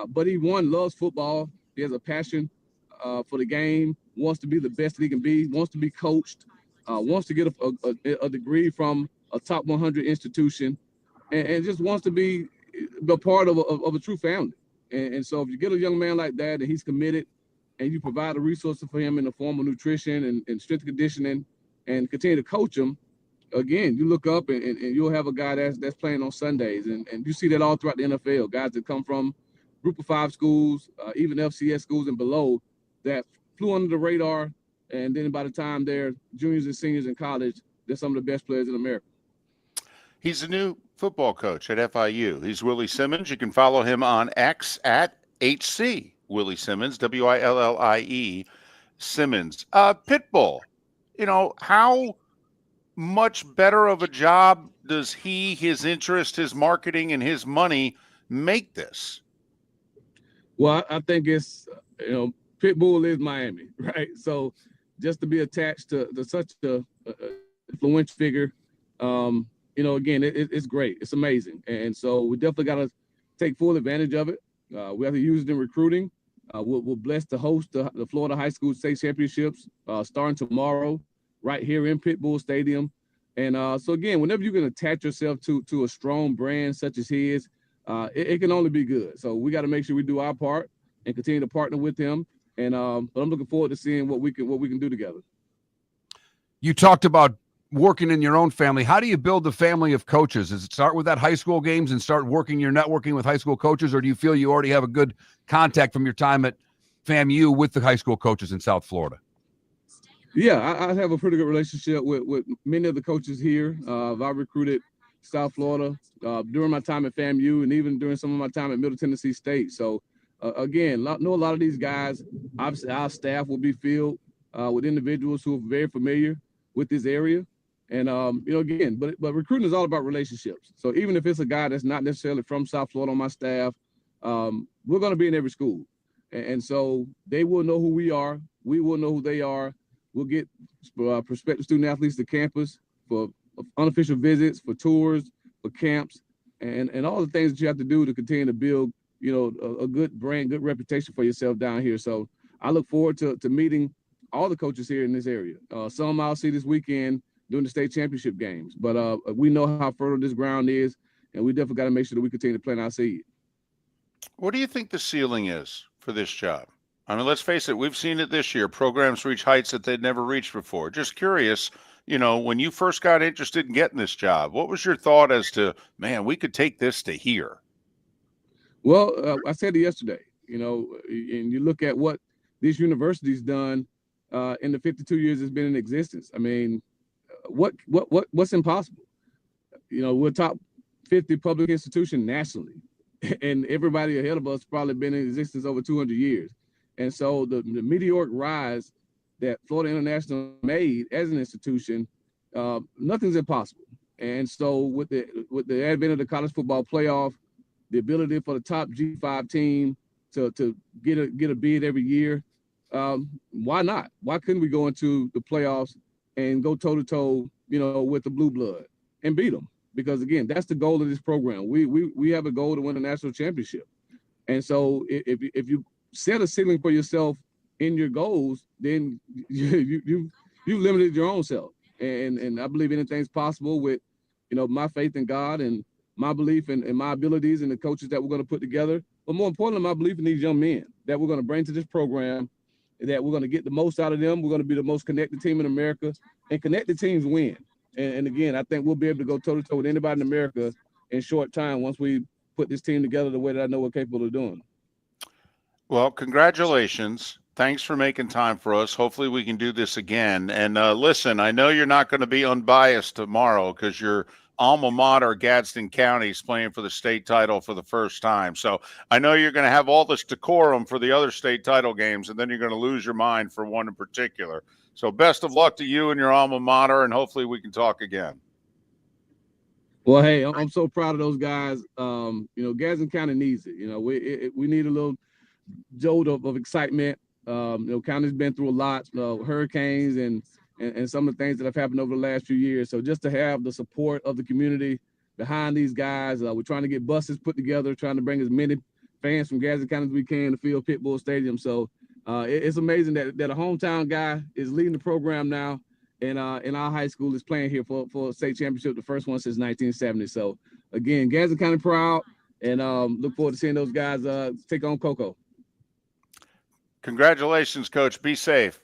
But he, loves football. He has a passion for the game, wants to be the best that he can be, wants to be coached, wants to get a degree from a top 100 institution, and just wants to be a part of a true family. And so if you get a young man like that and he's committed, and you provide the resources for him in the form of nutrition and strength conditioning, and continue to coach him, again, you look up and you'll have a guy that's playing on Sundays. And you see that all throughout the NFL, guys that come from group of 5 schools, even FCS schools and below, that flew under the radar. And then by the time they're juniors and seniors in college, they're some of the best players in America. He's a new football coach at FIU. He's Willie Simmons. You can follow him on X at HC Willie Simmons, Willie Simmons. Pitbull, how much better of a job does his interest, his marketing, and his money make this? Well, I think it's, Pitbull is Miami, right? So just to be attached to such a influential figure, again, it's great. It's amazing. And so we definitely got to take full advantage of it. We have to use it in recruiting. We're blessed to host the Florida High School State Championships starting tomorrow right here in Pitbull Stadium. And so, again, whenever you can attach yourself to a strong brand such as his, it can only be good. So we got to make sure we do our part and continue to partner with him. And but I'm looking forward to seeing what we can do together. You talked about working in your own family. How do you build the family of coaches? Does it start with that high school games and start working your networking with high school coaches, or do you feel you already have a good contact from your time at FAMU with the high school coaches in South Florida? Yeah, I have a pretty good relationship with many of the coaches here. I recruited South Florida during my time at FAMU and even during some of my time at Middle Tennessee State. So, again, know a lot of these guys. Obviously, our staff will be filled with individuals who are very familiar with this area. And, again, but recruiting is all about relationships. So even if it's a guy that's not necessarily from South Florida on my staff, we're going to be in every school. And so they will know who we are. We will know who they are. We'll get prospective student athletes to campus for unofficial visits, for tours, for camps, and all the things that you have to do to continue to build, a good brand, good reputation for yourself down here. So I look forward to meeting all the coaches here in this area. Some I'll see this weekend during the state championship games. But we know how fertile this ground is, and we definitely got to make sure that we continue to plant our seed. What do you think the ceiling is for this job? I mean, let's face it, we've seen it this year. Programs reach heights that they'd never reached before. Just curious, when you first got interested in getting this job, what was your thought as to, man, we could take this to here? Well, I said it yesterday, and you look at what this university's done in the 52 years it's been in existence. I mean, what's impossible? We're top 50 public institution nationally, and everybody ahead of us probably been in existence over 200 years. And so the meteoric rise that Florida International made as an institution, nothing's impossible. And so with the advent of the college football playoff, the ability for the top G5 team to get a bid every year, why not? Why couldn't we go into the playoffs and go toe-to-toe, with the blue blood and beat them? Because, again, that's the goal of this program. We have a goal to win a national championship. And so if you set a ceiling for yourself in your goals, then you limited your own self. And I believe anything's possible with, my faith in God and my belief in my abilities and the coaches that we're going to put together. But more importantly, my belief in these young men that we're going to bring to this program, that we're going to get the most out of them. We're going to be the most connected team in America, and connected teams win. And again, I think we'll be able to go toe-to-toe with anybody in America in short time once we put this team together the way that I know we're capable of doing. Well, congratulations. Thanks for making time for us. Hopefully we can do this again. And listen, I know you're not going to be unbiased tomorrow because your alma mater, Gadsden County, is playing for the state title for the first time. So I know you're going to have all this decorum for the other state title games, and then you're going to lose your mind for one in particular. So best of luck to you and your alma mater, and hopefully we can talk again. Well, hey, I'm so proud of those guys. Gadsden County needs it. We need a little jolt of excitement. County's been through a lot, hurricanes and some of the things that have happened over the last few years. So just to have the support of the community behind these guys, we're trying to get buses put together, trying to bring as many fans from Gadsden County as we can to fill Pitbull Stadium. So it's amazing that a hometown guy is leading the program now, and our high school is playing here for a state championship, the first one since 1970. So again, Gadsden County proud, and look forward to seeing those guys take on Coco. Congratulations, Coach. Be safe.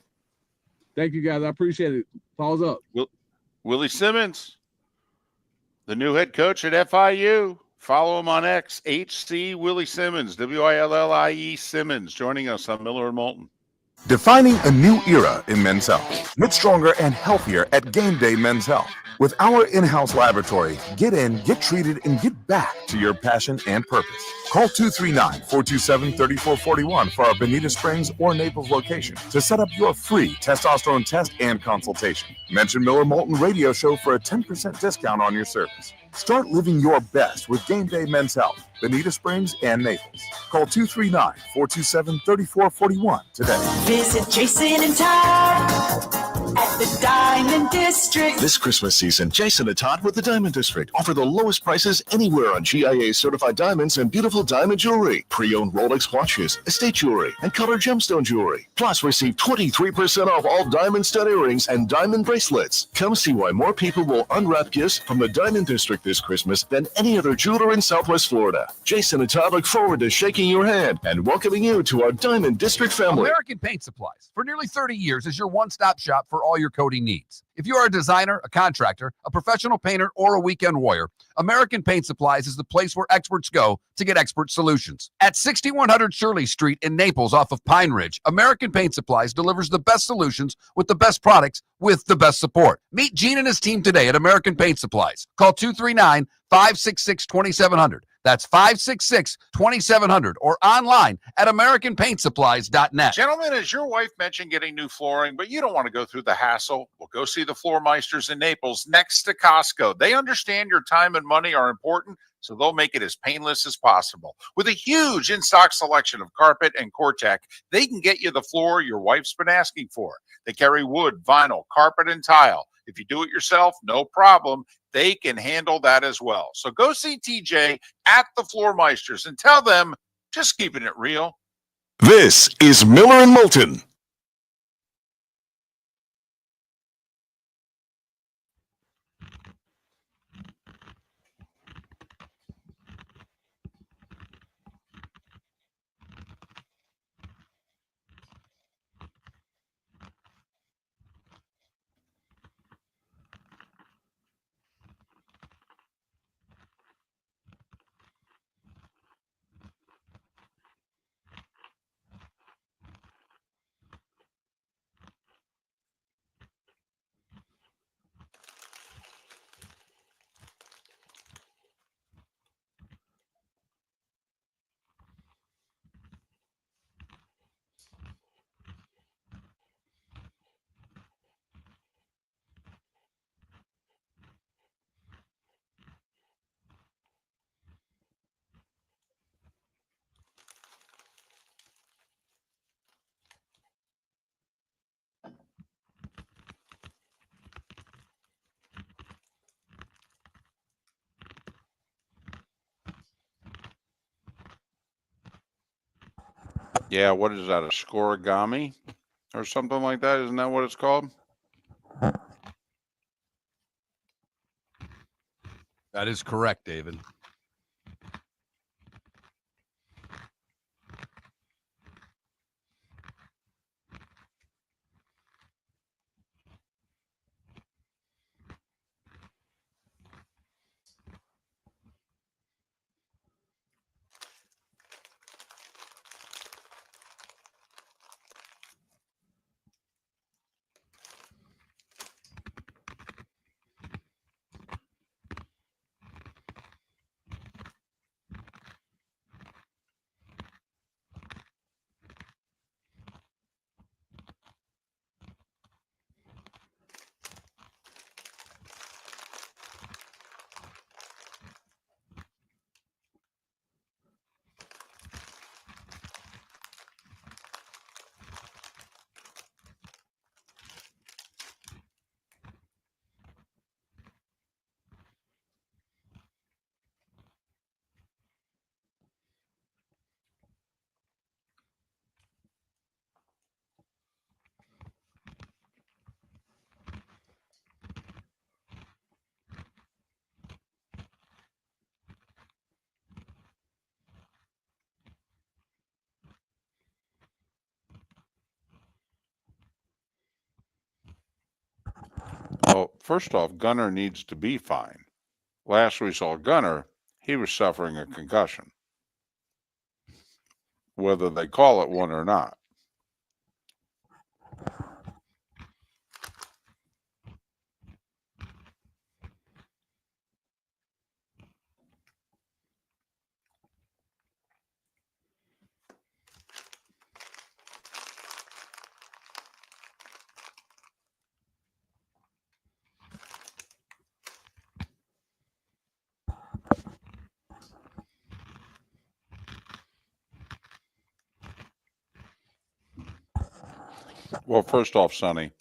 Thank you, guys. I appreciate it. Pause up. Willie Simmons, the new head coach at FIU. Follow him on X, HC Willie Simmons, WILLIE Simmons, joining us on Miller and Moulton. Defining a new era in men's health. Get stronger and healthier at Game Day Men's Health. With our in-house laboratory, get in, get treated, and get back to your passion and purpose. Call 239-427-3441 for our Bonita Springs or Naples location to set up your free testosterone test and consultation. Mention Miller Moulton Radio Show for a 10% discount on your service. Start living your best with Game Day Men's Health, Bonita Springs and Naples. Call 239-427-3441 today. Visit Jason and Todd at the the Diamond District. This Christmas season, Jason and Todd with the Diamond District offer the lowest prices anywhere on GIA certified diamonds and beautiful diamond jewelry, pre-owned Rolex watches, estate jewelry, and colored gemstone jewelry. Plus, receive 23% off all diamond stud earrings and diamond bracelets. Come see why more people will unwrap gifts from the Diamond District this Christmas than any other jeweler in Southwest Florida. Jason and Todd look forward to shaking your hand and welcoming you to our Diamond District family. American Paint Supplies, for nearly 30 years, is your one-stop shop for all your coating needs. If you are a designer, a contractor, a professional painter, or a weekend warrior, American Paint Supplies is the place where experts go to get expert solutions. At 6100 Shirley Street in Naples off of Pine Ridge, American Paint Supplies delivers the best solutions with the best products with the best support. Meet Gene and his team today at American Paint Supplies. Call 239-566-2700. That's 566-2700 or online at AmericanPaintSupplies.net. Gentlemen, as your wife mentioned getting new flooring, but you don't want to go through the hassle, well, go see the Floor Meisters in Naples next to Costco. They understand your time and money are important, so they'll make it as painless as possible. With a huge in-stock selection of carpet and Cortec, they can get you the floor your wife's been asking for. They carry wood, vinyl, carpet, and tile. If you do it yourself, no problem. They can handle that as well. So go see TJ at the Floor Meisters and tell them, just keeping it real. This is Miller and Moulton. Yeah, what is that? A scorigami or something like that? Isn't that what it's called? That is correct, David. Well, first off, Gunner needs to be fine. Last we saw Gunner, he was suffering a concussion, whether they call it one or not. Well, first off, Sonny,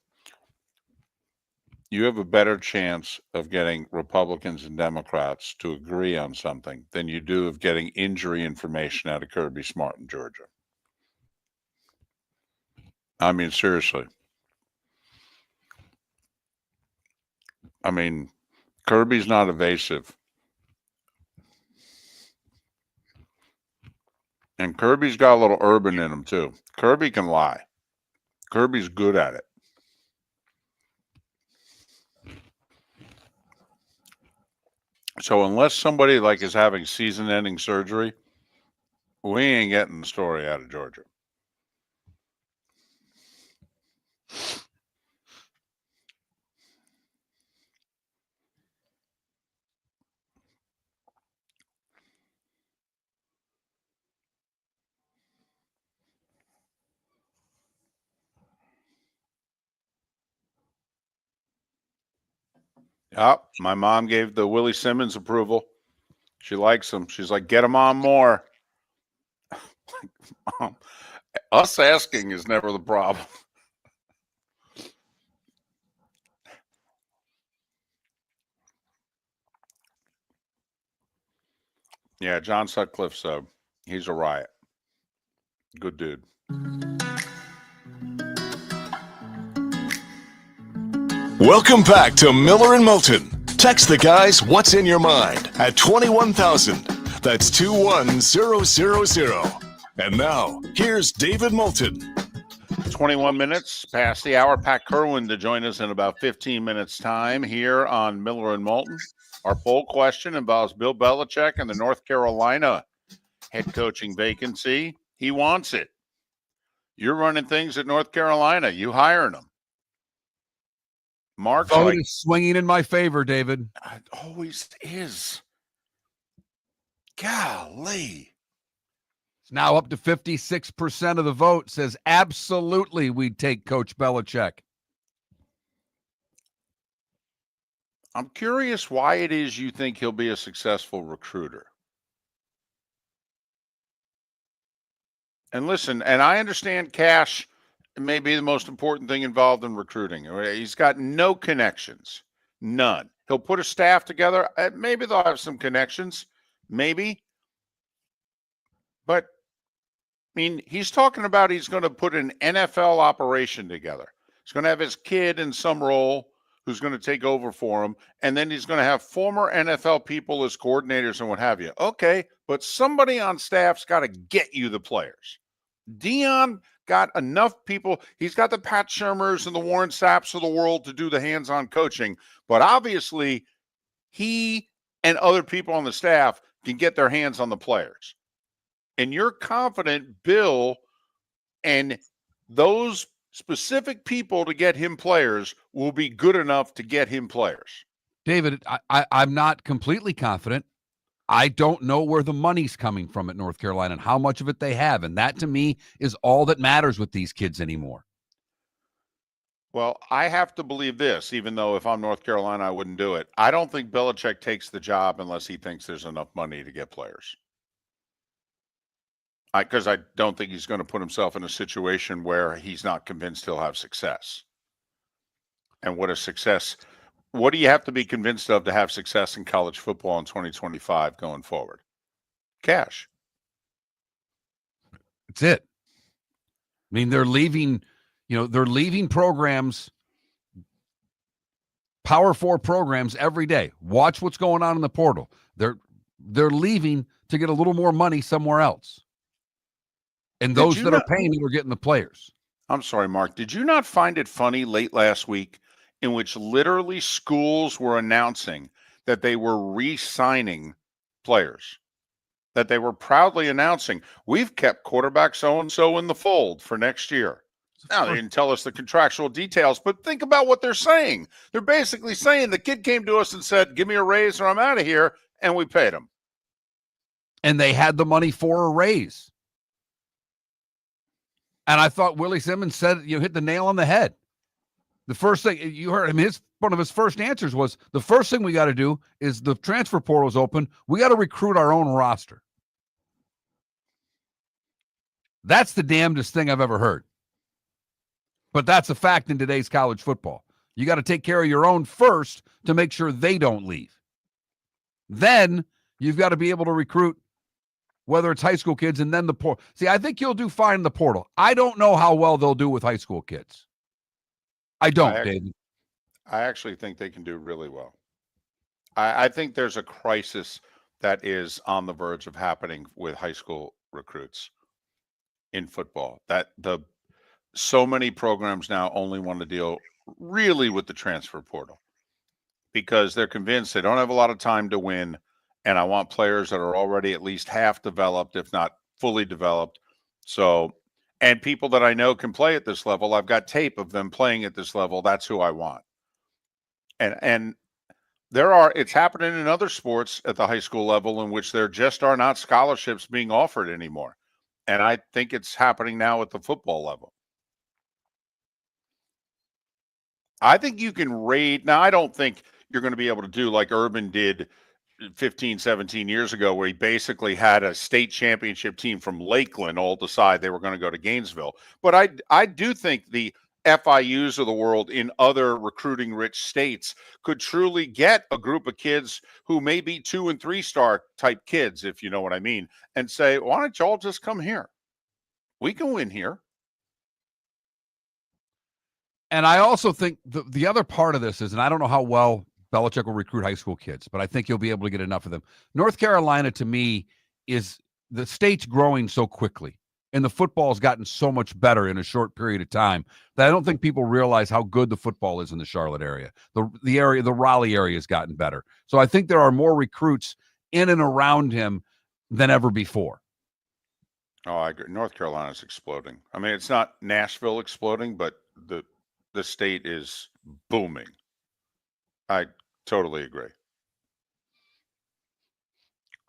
you have a better chance of getting Republicans and Democrats to agree on something than you do of getting injury information out of Kirby Smart in Georgia. I mean, seriously. I mean, Kirby's not evasive. And Kirby's got a little urban in him, too. Kirby can lie. Kirby's good at it. So unless somebody like is having season-ending surgery, we ain't getting the story out of Georgia. Yep, my mom gave the Willie Simmons approval. She likes him. She's like, get him on more. Mom, us asking is never the problem. Yeah, John Sutcliffe's he's a riot. Good dude. Welcome back to Miller and Moulton. Text the guys what's in your mind at 21,000. That's 21000. And now, here's David Moulton. 21 minutes past the hour. Pat Kirwan to join us in about 15 minutes' time here on Miller and Moulton. Our poll question involves Bill Belichick and the North Carolina head coaching vacancy. He wants it. You're running things at North Carolina. You hiring them. Mark's Vote like, is swinging in my favor, David. It always is. Golly. It's now up to 56% of the vote says absolutely we'd take Coach Belichick. I'm curious why it is you think he'll be a successful recruiter. And listen, and I understand cash may be the most important thing involved in recruiting. He's got no connections, none. He'll put a staff together. Maybe they'll have some connections, maybe. But, I mean, he's talking about he's going to put an NFL operation together. He's going to have his kid in some role who's going to take over for him, and then he's going to have former NFL people as coordinators and what have you. Okay, but somebody on staff's got to get you the players. Dion got enough people. He's got the Pat Shermers and the Warren Sapps of the world to do the hands-on coaching, but obviously he and other people on the staff can get their hands on the players. And you're confident Bill and those specific people to get him players will be good enough to get him players. David, I'm not completely confident. I don't know where the money's coming from at North Carolina and how much of it they have. And that, to me, is all that matters with these kids anymore. Well, I have to believe this, even though if I'm North Carolina, I wouldn't do it. I don't think Belichick takes the job unless he thinks there's enough money to get players. Because I don't think he's going to put himself in a situation where he's not convinced he'll have success. And what is success? What do you have to be convinced of to have success in college football in 2025 going forward? Cash. That's it. I mean, they're leaving programs, Power 4 programs every day. Watch what's going on in the portal. They're leaving to get a little more money somewhere else. And those that are paying are getting the players. I'm sorry, Mark. Did you not find it funny late last week in which literally schools were announcing that they were re-signing players, that they were proudly announcing, we've kept quarterback so-and-so in the fold for next year. Now, they didn't tell us the contractual details, but think about what they're saying. They're basically saying the kid came to us and said, give me a raise or I'm out of here, and we paid him. And they had the money for a raise. And I thought Willie Simmons said, hit the nail on the head. The first thing you heard, one of his first answers was, the first thing we got to do is the transfer portal is open. We got to recruit our own roster. That's the damnedest thing I've ever heard. But that's a fact in today's college football. You got to take care of your own first to make sure they don't leave. Then you've got to be able to recruit, whether it's high school kids and then the portal. See, I think you'll do fine in the portal. I don't know how well they'll do with high school kids. I don't, David. I actually think they can do really well. I think there's a crisis that is on the verge of happening with high school recruits in football. So many programs now only want to deal really with the transfer portal because they're convinced they don't have a lot of time to win. And I want players that are already at least half developed, if not fully developed. So, and people that I know can play at this level. I've got tape of them playing at this level. That's who I want. And it's happening in other sports at the high school level in which there just are not scholarships being offered anymore. And I think it's happening now at the football level. I think you can raid. Now, I don't think you're going to be able to do like Urban did 15, 17 years ago, where he basically had a state championship team from Lakeland all decide they were going to go to Gainesville. But I do think the FIUs of the world in other recruiting rich states could truly get a group of kids who may be 2- and 3-star type kids, if you know what I mean, and say, why don't y'all just come here? We can win here. And I also think the other part of this is, and I don't know how well Belichick will recruit high school kids, but I think you'll be able to get enough of them. North Carolina, to me, is the state's growing so quickly, and the football's gotten so much better in a short period of time that I don't think people realize how good the football is in the Charlotte area. The Raleigh area has gotten better. So I think there are more recruits in and around him than ever before. Oh, I agree. North Carolina is exploding. I mean, it's not Nashville exploding, but the state is booming. I totally agree.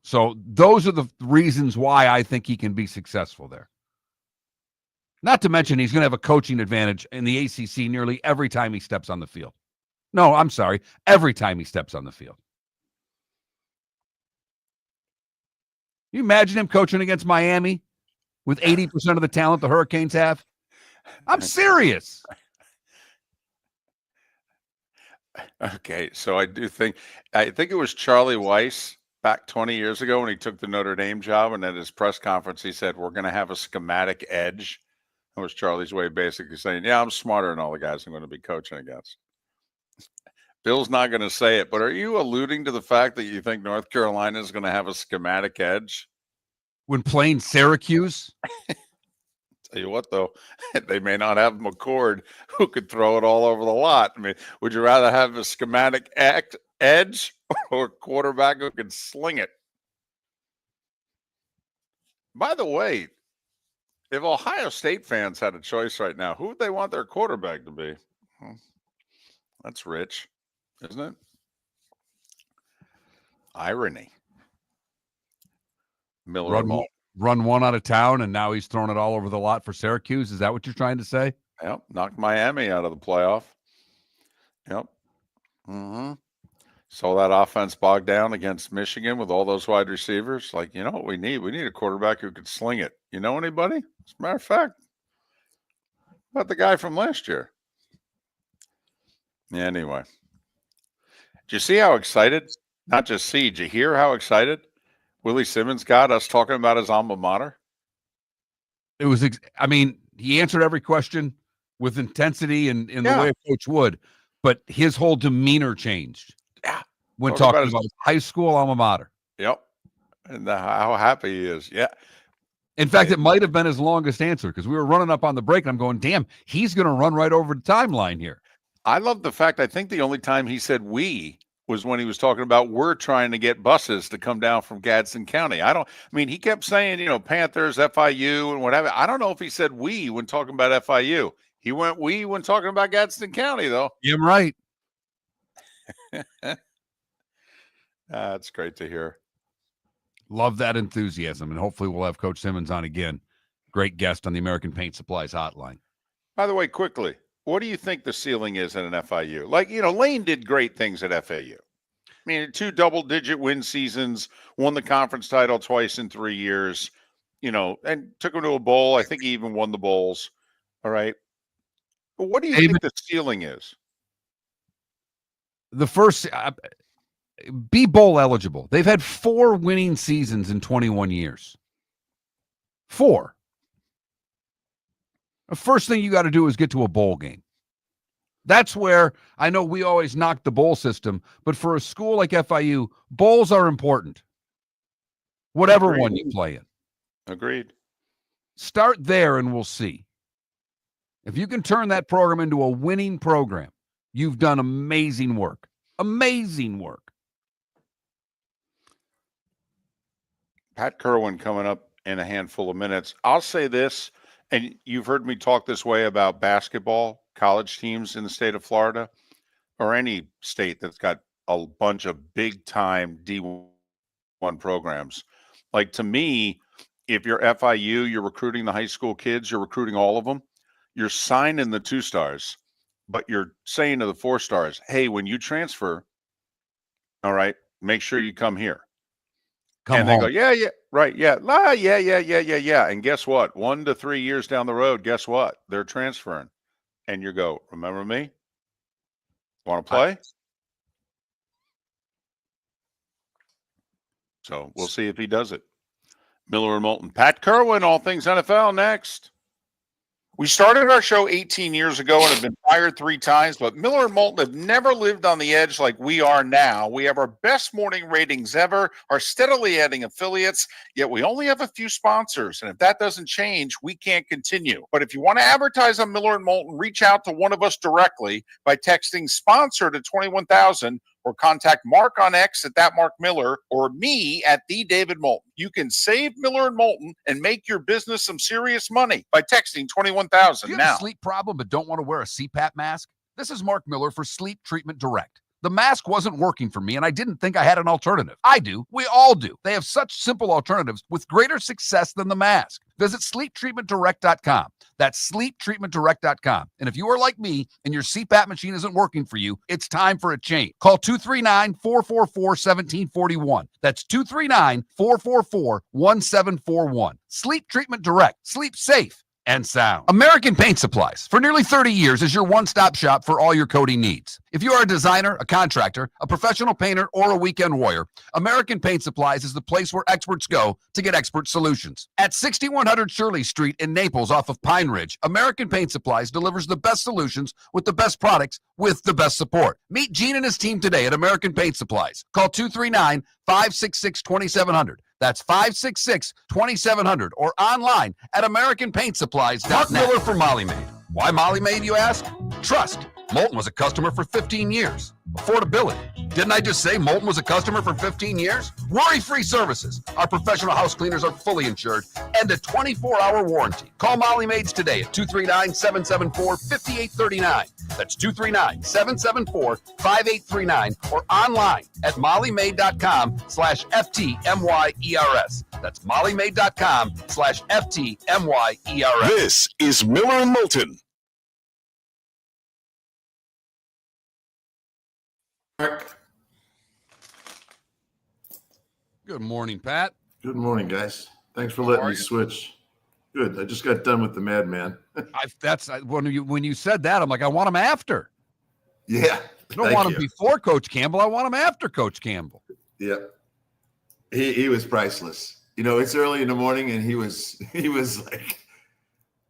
So those are the reasons why I think he can be successful there. Not to mention he's going to have a coaching advantage in the ACC nearly every time he steps on the field. No, I'm sorry. Every time he steps on the field. You imagine him coaching against Miami with 80% of the talent the Hurricanes have? I'm serious. Okay, so I think it was Charlie Weiss back 20 years ago when he took the Notre Dame job, and at his press conference he said, we're going to have a schematic edge. That was Charlie's way of basically saying, yeah, I'm smarter than all the guys I'm going to be coaching against. Bill's not going to say it, but are you alluding to the fact that you think North Carolina is going to have a schematic edge? When playing Syracuse? Tell you what, though, they may not have McCord who could throw it all over the lot. I mean, would you rather have a schematic edge or a quarterback who can sling it? By the way, if Ohio State fans had a choice right now, who would they want their quarterback to be? That's rich, isn't it? Irony. Miller Mall. Run one out of town, and now he's throwing it all over the lot for Syracuse. Is that what you're trying to say? Yep. Knocked Miami out of the playoff. Yep. Mm-hmm. Saw that offense bogged down against Michigan with all those wide receivers. Like, you know what we need? We need a quarterback who could sling it. You know anybody? As a matter of fact, about the guy from last year. Yeah, anyway. Did you see how excited? Not just see, did you hear how excited Willie Simmons got us talking about his alma mater? It was, he answered every question with intensity and in the way a coach would, but his whole demeanor changed. Yeah. When talking about his high school alma mater. Yep. And how happy he is. Yeah. In fact, it might have been his longest answer because we were running up on the break and I'm going, damn, he's going to run right over the timeline here. I love the fact, I think the only time he said we was when he was talking about we're trying to get buses to come down from Gadsden County. He kept saying, Panthers, FIU, and whatever. I don't know if he said we when talking about FIU. He went we when talking about Gadsden County, though. Yeah, I'm right. That's great to hear. Love that enthusiasm, and hopefully we'll have Coach Simmons on again. Great guest on the American Paint Supplies Hotline. By the way, quickly, what do you think the ceiling is at an FIU? Like, Lane did great things at FAU. I mean, 2 double-digit win seasons, won the conference title twice in 3 years, and took him to a bowl. I think he even won the bowls. All right. But what do you think the ceiling is? the first be bowl eligible. They've had 4 winning seasons in 21 years. 4. The first thing you got to do is get to a bowl game. That's where I know we always knock the bowl system, but for a school like FIU, bowls are important. Whatever Agreed. one you play in. Agreed. Start there and we'll see. If you can turn that program into a winning program, you've done amazing work. Amazing work. Pat Kirwan coming up in a handful of minutes. I'll say this, and you've heard me talk this way about basketball, college teams in the state of Florida, or any state that's got a bunch of big-time D1 programs. Like, to me, if you're FIU, you're recruiting the high school kids, you're recruiting all of them, you're signing the 2-stars, but you're saying to the 4-stars, hey, when you transfer, all right, make sure you come here. Come They home. go, yeah, right, yeah. And guess what? 1 to 3 years down the road, guess what? They're transferring. And you go, remember me? Want to play? So we'll see if he does it. Miller and Moulton. Pat Kirwan, all things NFL next. We started our show 18 years ago and have been fired 3 times, but Miller and Moulton have never lived on the edge like we are now. We have our best morning ratings ever, are steadily adding affiliates, yet we only have a few sponsors. And if that doesn't change, we can't continue. But if you want to advertise on Miller and Moulton, reach out to one of us directly by texting sponsor to 21,000 or contact Mark on X at that Mark Miller or me at the David Moulton. You can save Miller and Moulton and make your business some serious money by texting 21,000 Do you now. have a sleep problem but don't want to wear a CPAP mask? This is Mark Miller for Sleep Treatment Direct. The mask wasn't working for me, and I didn't think I had an alternative. I do. We all do. They have such simple alternatives with greater success than the mask. Visit sleeptreatmentdirect.com. That's sleeptreatmentdirect.com. And if you are like me and your CPAP machine isn't working for you, it's time for a change. Call 239-444-1741. That's 239-444-1741. Sleep Treatment Direct. Sleep safe and sound. American Paint Supplies, for nearly 30 years, is your one-stop shop for all your coating needs. If you are a designer, a contractor, a professional painter, or a weekend warrior, American Paint Supplies is the place where experts go to get expert solutions. At 6100 Shirley Street in Naples off of Pine Ridge, American Paint Supplies delivers the best solutions with the best products with the best support. Meet Gene and his team today at American Paint Supplies. Call 239-566-2700. That's 566-2700 or online at AmericanPaintSupplies.net. Mark Miller for Molly Maid. Why Molly Maid, you ask? Trust. Moulton was a customer for 15 years. Affordability. Didn't I just say Moulton was a customer for 15 years? Worry-free services. Our professional house cleaners are fully insured and a 24-hour warranty. Call Molly Maids today at 239-774-5839. That's 239-774-5839 or online at mollymaid.com/FTMYERS. That's mollymaid.com/FTMYERS. This is Miller and Moulton. Good morning, Pat. Good morning, guys. Thanks for letting me switch. Good. I just got done with the Madman. When you said that, I'm like, I want him after. Yeah. I don't want him before Coach Campbell. I want him after Coach Campbell. Yeah. He was priceless. You know, it's early in the morning and he was like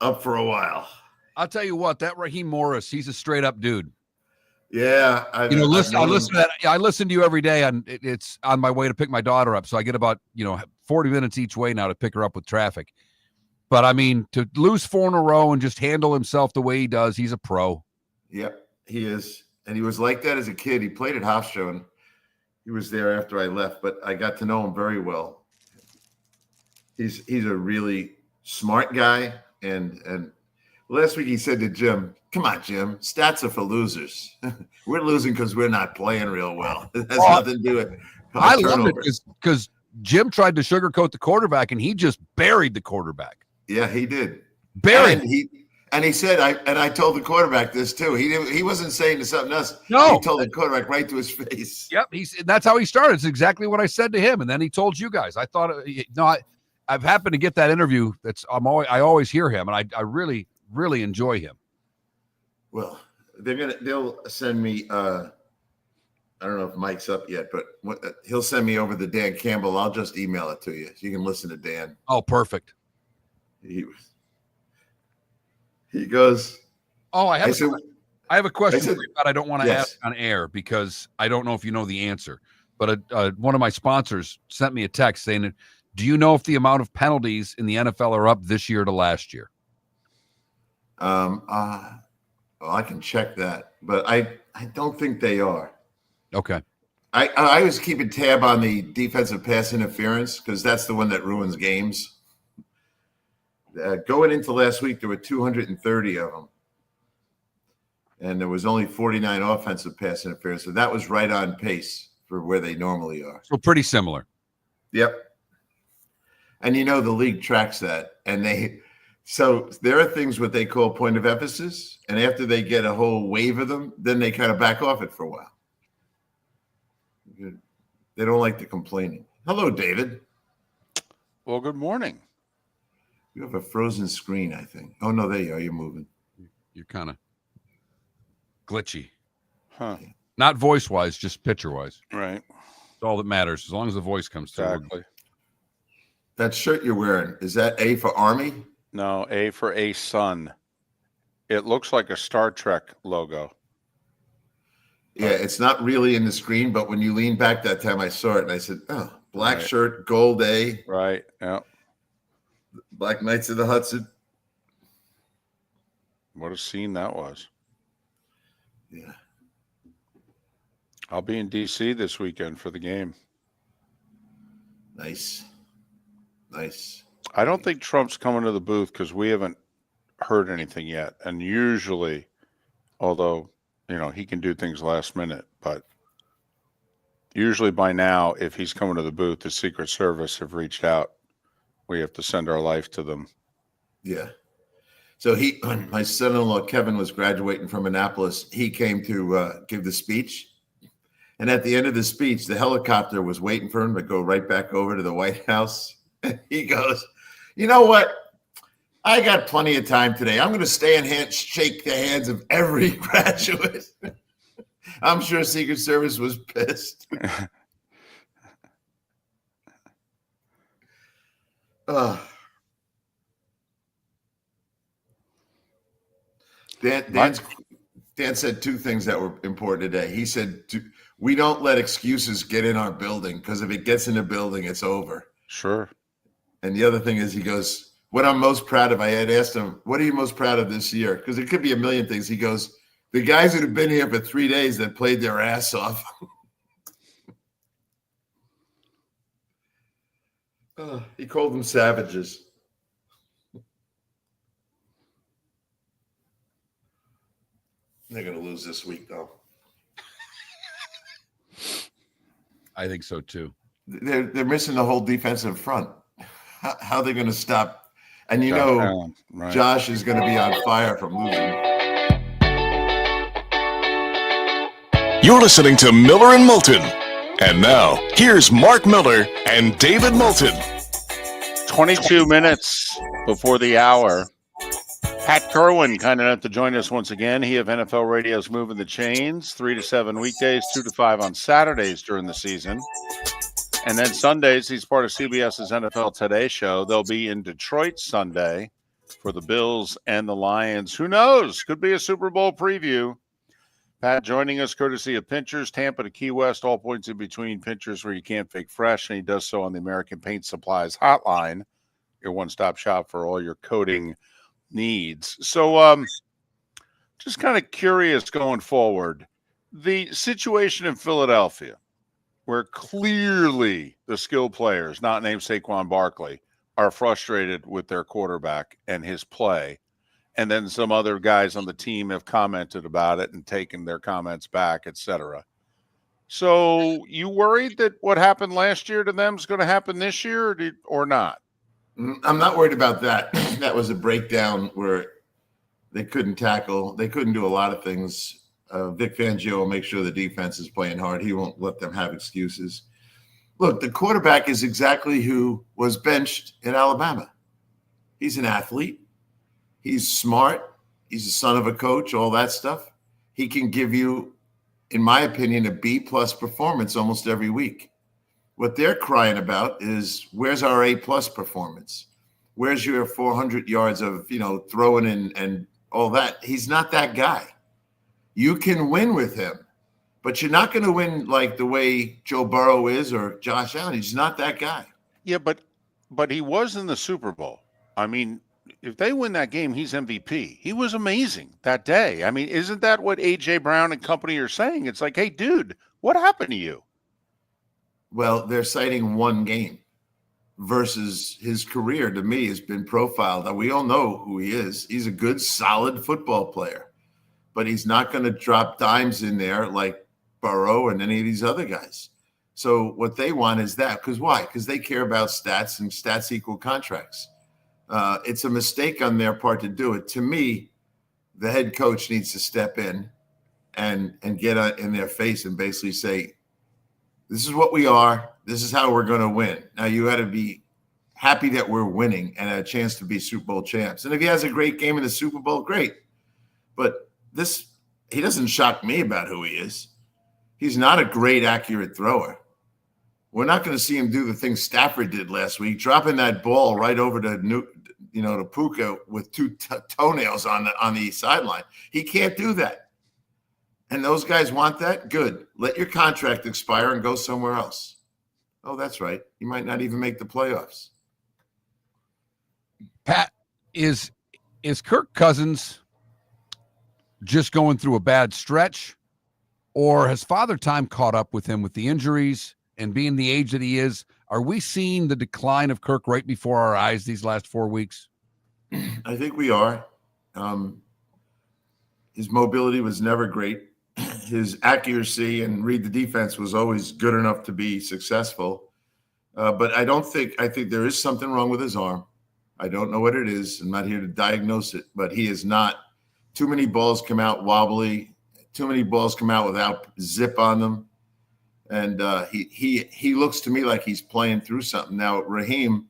up for a while. I'll tell you what, that Raheem Morris, he's a straight up dude. Yeah. I listen to that. I listen to you every day. It's on my way to pick my daughter up. So I get about, 40 minutes each way now to pick her up with traffic. But I mean, to lose 4 in a row and just handle himself the way he does, he's a pro. Yep, he is. And he was like that as a kid. He played at House Show and he was there after I left, but I got to know him very well. He's a really smart guy. And last week he said to Jim, "Come on, Jim, stats are for losers. We're losing because we're not playing real well. It has nothing to do with I love it because Jim tried to sugarcoat the quarterback and he just buried the quarterback. Yeah, he did. Buried. And he said, I told the quarterback this too. He wasn't saying to something else. No. He told the quarterback right to his face. Yep, that's how he started. It's exactly what I said to him, and then he told you guys. I thought, I've happened to get that interview. I always hear him, and I really, really enjoy him. Well, they'll send me I don't know if Mike's up yet, but he'll send me over the Dan Campbell. I'll just email it to you so you can listen to Dan. Oh, perfect. He goes. Oh, I have a question said, for you, but I don't want to ask on air because I don't know if you know the answer. But one of my sponsors sent me a text saying, "Do you know if the amount of penalties in the NFL are up this year to last year?" Well, I can check that, but I don't think they are. Okay. I was keeping tab on the defensive pass interference because that's the one that ruins games. Going into last week, there were 230 of them. And there was only 49 offensive pass interference. So that was right on pace for where they normally are. So pretty similar. Yep. And the league tracks that. And so there are things what they call point of emphasis. And after they get a whole wave of them, then they kind of back off it for a while. They don't like the complaining. Hello, David. Well, good morning. You have a frozen screen, I think. Oh, no, there you are. You're moving. You're kind of glitchy. Huh. Not voice-wise, just picture-wise. Right. That's all that matters, as long as the voice comes through. Exactly. That shirt you're wearing, is that A for Army? No, A for A Sun. It looks like a Star Trek logo. Yeah, it's not really in the screen, but when you lean back that time, I saw it and I said, "Oh, black shirt, gold A." Right. Yeah. Black Knights of the Hudson. What a scene that was. Yeah. I'll be in D.C. this weekend for the game. Nice. I don't think Trump's coming to the booth because we haven't heard anything yet. And usually, although, he can do things last minute, but usually by now, if he's coming to the booth, the Secret Service have reached out. We have to send our life to them. Yeah. So my son-in-law, Kevin, was graduating from Annapolis. He came to give the speech. And at the end of the speech, the helicopter was waiting for him to go right back over to the White House. And he goes, "You know what? I got plenty of time today. I'm going to stay and shake the hands of every graduate." I'm sure Secret Service was pissed. Dan said two things that were important today. He said, "We don't let excuses get in our building because if it gets in the building, it's over." Sure. And the other thing is, he goes, "What I'm most proud of," I had asked him, "What are you most proud of this year?" Because it could be a million things. He goes, "The guys that have been here for 3 days that played their ass off." He called them savages. They're going to lose this week, though. I think so, too. They're missing the whole defensive front. How are they going to stop? And right. Josh is going to be on fire from losing. You're listening to Miller and Moulton. And now, here's Mark Miller and David Moulton. 22 minutes before the hour. Pat Kirwan kind enough to join us once again. He of NFL Radio's Moving the Chains, 3 to 7 weekdays, 2 to 5 on Saturdays during the season. And then Sundays, he's part of CBS's NFL Today show. They'll be in Detroit Sunday for the Bills and the Lions. Who knows? Could be a Super Bowl preview. Pat joining us courtesy of Pinchers, Tampa to Key West, all points in between. Pinchers where you can't fake fresh, and he does so on the American Paint Supplies hotline, your one-stop shop for all your coating needs. So just kind of curious going forward, the situation in Philadelphia, where clearly the skilled players, not named Saquon Barkley, are frustrated with their quarterback and his play. And then some other guys on the team have commented about it and taken their comments back, etc. So you worried that what happened last year to them is going to happen this year or not? I'm not worried about that. That was a breakdown where they couldn't tackle. They couldn't do a lot of things. Vic Fangio will make sure the defense is playing hard. He won't let them have excuses. Look, the quarterback is exactly who was benched in Alabama. He's an athlete. He's smart. He's the son of a coach, all that stuff. He can give you in my opinion, a B-plus performance almost every week. What they're crying about is, where's our A-plus performance? Where's your 400 yards of, throwing and all that? He's not that guy. You can win with him, but you're not going to win like the way Joe Burrow is or Josh Allen. He's not that guy. Yeah, but he was in the Super Bowl. I mean, if they win that game, he's MVP. He was amazing that day. I mean, isn't that what A.J. Brown and company are saying? It's like, hey, dude, what happened to you? Well, they're citing one game versus his career, to me, has been profiled. We all know who he is. He's a good, solid football player, but he's not going to drop dimes in there like Burrow and any of these other guys. So what they want is that. Because why? Because they care about stats, and stats equal contracts. It's a mistake on their part to do it. To me, the head coach needs to step in and get in their face and basically say, this is what we are. This is how we're going to win. Now, you got to be happy that we're winning and a chance to be Super Bowl champs. And if he has a great game in the Super Bowl, great. But he doesn't shock me about who he is. He's not a great, accurate thrower. We're not going to see him do the thing Stafford did last week, dropping that ball right over to Puka with two toenails on the sideline. He can't do that. And those guys want that? Good. Let your contract expire and go somewhere else. Oh, that's right. You might not even make the playoffs. Pat, is Kirk Cousins just going through a bad stretch, or has Father Time caught up with him with the injuries and being the age that he is? Are we seeing the decline of Kirk right before our eyes these last 4 weeks? I think we are. His mobility was never great. His accuracy and read the defense was always good enough to be successful. But I think there is something wrong with his arm. I don't know what it is. I'm not here to diagnose it, but he is not. Too many balls come out wobbly. Too many balls come out without zip on them. And he looks to me like he's playing through something. Now, Raheem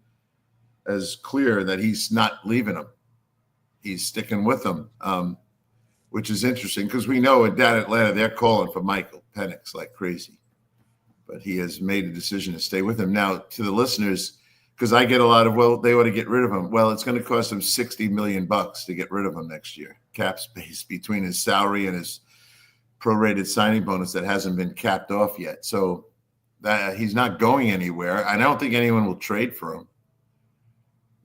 is clear that he's not leaving him. He's sticking with him, which is interesting because we know down in Atlanta they're calling for Michael Penix like crazy. But he has made a decision to stay with him. Now, to the listeners, because I get a lot of, well, they ought to get rid of him. Well, it's going to cost him $60 million to get rid of him next year. Cap space between his salary and his prorated signing bonus that hasn't been capped off yet. So that he's not going anywhere. I don't think anyone will trade for him.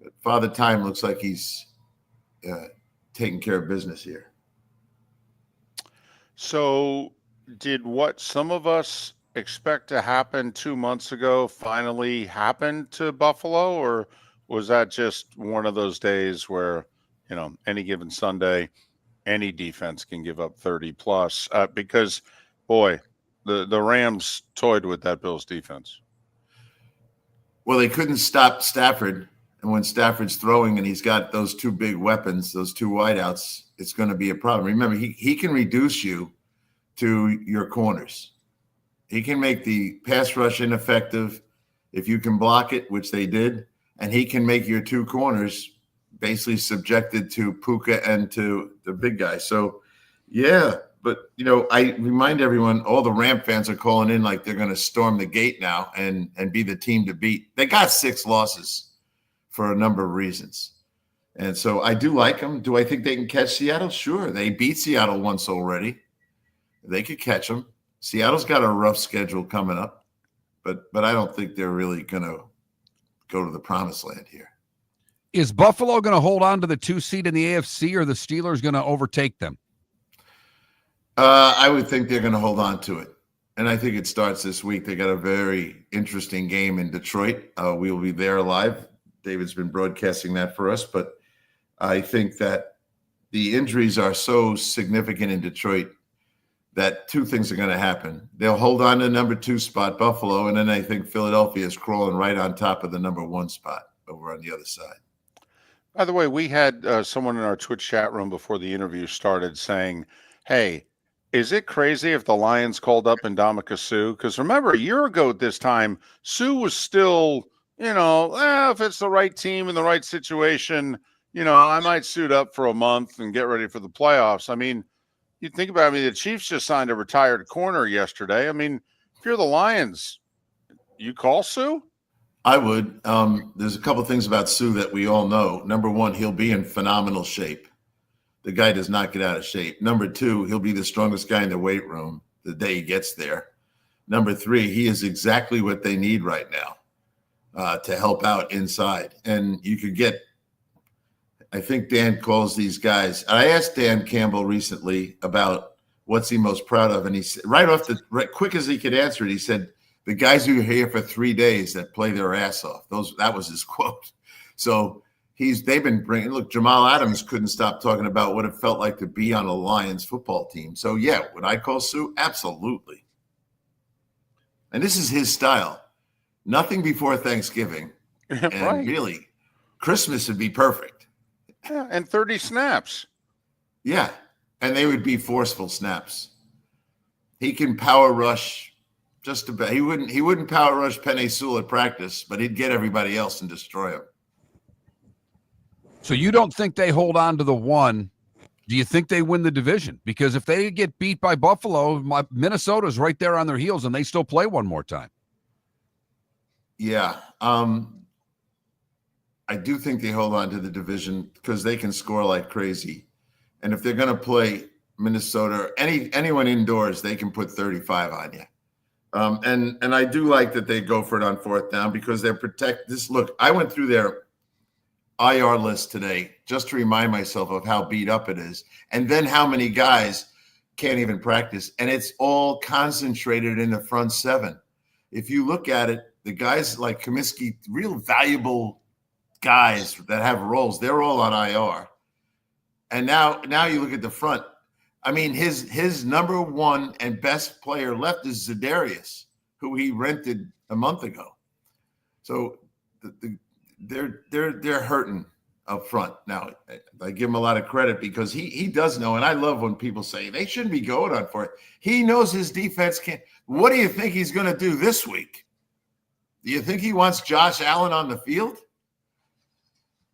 But Father Time looks like he's taking care of business here. So did what some of us expect to happen 2 months ago finally happen to Buffalo, or was that just one of those days where, any given Sunday, any defense can give up 30 plus? Because, boy, the Rams toyed with that Bills defense. Well, they couldn't stop Stafford. And when Stafford's throwing and he's got those two big weapons, those two wideouts, it's going to be a problem. Remember, he can reduce you to your corners. He can make the pass rush ineffective if you can block it, which they did. And he can make your two corners basically subjected to Puka and to the big guy. So, yeah. But, I remind everyone, all the Ram fans are calling in like they're going to storm the gate now and be the team to beat. They got 6 losses for a number of reasons. And so I do like them. Do I think they can catch Seattle? Sure. They beat Seattle once already. They could catch them. Seattle's got a rough schedule coming up, but I don't think they're really going to go to the promised land here. Is Buffalo going to hold on to the 2 seed in the AFC, or the Steelers going to overtake them? I would think they're going to hold on to it. And I think it starts this week. They got a very interesting game in Detroit. We will be there live. David's been broadcasting that for us, but I think that the injuries are so significant in Detroit that 2 things are going to happen. They'll hold on to the number 2 spot, Buffalo, and then I think Philadelphia is crawling right on top of the number 1 spot over on the other side. By the way, we had someone in our Twitch chat room before the interview started saying, hey, is it crazy if the Lions called up Ndamukong Suh? Because remember, a year ago at this time, Suh was still, if it's the right team in the right situation, I might suit up for a month and get ready for the playoffs. I mean, You think about it, I mean, the Chiefs just signed a retired corner yesterday. I mean, if you're the Lions, you call Sue? I would. There's a couple things about Sue that we all know. Number one, he'll be in phenomenal shape. The guy does not get out of shape. Number two, he'll be the strongest guy in the weight room the day he gets there. Number three, he is exactly what they need right now to help out inside. And you could get, I think Dan calls these guys. I asked Dan Campbell recently about what's he most proud of. And he said, right quick as he could answer it, he said, the guys who are here for 3 days that play their ass off. That was his quote. So they've been bringing, look, Jamal Adams couldn't stop talking about what it felt like to be on a Lions football team. So yeah, would I call Sue? Absolutely. And this is his style. Nothing before Thanksgiving. And Right. really, Christmas would be perfect. Yeah, and 30 snaps. Yeah. And they would be forceful snaps. He can power rush just about. He wouldn't power rush Penei Sewell at practice, but he'd get everybody else and destroy him. So you don't think they hold on to the one? Do you think they win the division? Because if they get beat by Buffalo, Minnesota's right there on their heels, and they still play one more time. Yeah. I do think they hold on to the division because they can score like crazy. And if they're going to play Minnesota, anyone indoors, they can put 35 on you. And I do like that they go for it on fourth down because they're this. Look, I went through their IR list today just to remind myself of how beat up it is, and then how many guys can't even practice. And it's all concentrated in the front seven. If you look at it, the guys like Comiskey, real valuable guys that have roles, they're all on IR. And now you look at the front. I mean, his number one and best player left is Za'Darius, who he rented a month ago. So they're hurting up front. Now, I give him a lot of credit because he does know, and I love when people say they shouldn't be going on for it. He knows his defense can't. What do you think he's going to do this week? Do you think he wants Josh Allen on the field?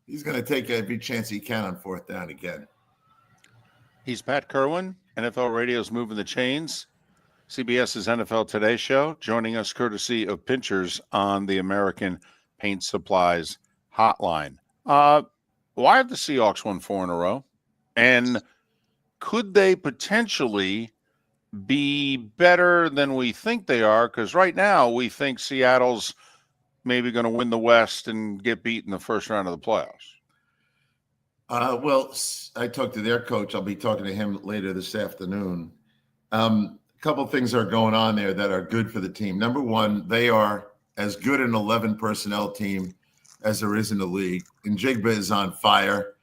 He's going to take every chance he can on fourth down again. He's Pat Kirwan, NFL Radio's Moving the Chains, CBS's NFL Today show, joining us courtesy of Pinchers on the American Paint Supplies hotline. Why have the Seahawks won 4 in a row? And could they potentially be better than we think they are? Because right now we think Seattle's maybe going to win the West and get beat in the first round of the playoffs. Well, I talked to their coach. I'll be talking to him later this afternoon. A couple things are going on there that are good for the team. Number one, they are as good an 11 personnel team as there is in the league. And Njigba is on fire.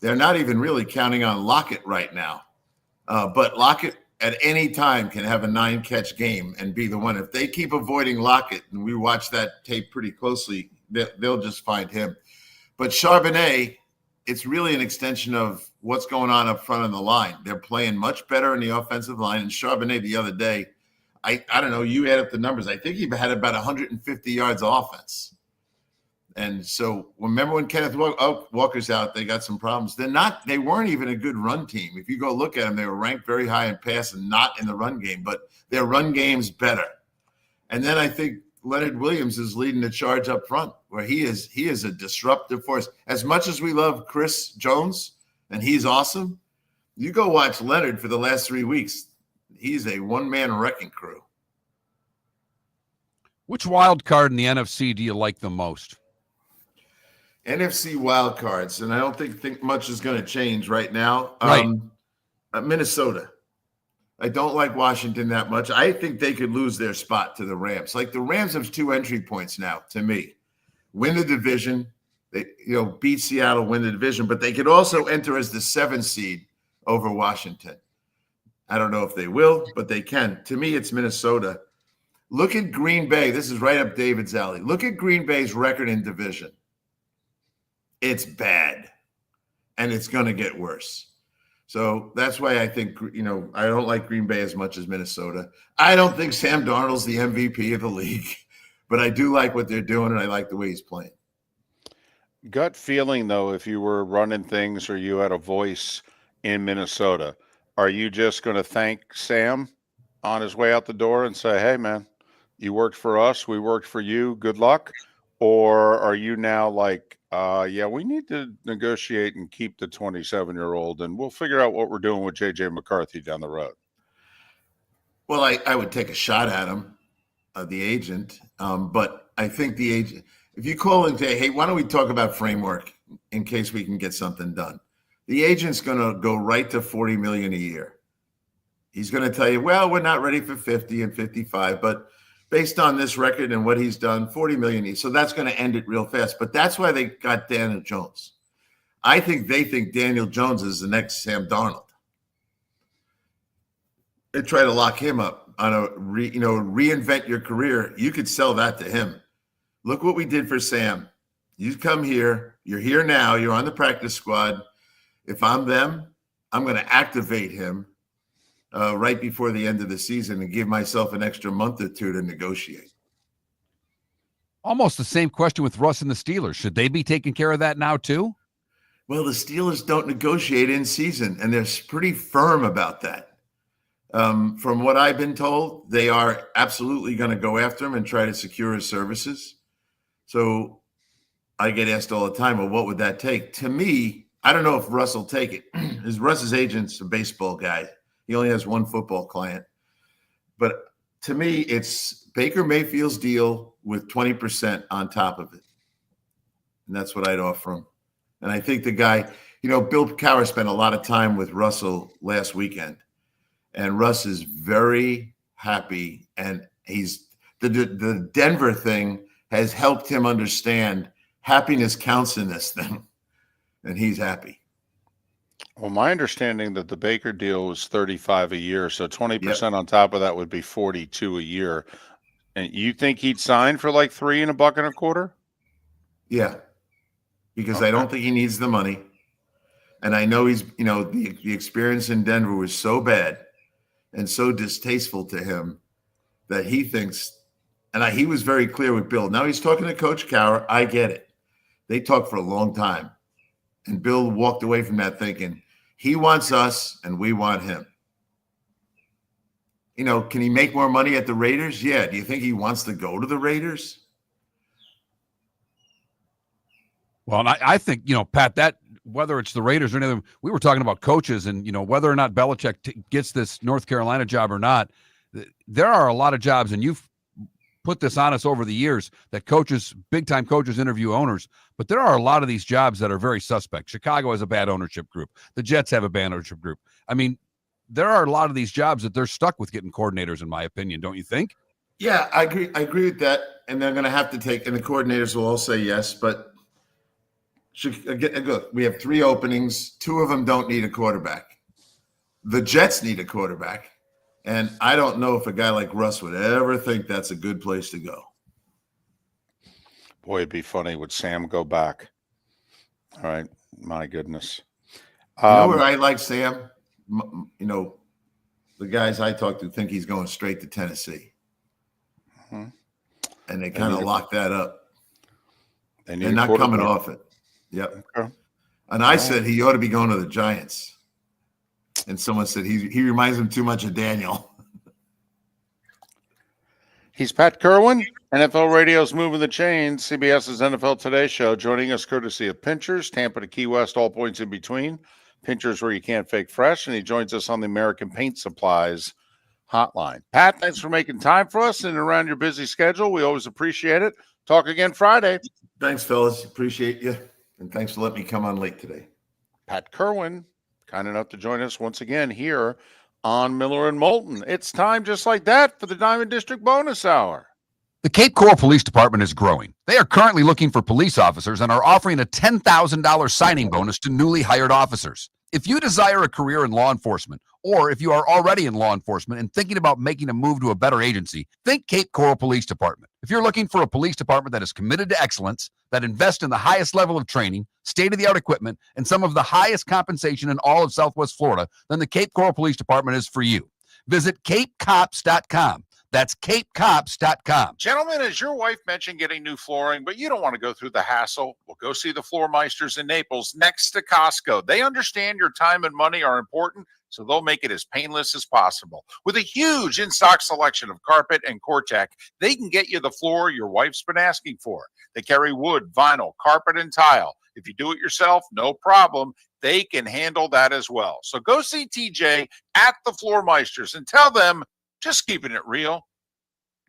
They're not even really counting on Lockett right now. But Lockett at any time can have a 9-catch game and be the one. If they keep avoiding Lockett, and we watch that tape pretty closely, they'll just find him. But Charbonnet, it's really an extension of what's going on up front on the line. They're playing much better in the offensive line. And Charbonnet the other day, I don't know, you add up the numbers. I think he had about 150 yards of offense. And so remember when Kenneth Walker's out, they got some problems. They weren't even a good run team. If you go look at them, they were ranked very high in pass and not in the run game, but their run game's better. And then I think Leonard Williams is leading the charge up front, where he is a disruptive force. As much as we love Chris Jones, and he's awesome, you go watch Leonard for the last 3 weeks. He's a one-man wrecking crew. Which wild card in the NFC do you like the most? NFC wild cards, and I don't think much is going to change right now. Right. Minnesota. I don't like Washington that much. I think they could lose their spot to the Rams. Like the Rams have 2 entry points now to me. Win the division, beat Seattle, win the division, but they could also enter as the 7th seed over Washington. I don't know if they will, but they can. To me, it's Minnesota. Look at Green Bay. This is right up David's alley. Look at Green Bay's record in division. It's bad, and it's going to get worse. So that's why I think, I don't like Green Bay as much as Minnesota. I don't think Sam Darnold's the MVP of the league, but I do like what they're doing, and I like the way he's playing. Gut feeling, though, if you were running things or you had a voice in Minnesota, are you just going to thank Sam on his way out the door and say, hey, man, you worked for us, we worked for you, good luck? Or are you now like, yeah, we need to negotiate and keep the 27-year-old, and we'll figure out what we're doing with J.J. McCarthy down the road? Well, I would take a shot at him, the agent. But I think the agent, if you call and say, hey, why don't we talk about framework in case we can get something done? The agent's going to go right to $40 million a year. He's going to tell you, well, we're not ready for 50 and 55, but based on this record and what he's done, 40 million. So that's going to end it real fast. But that's why they got Daniel Jones. I think they think Daniel Jones is the next Sam Darnold. They try to lock him up on a reinvent your career. You could sell that to him. Look what we did for Sam. You come here. You're here now. You're on the practice squad. If I'm them, I'm going to activate him right before the end of the season and give myself an extra month or two to negotiate. Almost the same question with Russ and the Steelers. Should they be taking care of that now too? Well, the Steelers don't negotiate in season, and they're pretty firm about that. From what I've been told, they are absolutely going to go after him and try to secure his services. So I get asked all the time, well, what would that take? To me, I don't know if Russ will take it. Russ's agent's a baseball guy. He only has one football client. But to me, it's Baker Mayfield's deal with 20% on top of it. And that's what I'd offer him. And I think the guy, Bill Cowher spent a lot of time with Russell last weekend. And Russ is very happy. And he's the Denver thing has helped him understand happiness counts in this thing. And he's happy. Well, my understanding that the Baker deal was 35 a year, so 20% on top of that would be 42 a year. And you think he'd sign for like $3 and $1.25? Yeah, because I don't think he needs the money, and I know he's, the experience in Denver was so bad and so distasteful to him that he thinks, and he was very clear with Bill. Now he's talking to Coach Cowher. I get it. They talked for a long time. And Bill walked away from that thinking he wants us and we want him. Can he make more money at the Raiders? Yeah. Do you think he wants to go to the Raiders? Well, and I think, Pat, that whether it's the Raiders or anything, we were talking about coaches and, whether or not Belichick gets this North Carolina job or not, there are a lot of jobs, and you've put this on us over the years, that coaches, big-time coaches, interview owners. But there are a lot of these jobs that are very suspect. Chicago has a bad ownership group. The Jets have a bad ownership group. I mean, there are a lot of these jobs that they're stuck with getting coordinators, in my opinion. Don't you think? Yeah, I agree with that. And they're going to have to take, and the coordinators will all say yes. But we have 3 openings. 2 of them don't need a quarterback. The Jets need a quarterback. And I don't know if a guy like Russ would ever think that's a good place to go. Boy, it'd be funny. Would Sam go back? All right. My goodness. Where I like Sam? The guys I talk to think he's going straight to Tennessee. Mm-hmm. And they kind of lock that up. They're not coming off it. Yep. Okay. And I said he ought to be going to the Giants. And someone said he reminds him too much of Daniel. He's Pat Kirwan, NFL Radio's Moving the Chains, CBS's NFL Today show, joining us courtesy of Pinchers, Tampa to Key West, all points in between. Pinchers where you can't fake fresh, and he joins us on the American Paint Supplies hotline. Pat, thanks for making time for us and around your busy schedule. We always appreciate it. Talk again Friday. Thanks, fellas. Appreciate you. And thanks for letting me come on late today. Pat Kirwan, kind enough to join us once again here on Miller and Moulton. It's time just like that for the Diamond District Bonus Hour. The Cape Coral Police Department is growing. They are currently looking for police officers and are offering a $10,000 signing bonus to newly hired officers. If you desire a career in law enforcement, or if you are already in law enforcement and thinking about making a move to a better agency, think Cape Coral Police Department. If you're looking for a police department that is committed to excellence, that invests in the highest level of training, state-of-the-art equipment, and some of the highest compensation in all of Southwest Florida, then the Cape Coral Police Department is for you. Visit capecops.com. That's capecops.com. Gentlemen, as your wife mentioned getting new flooring, but you don't want to go through the hassle, well, go see the Floor Meisters in Naples next to Costco. They understand your time and money are important. so they'll make it as painless as possible. With a huge in-stock selection of carpet and CoreTech, they can get you the floor your wife's been asking for. They carry wood, vinyl, carpet, and tile. If you do it yourself, no problem. They can handle that as well. So go see TJ at the Floormeisters and tell them, just keeping it real.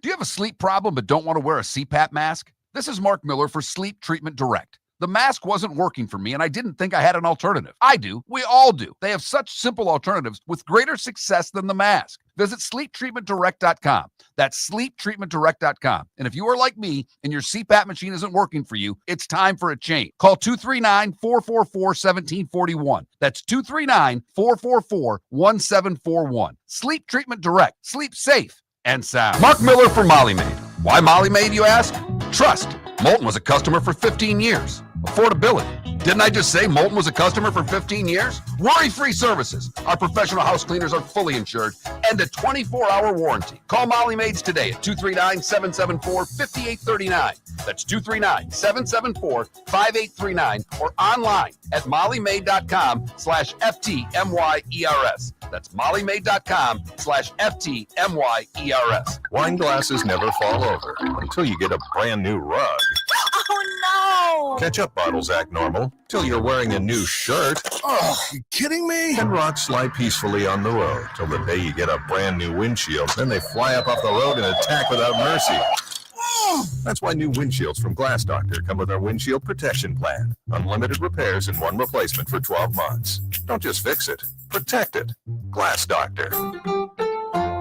Do you have a sleep problem but don't want to wear a CPAP mask? This is Mark Miller for Sleep Treatment Direct. The mask wasn't working for me, and I didn't think I had an alternative. I do. We all do. They have such simple alternatives with greater success than the mask. Visit sleeptreatmentdirect.com. That's sleeptreatmentdirect.com. And if you are like me and your CPAP machine isn't working for you, it's time for a change. Call 239-444-1741. That's 239-444-1741. Sleep Treatment Direct. Sleep safe and sound. Mark Miller for Molly Maid. Why Molly Maid, you ask? Trust. Moulton was a customer for 15 years. Affordability. Didn't I just say Moulton was a customer for 15 years? Worry-free services. Our professional house cleaners are fully insured and a 24-hour warranty. Call Molly Maids today at 239-774-5839. That's 239-774-5839 or online at mollymaid.com/FTMYERS. That's mollymaid.com/FTMYERS. Wine glasses never fall over until you get a brand new rug. Oh, no! Ketchup bottles act normal till you're wearing a new shirt. Oh, you kidding me? And rocks slide peacefully on the road till the day you get a brand new windshield. Then they fly up off the road and attack without mercy. That's why new windshields from Glass Doctor come with our windshield protection plan. Unlimited repairs and one replacement for 12 months. Don't just fix it, protect it. Glass Doctor.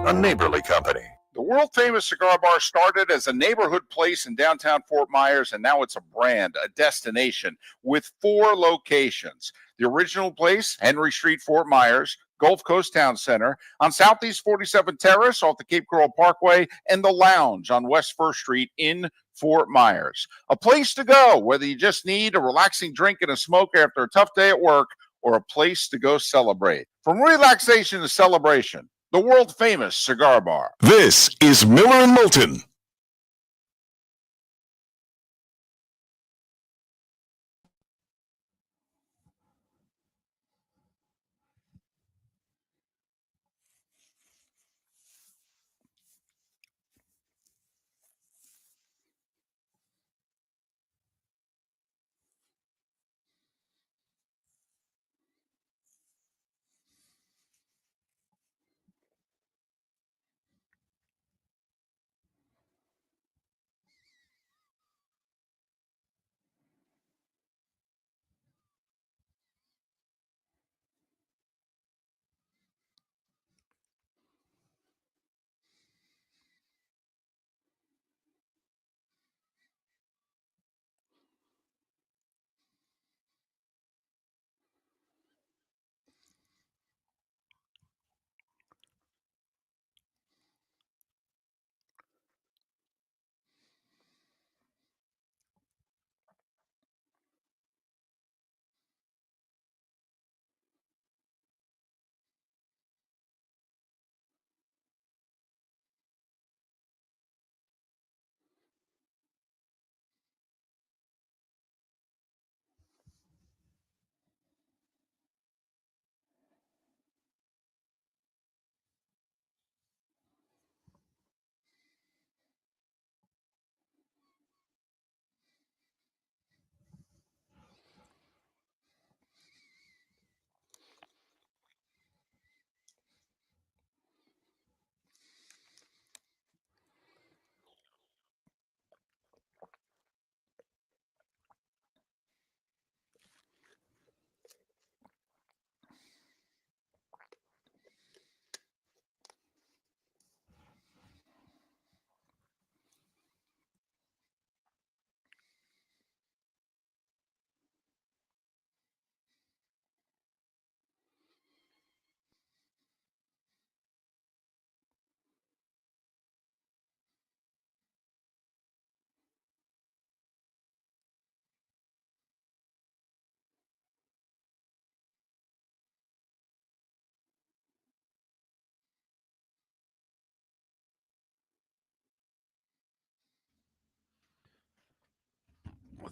A neighborly company. The world-famous cigar bar started as a neighborhood place in downtown Fort Myers, and now it's a brand, a destination, with 4 locations. The original place, Henry Street, Fort Myers, Gulf Coast Town Center, on Southeast 47th Terrace off the Cape Coral Parkway, and the Lounge on West 1st Street in Fort Myers. A place to go, whether you just need a relaxing drink and a smoke after a tough day at work, or a place to go celebrate. From relaxation to celebration, the world-famous cigar bar. This is Miller and Moulton.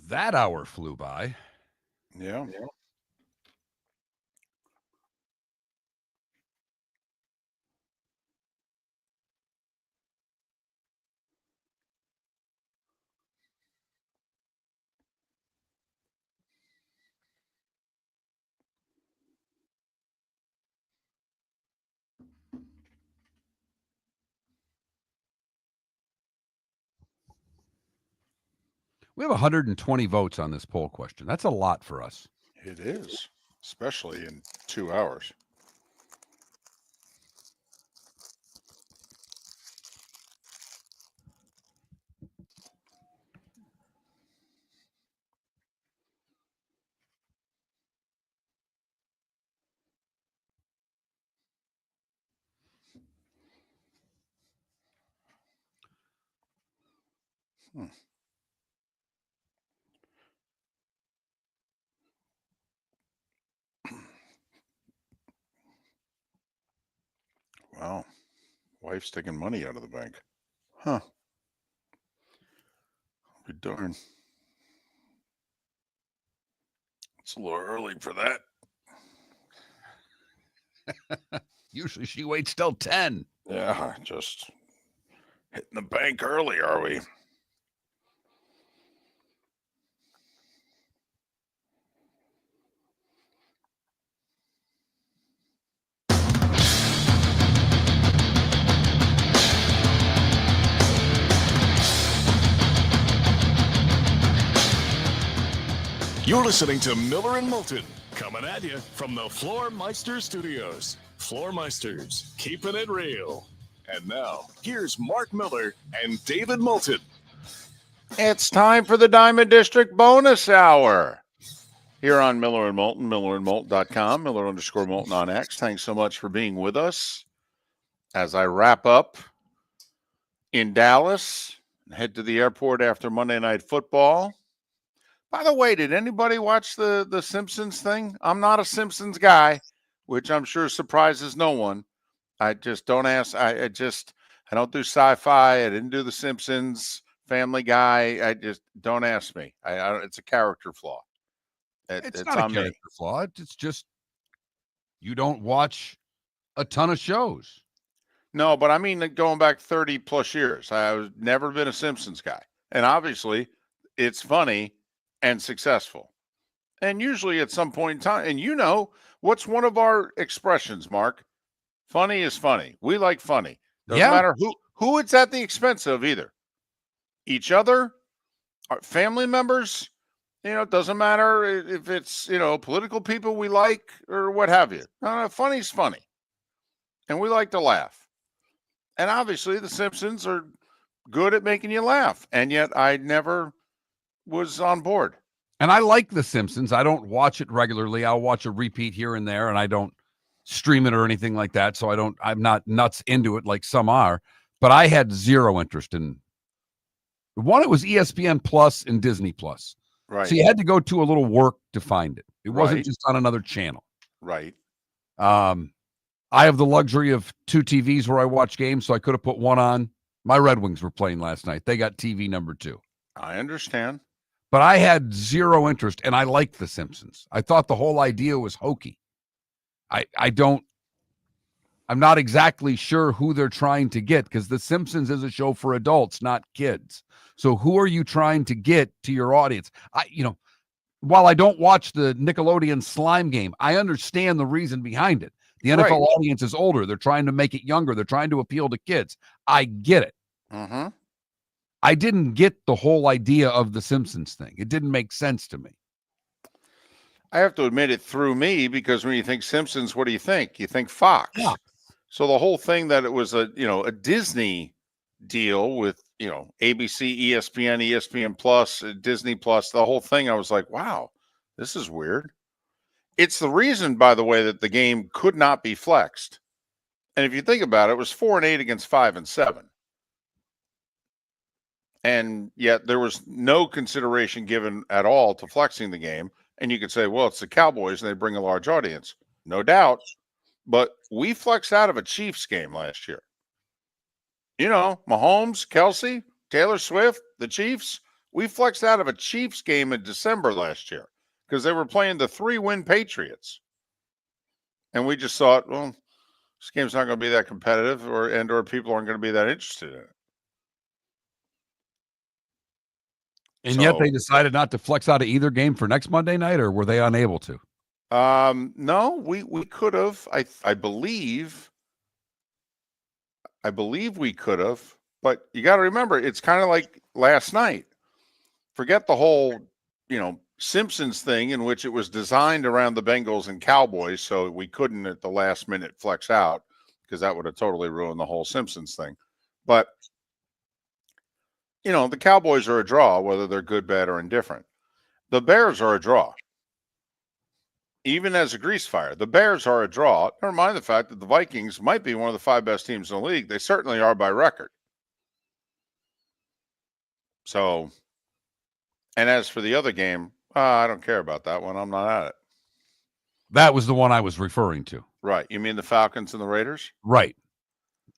That hour flew by. Yeah. We have 120 votes on this poll question. That's a lot for us. It is, especially in 2 hours. Wow. Wife's taking money out of the bank. Huh. Be darn. It's a little early for that. Usually she waits till 10. Yeah, just hitting the bank early, are we? You're listening to Miller and Moulton, coming at you from the Floormeister Studios. Floormeisters, keeping it real. And now, here's Mark Miller and David Moulton. It's time for the Diamond District bonus hour here on Miller and Moulton, millerandmoulton.com, Miller_Moulton on X. Thanks so much for being with us as I wrap up in Dallas and head to the airport after Monday Night Football. By the way, did anybody watch the Simpsons thing? I'm not a Simpsons guy, which I'm sure surprises no one. I just don't ask. I don't do sci-fi. I didn't do the Simpsons, Family Guy. I just don't ask me. It's a character flaw. It's not a character flaw. It's just you don't watch a ton of shows. No, but I mean going back 30 plus years. I've never been a Simpsons guy. And obviously it's funny and successful. And usually at some point in time, and you know, what's one of our expressions, Mark? Funny is funny. We like funny. Doesn't matter who it's at the expense of either. Each other, our family members, it doesn't matter if it's, political people we like or what have you. No, funny's funny. And we like to laugh. And obviously the Simpsons are good at making you laugh. And yet I never was on board. And I like The Simpsons. I don't watch it regularly. I'll watch a repeat here and there, and I don't stream it or anything like that. So I'm not nuts into it like some are, but I had zero interest in one. It was ESPN Plus and Disney Plus. Right. So you had to go to a little work to find it. It wasn't just on another channel. Right. I have the luxury of 2 TVs where I watch games, so I could have put one on. My Red Wings were playing last night. They got TV number 2. I understand. But I had zero interest, and I liked The Simpsons. I thought the whole idea was hokey. I'm not exactly sure who they're trying to get, because The Simpsons is a show for adults, not kids. So who are you trying to get to your audience? While I don't watch the Nickelodeon slime game, I understand the reason behind it. The NFL audience is older. They're trying to make it younger. They're trying to appeal to kids. I get it. Mm-hmm. I didn't get the whole idea of the Simpsons thing. It didn't make sense to me. I have to admit it threw me, because when you think Simpsons, what do you think? You think Fox. Yeah. So the whole thing that it was a Disney deal with, ABC, ESPN, ESPN Plus, Disney Plus, the whole thing, I was like, wow, this is weird. It's the reason, by the way, that the game could not be flexed. And if you think about it, it was 4-8 against 5-7. And yet there was no consideration given at all to flexing the game. And you could say, well, it's the Cowboys and they bring a large audience. No doubt. But we flexed out of a Chiefs game last year. Mahomes, Kelsey, Taylor Swift, the Chiefs. We flexed out of a Chiefs game in December last year because they were playing the 3-win Patriots. And we just thought, well, this game's not going to be that competitive, or people aren't going to be that interested in it. And yet they decided not to flex out of either game for next Monday night, or were they unable to? No, we could have. I believe we could have, but you got to remember, it's kind of like last night. forget the whole, Simpsons thing in which it was designed around the Bengals and Cowboys, so we couldn't at the last minute flex out because that would have totally ruined the whole Simpsons thing. But, the Cowboys are a draw, whether they're good, bad, or indifferent. The Bears are a draw. Even as a grease fire, the Bears are a draw. Never mind the fact that the Vikings might be one of the 5 best teams in the league. They certainly are by record. So, and as for the other game, I don't care about that one. I'm not at it. That was the one I was referring to. Right. You mean the Falcons and the Raiders? Right.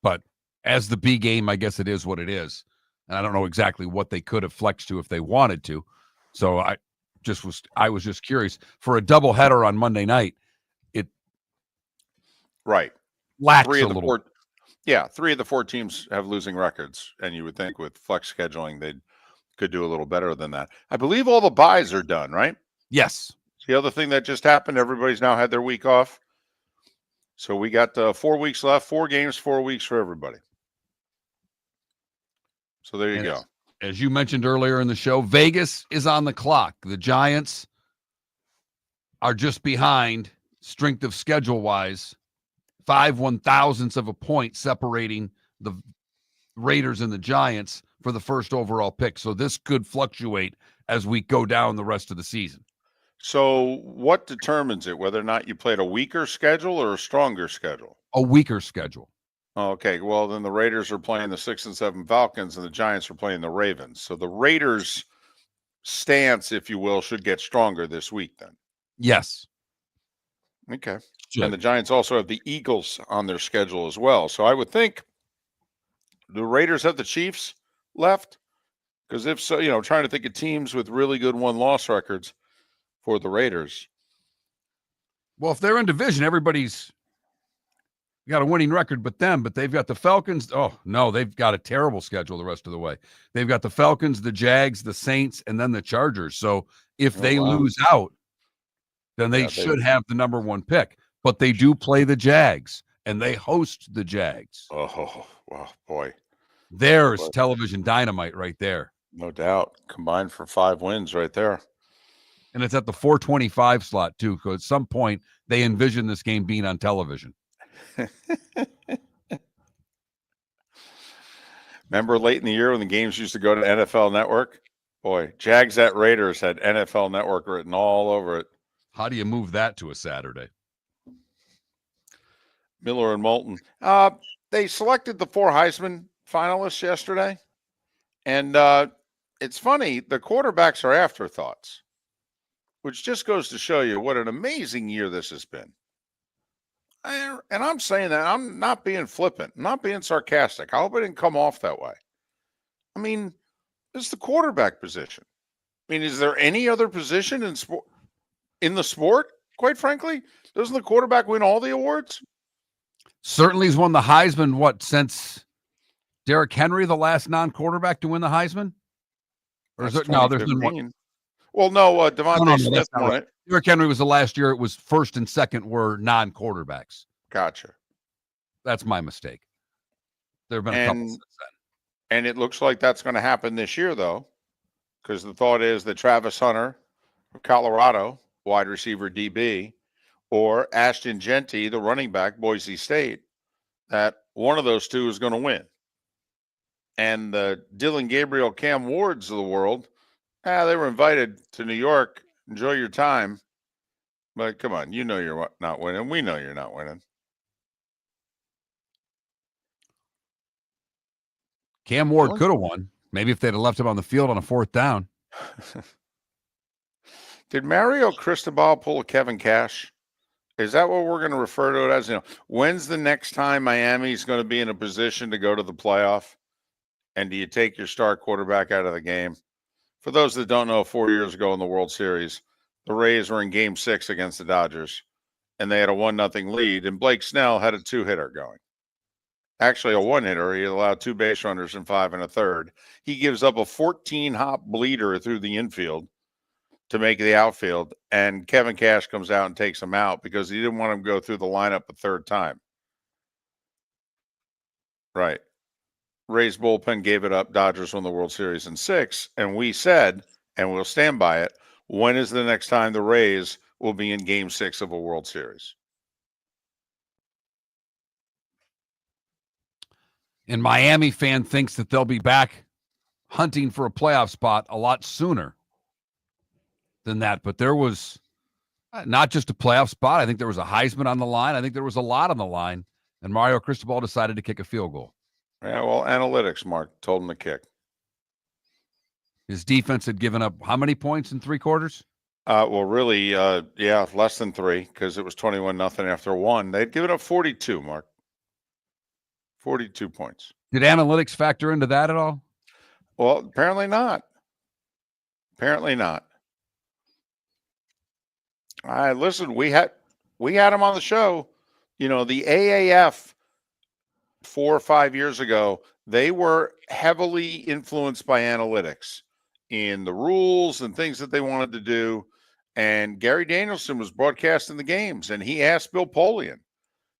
But as the B game, I guess it is what it is. And I don't know exactly what they could have flexed to if they wanted to. So I was just curious. For a doubleheader on Monday night, it lacks a little. Three of the 4 teams have losing records, and you would think with flex scheduling they could do a little better than that. I believe all the buys are done, right? Yes. The other thing that just happened, everybody's now had their week off. So we got 4 weeks left, 4 games, 4 weeks for everybody. So there you go. As you mentioned earlier in the show, Vegas is on the clock. The Giants are just behind, strength of schedule-wise, 5 1/1000ths of a point separating the Raiders and the Giants for the first overall pick. So this could fluctuate as we go down the rest of the season. So what determines it, whether or not you played a weaker schedule or a stronger schedule? A weaker schedule. Okay, well, then the Raiders are playing the 6 and 7 Falcons, and the Giants are playing the Ravens. So the Raiders' stance, if you will, should get stronger this week then. Yes. Okay. And the Giants also have the Eagles on their schedule as well. So I would think the Raiders have the Chiefs left, because if so, trying to think of teams with really good one-loss records for the Raiders. Well, if they're in division, everybody's got a winning record but they've got the Falcons. Oh, no, they've got a terrible schedule the rest of the way. They've got the Falcons, the Jags, the Saints, and then the Chargers. So if they lose out, then they should have the number 1 pick. But they do play the Jags, and they host the Jags. Oh, wow, boy. There's television dynamite right there. No doubt. Combined for 5 wins right there. And it's at the 425 slot, too, because at some point they envision this game being on television. Remember late in the year when the games used to go to NFL Network? Boy, Jags at Raiders had NFL Network written all over it. How do you move that to a Saturday? Miller and Moulton. They selected the 4 Heisman finalists yesterday. And it's funny, the quarterbacks are afterthoughts, which just goes to show you what an amazing year this has been. And I'm saying that, I'm not being flippant, I'm not being sarcastic. I hope it didn't come off that way. I mean, it's the quarterback position. I mean, is there any other position in the sport, quite frankly? Doesn't the quarterback win all the awards? Certainly he's won the Heisman, since Derrick Henry, the last non-quarterback to win the Heisman? Or is it? No, there's been one. Well, no, Devontae Smith won it. Derrick Henry was the last year. It was first and second were non-quarterbacks. Gotcha. That's my mistake. There have been a couple since then. And it looks like that's going to happen this year, though, because the thought is that Travis Hunter of Colorado, wide receiver DB, or Ashton Genty, the running back, Boise State, that one of those two is going to win. And the Dylan Gabriel, Cam Wards of the world, they were invited to New York. Enjoy your time. But come on, you know you're not winning. We know you're not winning. Cam Ward could have won. Maybe if they'd have left him on the field on a 4th down. Did Mario Cristobal pull a Kevin Cash? Is that what we're going to refer to it as? When's the next time Miami's going to be in a position to go to the playoff? And do you take your star quarterback out of the game? For those that don't know, 4 years ago in the World Series, the Rays were in Game 6 against the Dodgers, and they had a 1-0 lead, and Blake Snell had a 2-hitter going. Actually, a 1-hitter. He allowed 2 base runners and 5 1/3. He gives up a 14-hop bleeder through the infield to make the outfield, and Kevin Cash comes out and takes him out because he didn't want him to go through the lineup a 3rd time. Right. Rays bullpen gave it up. Dodgers won the World Series in 6, and we said, and we'll stand by it. When is the next time the Rays will be in Game 6 of a World Series? And Miami fan thinks that they'll be back hunting for a playoff spot a lot sooner than that. But there was not just a playoff spot. I think there was a Heisman on the line. I think there was a lot on the line. And Mario Cristobal decided to kick a field goal. Yeah, well, analytics, Mark, told him to kick. His defense had given up how many points in 3 quarters? Well, really, less than 3 because it was 21-0 after 1. They'd given up 42, Mark. 42 points. Did analytics factor into that at all? Well, apparently not. Apparently not. Listen, we had him on the show. You know, the AAF 4 or 5 years ago, they were heavily influenced by analytics in the rules and things that they wanted to do. And Gary Danielson was broadcasting the games, and he asked Bill Polian.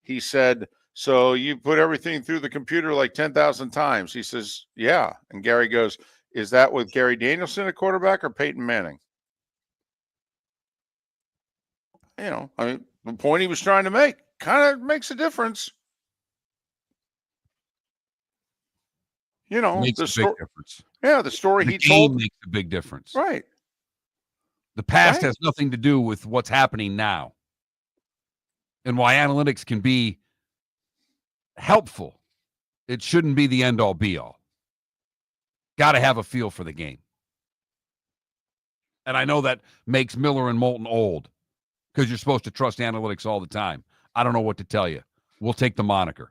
He said, so you put everything through the computer like 10,000 times? He says, yeah. And Gary goes, is that with Gary Danielson at quarterback or Peyton Manning? You know, I mean, the point he was trying to make kind of makes a difference. You know, Makes a big difference. Yeah, the story The he game told makes a big difference. Right. The past Right. has nothing to do with what's happening now. And why analytics can be helpful, it shouldn't be the end-all, be-all. Got to have a feel for the game. And I know that makes Miller and Moulton old because you're supposed to trust analytics all the time. I don't know what to tell you. We'll take the moniker.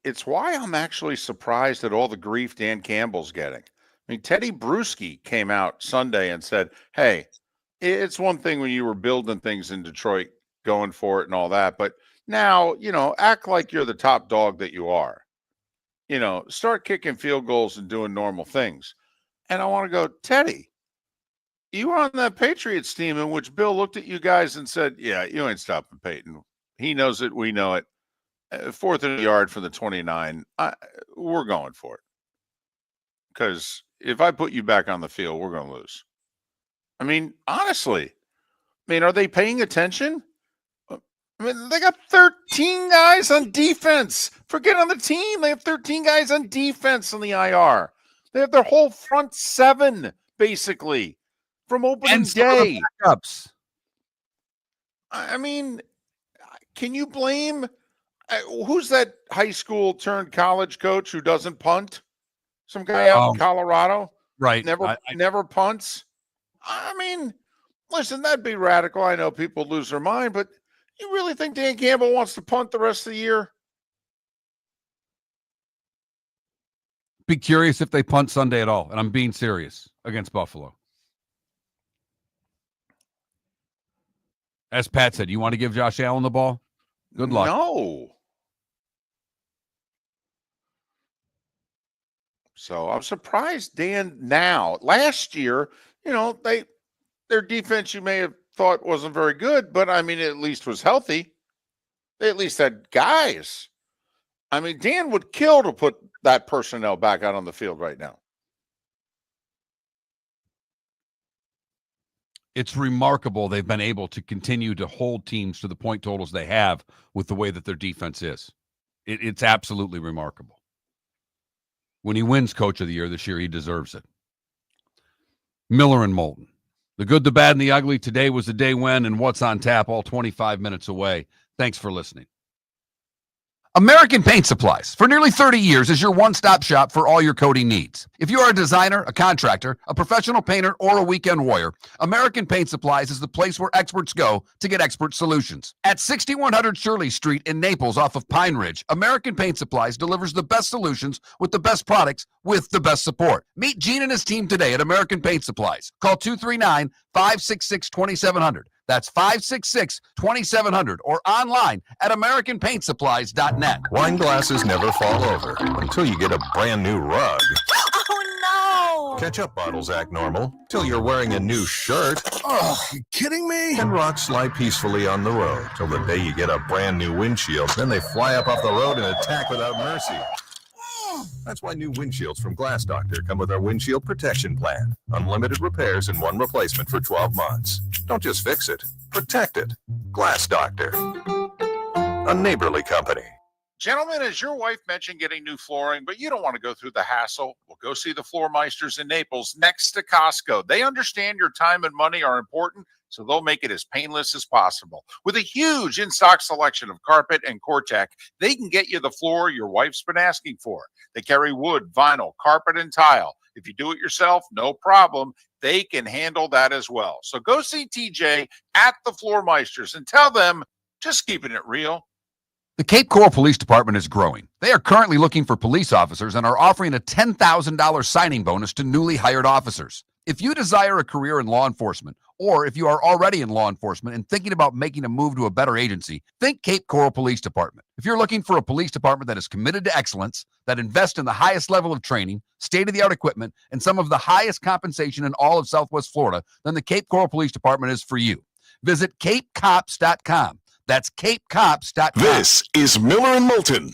It's why I'm actually surprised at all the grief Dan Campbell's getting. I mean, Teddy Bruschi came out Sunday and said, hey, it's one thing when you were building things in Detroit, going for it and all that, but now, you know, act like you're the top dog that you are. You know, start kicking field goals and doing normal things. And I want to go, Teddy, you were on that Patriots team in which Bill looked at you guys and said, yeah, you ain't stopping Peyton. He knows it. We know it. 4th and a yard for the 29. We're going for it. Because if I put you back on the field, we're going to lose. I mean, honestly, are they paying attention? I mean, they got 13 guys on defense. Forget on the team. They have 13 guys on defense on the IR. They have their whole front 7, basically, from opening day. Backups. I mean, can you blame who's that high school turned college coach who doesn't punt? Some guy out in Colorado, right? Never punts. I mean, listen, that'd be radical. I know people lose their mind, but you really think Dan Campbell wants to punt the rest of the year? Be curious if they punt Sunday at all, and I'm being serious, against Buffalo. As Pat said, you want to give Josh Allen the ball? Good luck. No. So I'm surprised Dan now. Last year, you know, their defense you may have thought wasn't very good, but I mean, it at least was healthy. They at least had guys. I mean, Dan would kill to put that personnel back out on the field right now. It's remarkable they've been able to continue to hold teams to the point totals they have with the way that their defense is. It's absolutely remarkable. When he wins Coach of the Year this year, he deserves it. Miller and Moulton. The good, the bad, and the ugly. Today was the day when, and what's on tap, all 25 minutes away. Thanks for listening. American Paint Supplies, for nearly 30 years, is your one-stop shop for all your coating needs. If you are a designer, a contractor, a professional painter, or a weekend warrior, American Paint Supplies is the place where experts go to get expert solutions. At 6100 Shirley Street in Naples off of Pine Ridge, American Paint Supplies delivers the best solutions with the best products with the best support. Meet Gene and his team today at American Paint Supplies. Call 239-566-2700. That's 566-2700 or online at AmericanPaintSupplies.net. Wine glasses never fall over until you get a brand new rug. Oh, no! Ketchup bottles act normal till you're wearing a new shirt. Oh, you kidding me? And rocks slide peacefully on the road till the day you get a brand new windshield. Then they fly up off the road and attack without mercy. That's why new windshields from Glass Doctor come with our windshield protection plan. Unlimited repairs and one replacement for 12 months. Don't just fix it, protect it. Glass Doctor, a neighborly company. Gentlemen, as your wife mentioned getting new flooring, but you don't want to go through the hassle, well, go see the Floor Meisters in Naples next to Costco. They understand your time and money are important, so they'll make it as painless as possible. With a huge in-stock selection of carpet and Cortec, they can get you the floor your wife's been asking for. They carry wood, vinyl, carpet, and tile. If you do it yourself, no problem. They can handle that as well. So go see TJ at the Floor Meisters and tell them, just keeping it real. The Cape Coral Police Department is growing. They are currently looking for police officers and are offering a $10,000 signing bonus to newly hired officers. If you desire a career in law enforcement, or if you are already in law enforcement and thinking about making a move to a better agency, think Cape Coral Police Department. If you're looking for a police department that is committed to excellence, that invests in the highest level of training, state-of-the-art equipment, and some of the highest compensation in all of Southwest Florida, then the Cape Coral Police Department is for you. Visit capecops.com. That's capecops.com. This is Miller and Moulton.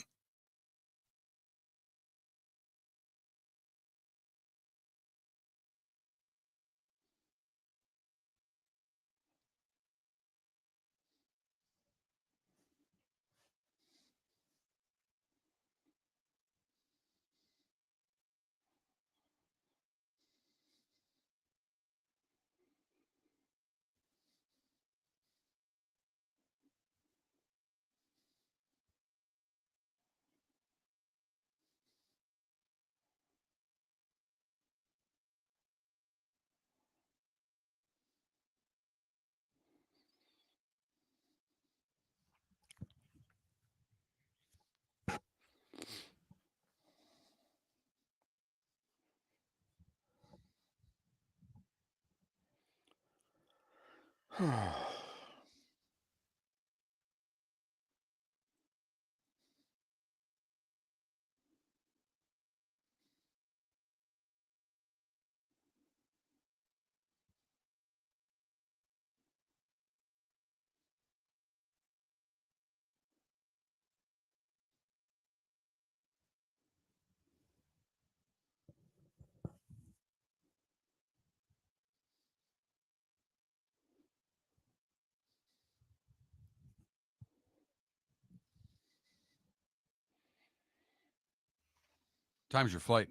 Time's your flight?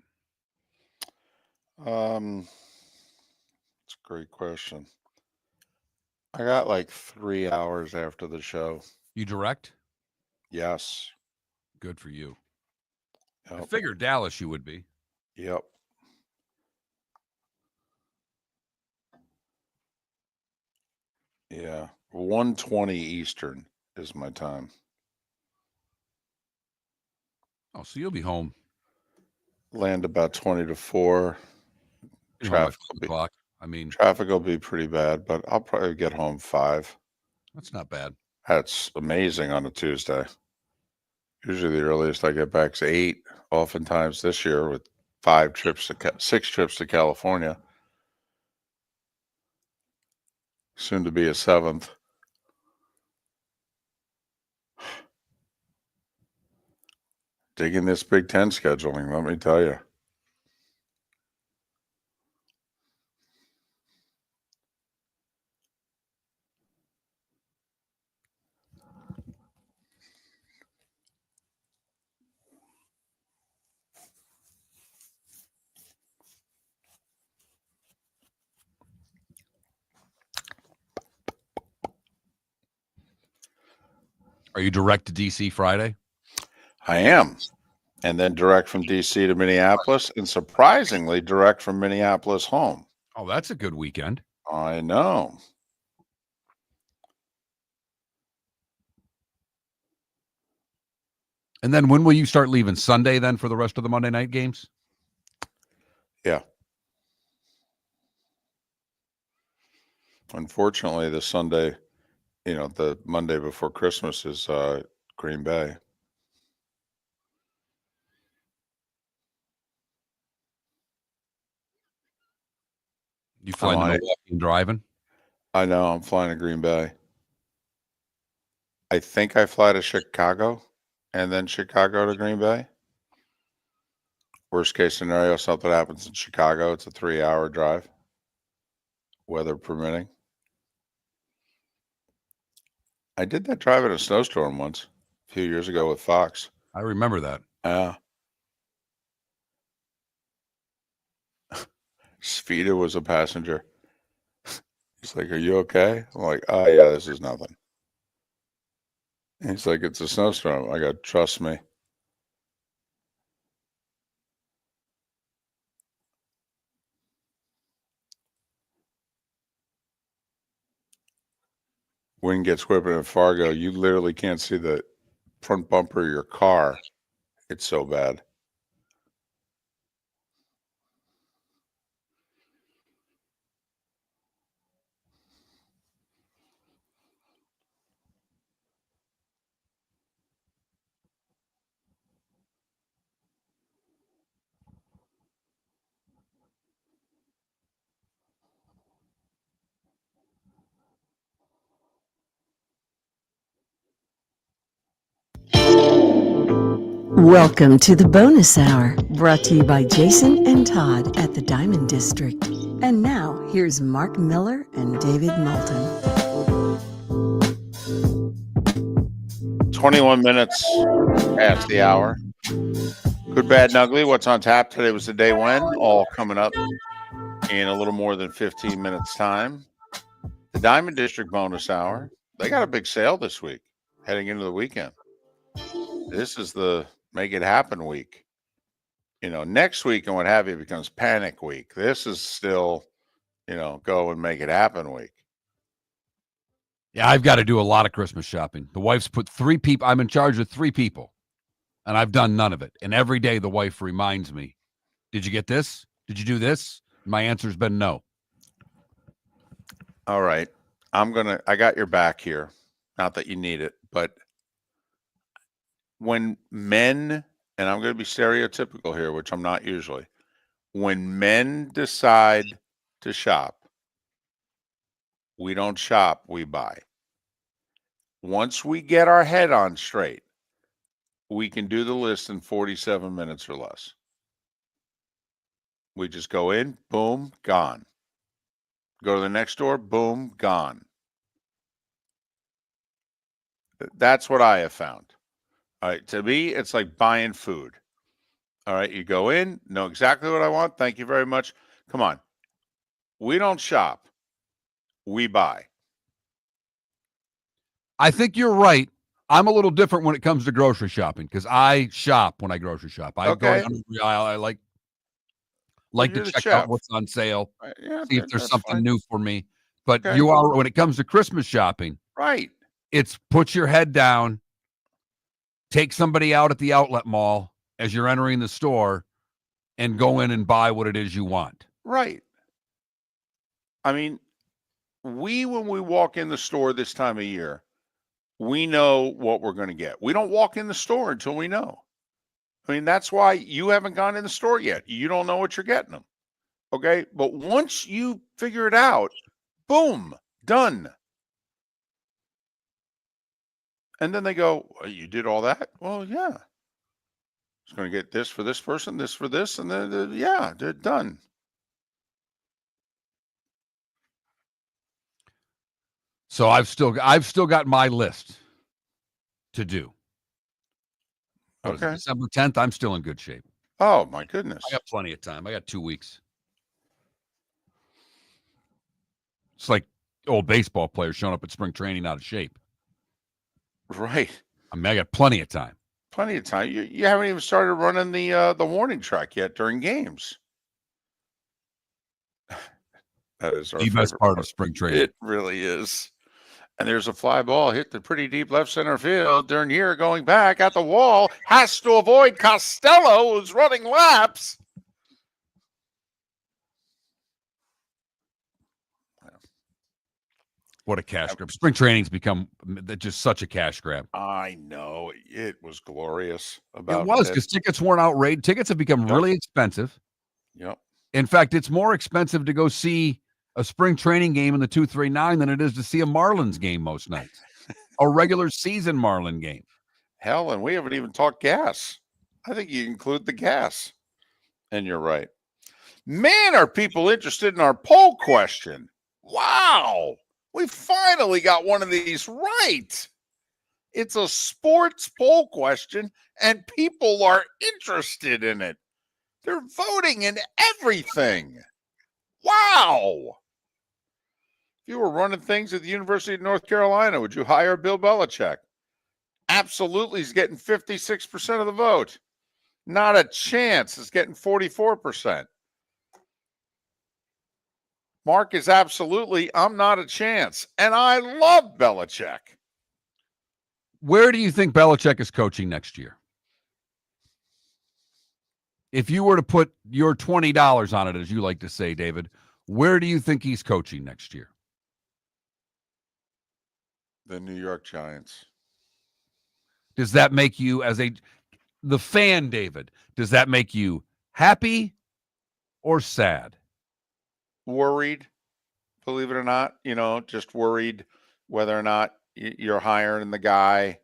It's a great question. I got like 3 hours after the show. You direct? Yes. Good for you. Yep. I figured Dallas you would be. Yep. Yeah. 1:20 Eastern is my time. Oh, so you'll be home. Land about 20 to 4. You're home by Traffic will 5 o'clock. I mean, traffic will be pretty bad, but I'll probably get home 5. that's not bad. That's amazing on a Tuesday. Usually the earliest I get back is 8. Oftentimes this year with 6 trips to California. Soon to be a 7th. Digging this Big Ten scheduling, let me tell you. Are you direct to DC Friday? I am. And then direct from DC to Minneapolis, and surprisingly direct from Minneapolis home. Oh, that's a good weekend. I know. And then when will you start leaving? Sunday then for the rest of the Monday night games? Yeah. Unfortunately, the Sunday, the Monday before Christmas is Green Bay. You flying to Milwaukee and driving? I know. I'm flying to Green Bay. I think I fly to Chicago and then Chicago to Green Bay. Worst case scenario, something happens in Chicago. It's a 3-hour drive, weather permitting. I did that drive in a snowstorm once a few years ago with Fox. I remember that. Svita was a passenger. He's like, "Are you okay?" I'm like, "Oh yeah, this is nothing." And he's like, "It's a snowstorm." I go, "Trust me." Wind gets whipping in Fargo. You literally can't see the front bumper of your car. It's so bad. Welcome to the bonus hour, brought to you by Jason and Todd at the Diamond District. And now, here's Mark Miller and David Moulton. 21 minutes past the hour. Good, bad, and ugly. What's on tap today was the day when, all coming up in a little more than 15 minutes time. The Diamond District bonus hour. They got a big sale this week, heading into the weekend. This is the make it happen week. You know, next week and what have you becomes panic week. This is still, go and make it happen week. Yeah, I've got to do a lot of Christmas shopping. The wife's put 3 people. I'm in charge of 3 people, and I've done none of it. And every day the wife reminds me, "Did you get this? Did you do this?" My answer's been no. All right. I got your back here. Not that you need it, but when men, and I'm going to be stereotypical here, which I'm not usually, when men decide to shop, we don't shop, we buy. Once we get our head on straight, we can do the list in 47 minutes or less. We just go in, boom, gone. Go to the next door, boom, gone. That's what I have found. All right, to me, it's like buying food. All right, you go in, know exactly what I want. Thank you very much. Come on. We don't shop. We buy. I think you're right. I'm a little different when it comes to grocery shopping because I shop when I grocery shop. I go down the aisle. I like to check out what's on sale, see if there's something new for me. But you are, when it comes to Christmas shopping, right? It's put your head down, take somebody out at the outlet mall as you're entering the store, and go in and buy what it is you want. Right. I mean, when we walk in the store this time of year, we know what we're going to get. We don't walk in the store until we know. I mean, that's why you haven't gone in the store yet. You don't know what you're getting them. Okay. But once you figure it out, boom, done. And then they go, well, you did all that? Well, yeah. It's going to get this for this person, this for this, and then, yeah, they're done. So I've still got my list to do. Okay. December 10th, I'm still in good shape. Oh, my goodness. I got plenty of time. I got 2 weeks. It's like old baseball players showing up at spring training out of shape. Right. I mean, I got plenty of time. Plenty of time. You haven't even started running the warning track yet during games. That is our the best part of spring training. It really is. And there's a fly ball hit the pretty deep left center field. Dernier going back at the wall. Has to avoid Costello, who's running laps. What a cash grab. Spring training's become just such a cash grab. I know. It was glorious. It was because tickets weren't outrageous. Tickets have become really expensive. Yep. In fact, it's more expensive to go see a spring training game in the 239 than it is to see a Marlins game most nights. A regular season Marlin game. Hell, and we haven't even talked gas. I think you include the gas. And you're right. Man, are people interested in our poll question? Wow. We finally got one of these right. It's a sports poll question, and people are interested in it. They're voting in everything. Wow. If you were running things at the University of North Carolina, would you hire Bill Belichick? Absolutely. He's getting 56% of the vote. Not a chance. It's getting 44%. Mark is absolutely, I'm not a chance. And I love Belichick. Where do you think Belichick is coaching next year? If you were to put your $20 on it, as you like to say, David, where do you think he's coaching next year? The New York Giants. Does that make you, as the fan, David, does that make you happy or sad? Worried, believe it or not, just worried whether or not you're hiring the guy,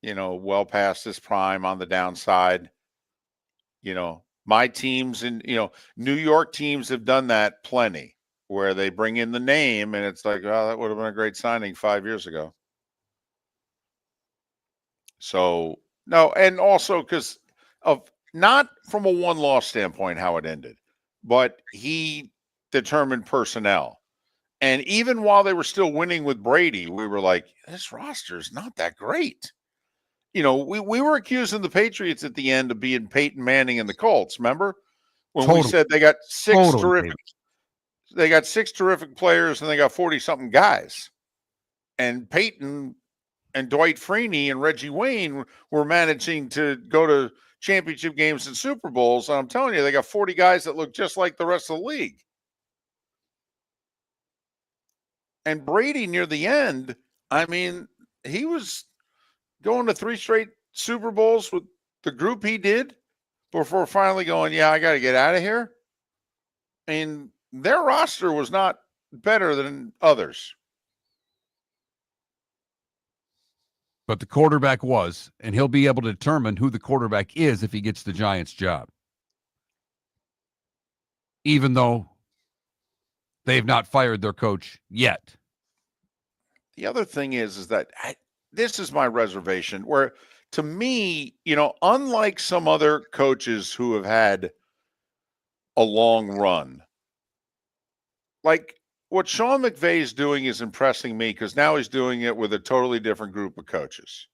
well past his prime on the downside. My teams and, New York teams have done that plenty where they bring in the name and it's like, oh, that would have been a great signing 5 years ago. So, no, and also because of not from a one-loss standpoint how it ended, but he determined personnel. And even while they were still winning with Brady, we were like, this roster is not that great. We were accusing the Patriots at the end of being Peyton Manning and the Colts, remember? When we said they got six terrific players and they got 40-something guys. And Peyton and Dwight Freeney and Reggie Wayne were managing to go to championship games and Super Bowls. And I'm telling you, they got 40 guys that look just like the rest of the league. And Brady near the end, I mean, he was going to 3 straight Super Bowls with the group he did before finally going, yeah, I got to get out of here. And their roster was not better than others. But the quarterback was, and he'll be able to determine who the quarterback is if he gets the Giants' job. Even though they've not fired their coach yet. The other thing is that this is my reservation where, to me, unlike some other coaches who have had a long run, like what Sean McVay is doing is impressing me because now he's doing it with a totally different group of coaches.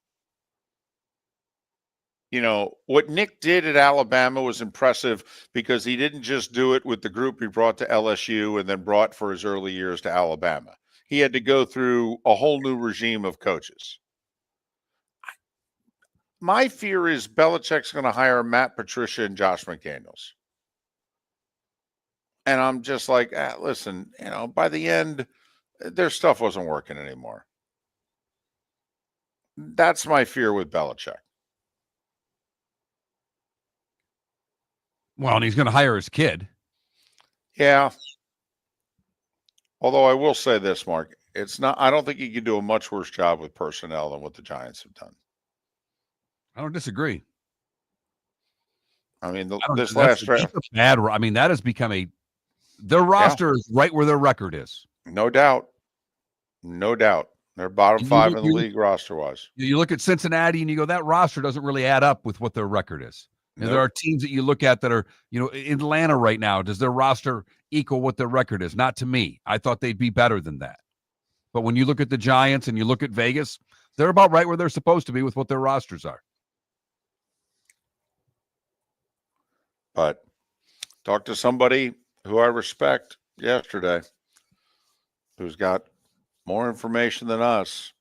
What Nick did at Alabama was impressive because he didn't just do it with the group he brought to LSU and then brought for his early years to Alabama. He had to go through a whole new regime of coaches. My fear is Belichick's going to hire Matt Patricia and Josh McDaniels. And I'm just like, listen, by the end, their stuff wasn't working anymore. That's my fear with Belichick. Well, and he's going to hire his kid. Yeah. Although I will say this, Mark, I don't think he could do a much worse job with personnel than what the Giants have done. I don't disagree. I mean, this last draft. I mean, that has become their roster is right where their record is. No doubt. No doubt. They're bottom 5 in the league roster-wise. You look at Cincinnati and you go, that roster doesn't really add up with what their record is. And there are teams that you look at that are, Atlanta right now. Does their roster equal what their record is? Not to me. I thought they'd be better than that. But when you look at the Giants and you look at Vegas, they're about right where they're supposed to be with what their rosters are. But talk to somebody who I respect yesterday who's got more information than us.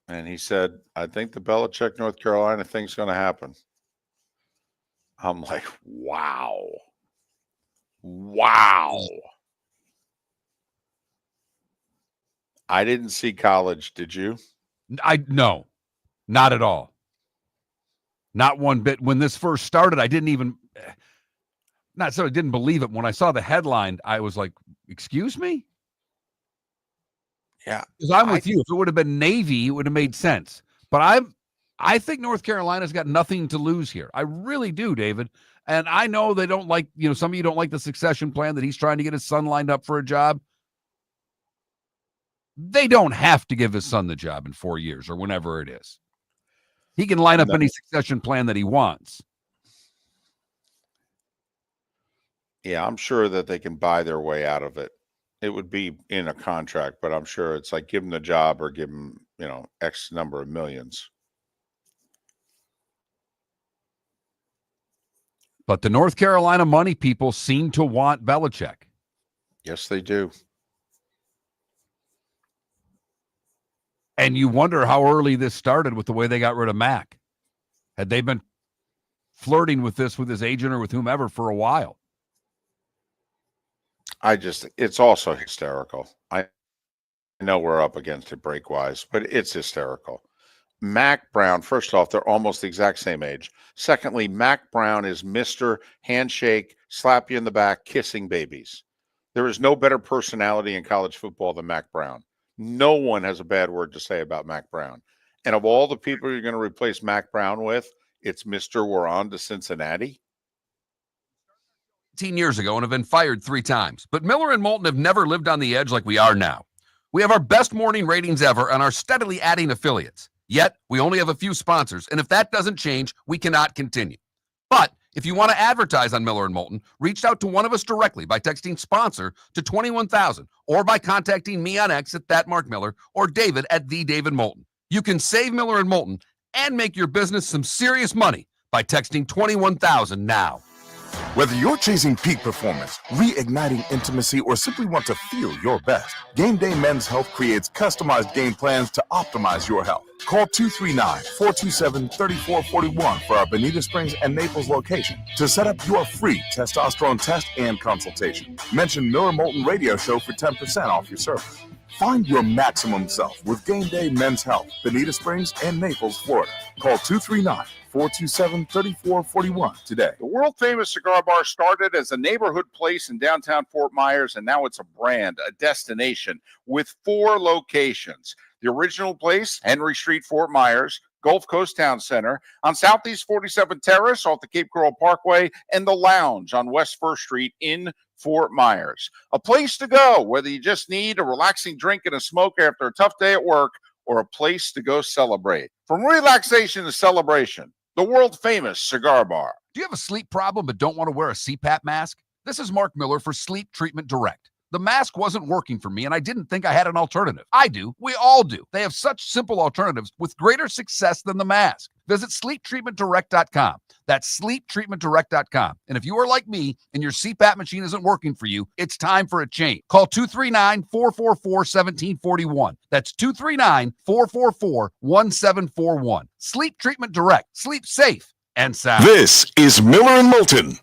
And he said, I think the Belichick, North Carolina thing's going to happen. I'm like, wow. Wow. I didn't see college. Did you? No, not at all. Not one bit. When this first started, I didn't even, not so I didn't believe it. When I saw the headline, I was like, excuse me? Yeah. Because I'm with you. If it would have been Navy, it would have made sense. But I think North Carolina's got nothing to lose here. I really do, David. And I know they don't like, some of you don't like the succession plan that he's trying to get his son lined up for a job. They don't have to give his son the job in 4 years or whenever it is. He can line up any succession plan that he wants. Yeah, I'm sure that they can buy their way out of it. It would be in a contract, but I'm sure it's like give him the job or give him, X number of millions. But the North Carolina money people seem to want Belichick. Yes, they do. And you wonder how early this started with the way they got rid of Mac. Had they been flirting with this with his agent or with whomever for a while? It's also hysterical. I know we're up against it break-wise, but it's hysterical. Mac Brown, first off, they're almost the exact same age. Secondly, Mac Brown is Mr. Handshake, slap you in the back, kissing babies. There is no better personality in college football than Mac Brown. No one has a bad word to say about Mac Brown. And of all the people you're going to replace Mac Brown with, it's Mr. We're on to Cincinnati. 18 years ago and have been fired 3 times. But Miller and Moulton have never lived on the edge like we are now. We have our best morning ratings ever and are steadily adding affiliates. Yet, we only have a few sponsors, and if that doesn't change, we cannot continue. But if you want to advertise on Miller and Moulton, reach out to one of us directly by texting sponsor to 21,000 or by contacting me on X at @MarkMiller or David at @TheDavidMoulton. You can save Miller and Moulton and make your business some serious money by texting 21,000 now. Whether you're chasing peak performance, reigniting intimacy, or simply want to feel your best, Game Day Men's Health creates customized game plans to optimize your health. Call 239-427-3441 for our Bonita Springs and Naples location to set up your free testosterone test and consultation. Mention Miller Moulton Radio Show for 10% off your service. Find your maximum self with Game Day Men's Health, Bonita Springs and Naples, Florida. Call 239-427-3441 today. The world-famous cigar bar started as a neighborhood place in downtown Fort Myers, and now it's a brand, a destination, with 4 locations. The original place, Henry Street, Fort Myers, Gulf Coast Town Center, on Southeast 47th Terrace off the Cape Coral Parkway, and the Lounge on West 1st Street in Fort Myers. A place to go, whether you just need a relaxing drink and a smoke after a tough day at work, or a place to go celebrate. From relaxation to celebration, the world-famous cigar bar. Do you have a sleep problem but don't want to wear a CPAP mask? This is Mark Miller for Sleep Treatment Direct. The mask wasn't working for me, and I didn't think I had an alternative. I do. We all do. They have such simple alternatives with greater success than the mask. Visit sleeptreatmentdirect.com. That's sleeptreatmentdirect.com. And if you are like me and your CPAP machine isn't working for you, it's time for a change. Call 239-444-1741. That's 239-444-1741. Sleep Treatment Direct. Sleep safe and sound. This is Miller and Moulton.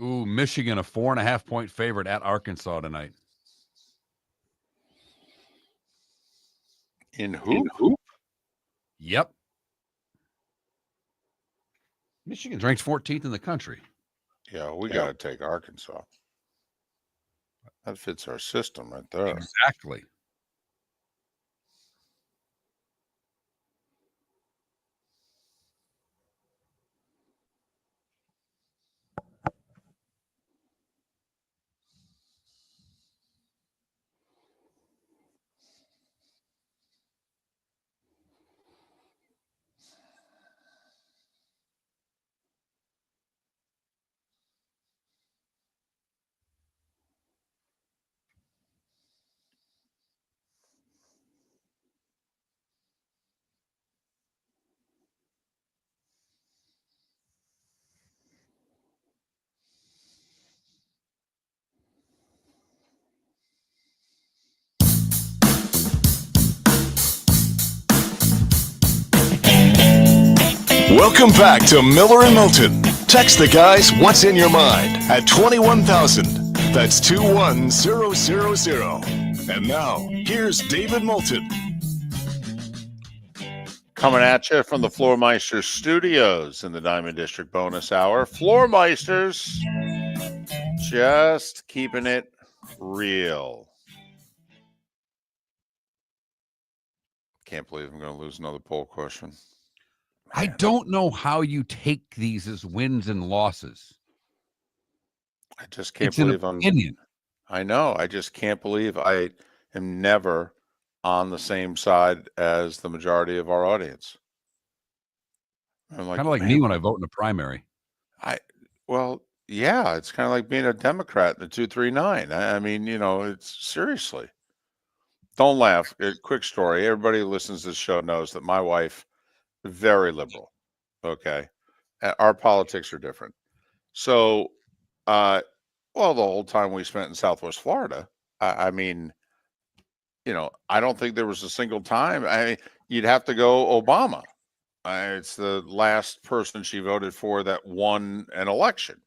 Ooh, Michigan, a 4.5-point favorite at Arkansas tonight. In hoop? Yep. Michigan's ranked 14th in the country. Yeah, we got to take Arkansas. That fits our system right there. Exactly. Welcome back to Miller and Moulton. Text the guys what's in your mind at 21,000. That's 21000. And now, here's David Moulton. Coming at you from the Floormeisters studios in the Diamond District bonus hour. Floormeisters just keeping it real. Can't believe I'm going to lose another poll question. I don't know how you take these as wins and losses. I just can't It's an believe opinion. I know. I just can't believe I am never on the same side as the majority of our audience. I'm Kind of like me when I vote in a primary. Well, yeah, it's kind of like being a Democrat in the 239. I mean, it's seriously. Don't laugh. Quick story. Everybody who listens to this show knows that my wife, very liberal. Okay. Our politics are different. So, the whole time we spent in Southwest Florida, I mean, I don't think there was a single time. You'd have to go Obama. It's the last person she voted for that won an election.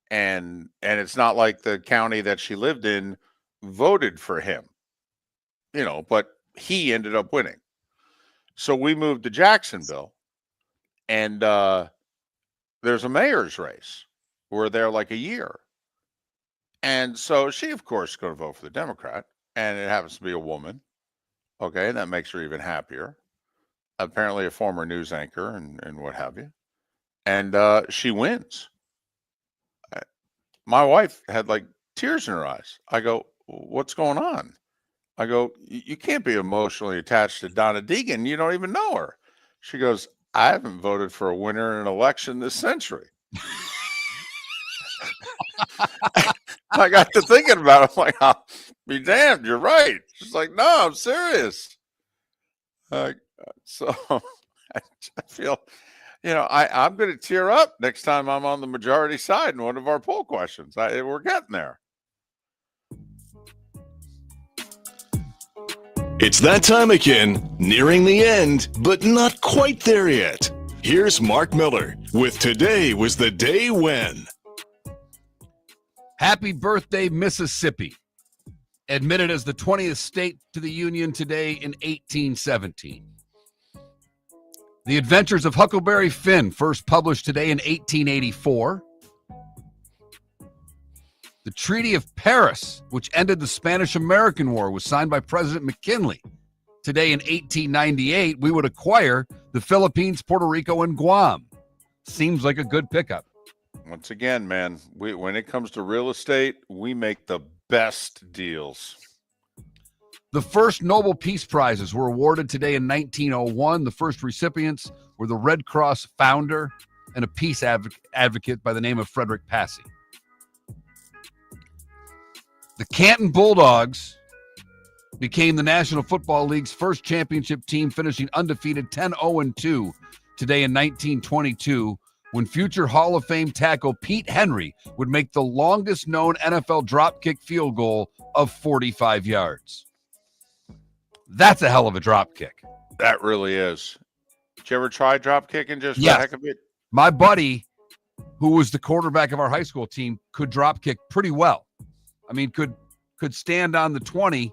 And it's not like the county that she lived in voted for him, but he ended up winning. So we moved to Jacksonville, and there's a mayor's race. We're there like a year. And so she, of course, is going to vote for the Democrat, and it happens to be a woman. Okay, that makes her even happier. Apparently a former news anchor and what have you. And she wins. My wife had like tears in her eyes. I go, what's going on? I go, you can't be emotionally attached to Donna Deegan. You don't even know her. She goes, I haven't voted for a winner in an election this century. I got to thinking about it. I'm like, I'll be damned. You're right. She's like, no, I'm serious. So I feel I'm going to tear up next time I'm on the majority side in one of our poll questions. We're getting there. It's that time again, nearing the end, but not quite there yet. Here's Mark Miller with Today Was the Day When. Happy birthday, Mississippi. Admitted as the 20th state to the Union today in 1817. The Adventures of Huckleberry Finn, first published today in 1884. The Treaty of Paris, which ended the Spanish-American War, was signed by President McKinley. Today in 1898, we would acquire the Philippines, Puerto Rico, and Guam. Seems like a good pickup. Once again, man, when it comes to real estate, we make the best deals. The first Nobel Peace Prizes were awarded today in 1901. The first recipients were the Red Cross founder and a peace advocate by the name of Frederick Passy. The Canton Bulldogs became the National Football League's first championship team, finishing undefeated 10-0-2 today in 1922, when future Hall of Fame tackle Pete Henry would make the longest known NFL drop kick field goal of 45 yards. That's a hell of a drop kick. That really is. Did you ever try drop kicking just for Yes. the heck of it? My buddy, who was the quarterback of our high school team, could drop kick pretty well. I mean, could stand on the 20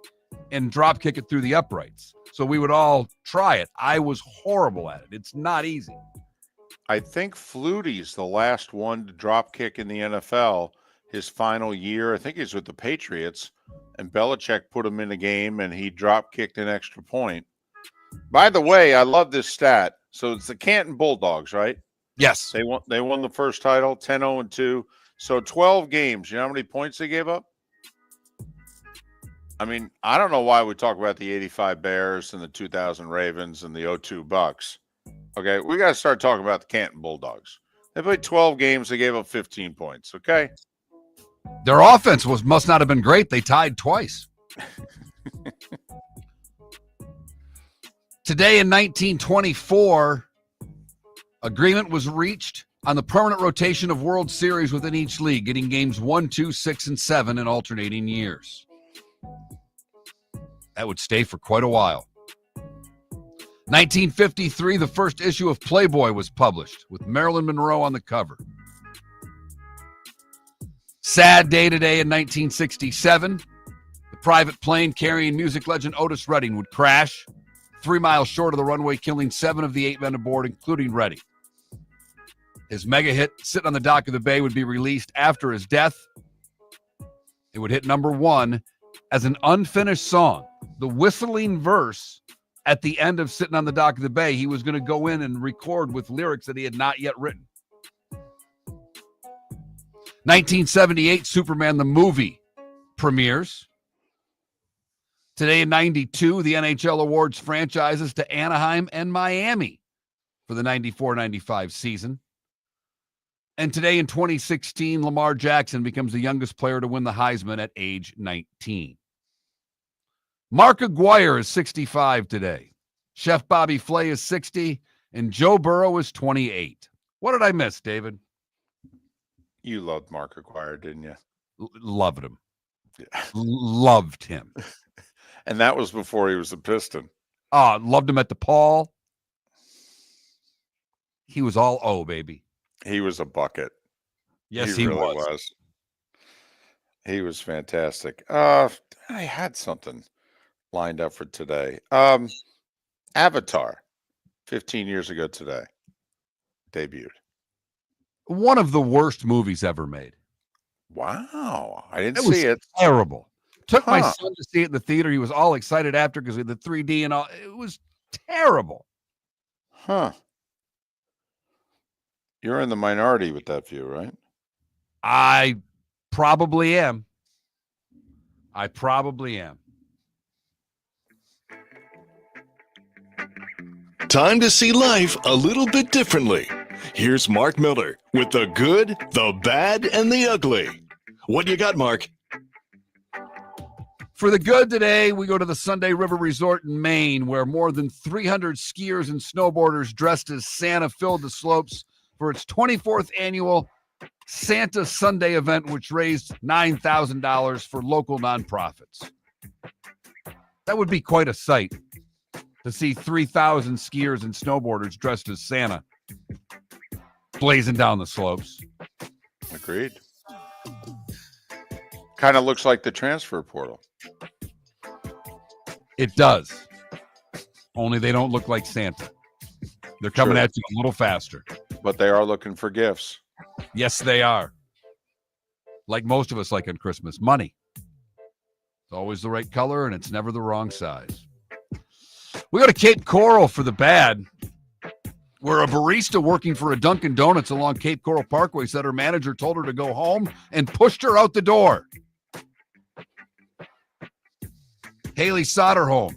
and drop kick it through the uprights. So we would all try it. I was horrible at it. It's not easy. I think Flutie's the last one to drop kick in the NFL. His final year, I think he's with the Patriots, and Belichick put him in the game, and he drop kicked an extra point. By the way, I love this stat. So it's the Canton Bulldogs, right? Yes. They won the first title, 10-0-2. So 12 games. You know how many points they gave up? I mean, I don't know why we talk about the 85 Bears and the 2000 Ravens and the 02 Bucks. Okay, we got to start talking about the Canton Bulldogs. They played 12 games. They gave up 15 points, okay? Their offense must not have been great. They tied twice. Today in 1924, agreement was reached on the permanent rotation of World Series within each league, getting games 1, 2, 6, and 7 in alternating years. That would stay for quite a while. 1953, the first issue of Playboy was published, with Marilyn Monroe on the cover. Sad day today in 1967. The private plane carrying music legend Otis Redding would crash 3 miles short of the runway, killing 7 of the 8 men aboard, including Redding. His mega hit, Sitting on the Dock of the Bay, would be released after his death. It would hit number 1 as an unfinished song. The whistling verse at the end of Sitting on the Dock of the Bay, he was going to go in and record with lyrics that he had not yet written. 1978, Superman the movie premieres. Today in 92, the NHL awards franchises to Anaheim and Miami for the 94-95 season. And today in 2016, Lamar Jackson becomes the youngest player to win the Heisman at age 19. Mark Aguirre is 65 today. Chef Bobby Flay is 60, and Joe Burrow is 28. What did I miss, David? You loved Mark Aguirre, didn't you? Loved him. Yeah. Loved him. And that was before he was a Piston. Loved him at the Paul. He was all O, baby. He was a bucket. Yes, he really was. He was fantastic. I had something lined up for today. Avatar, 15 years ago today, debuted. One of the worst movies ever made. Wow. I didn't see it. Terrible. Took my son to see it in the theater. He was all excited after because of the 3D and all. It was terrible. Huh. You're in the minority with that view, right? I probably am. Time to see life a little bit differently. Here's Mark Miller with the good, the bad, and the ugly. What you got, Mark? For the good today, we go to the Sunday River Resort in Maine, where more than 300 skiers and snowboarders dressed as Santa filled the slopes for its 24th annual Santa Sunday event, which raised $9,000 for local nonprofits. That would be quite a sight to see 3,000 skiers and snowboarders dressed as Santa blazing down the slopes. Agreed. Kind of looks like the transfer portal. It does. Only they don't look like Santa. They're coming True. at you a little faster. But they are looking for gifts. Yes, they are. Like most of us like on Christmas. Money. It's always the right color, and it's never the wrong size. We go to Cape Coral for the bad, where a barista working for a Dunkin' Donuts along Cape Coral Parkway said her manager told her to go home and pushed her out the door. Haley Soderholm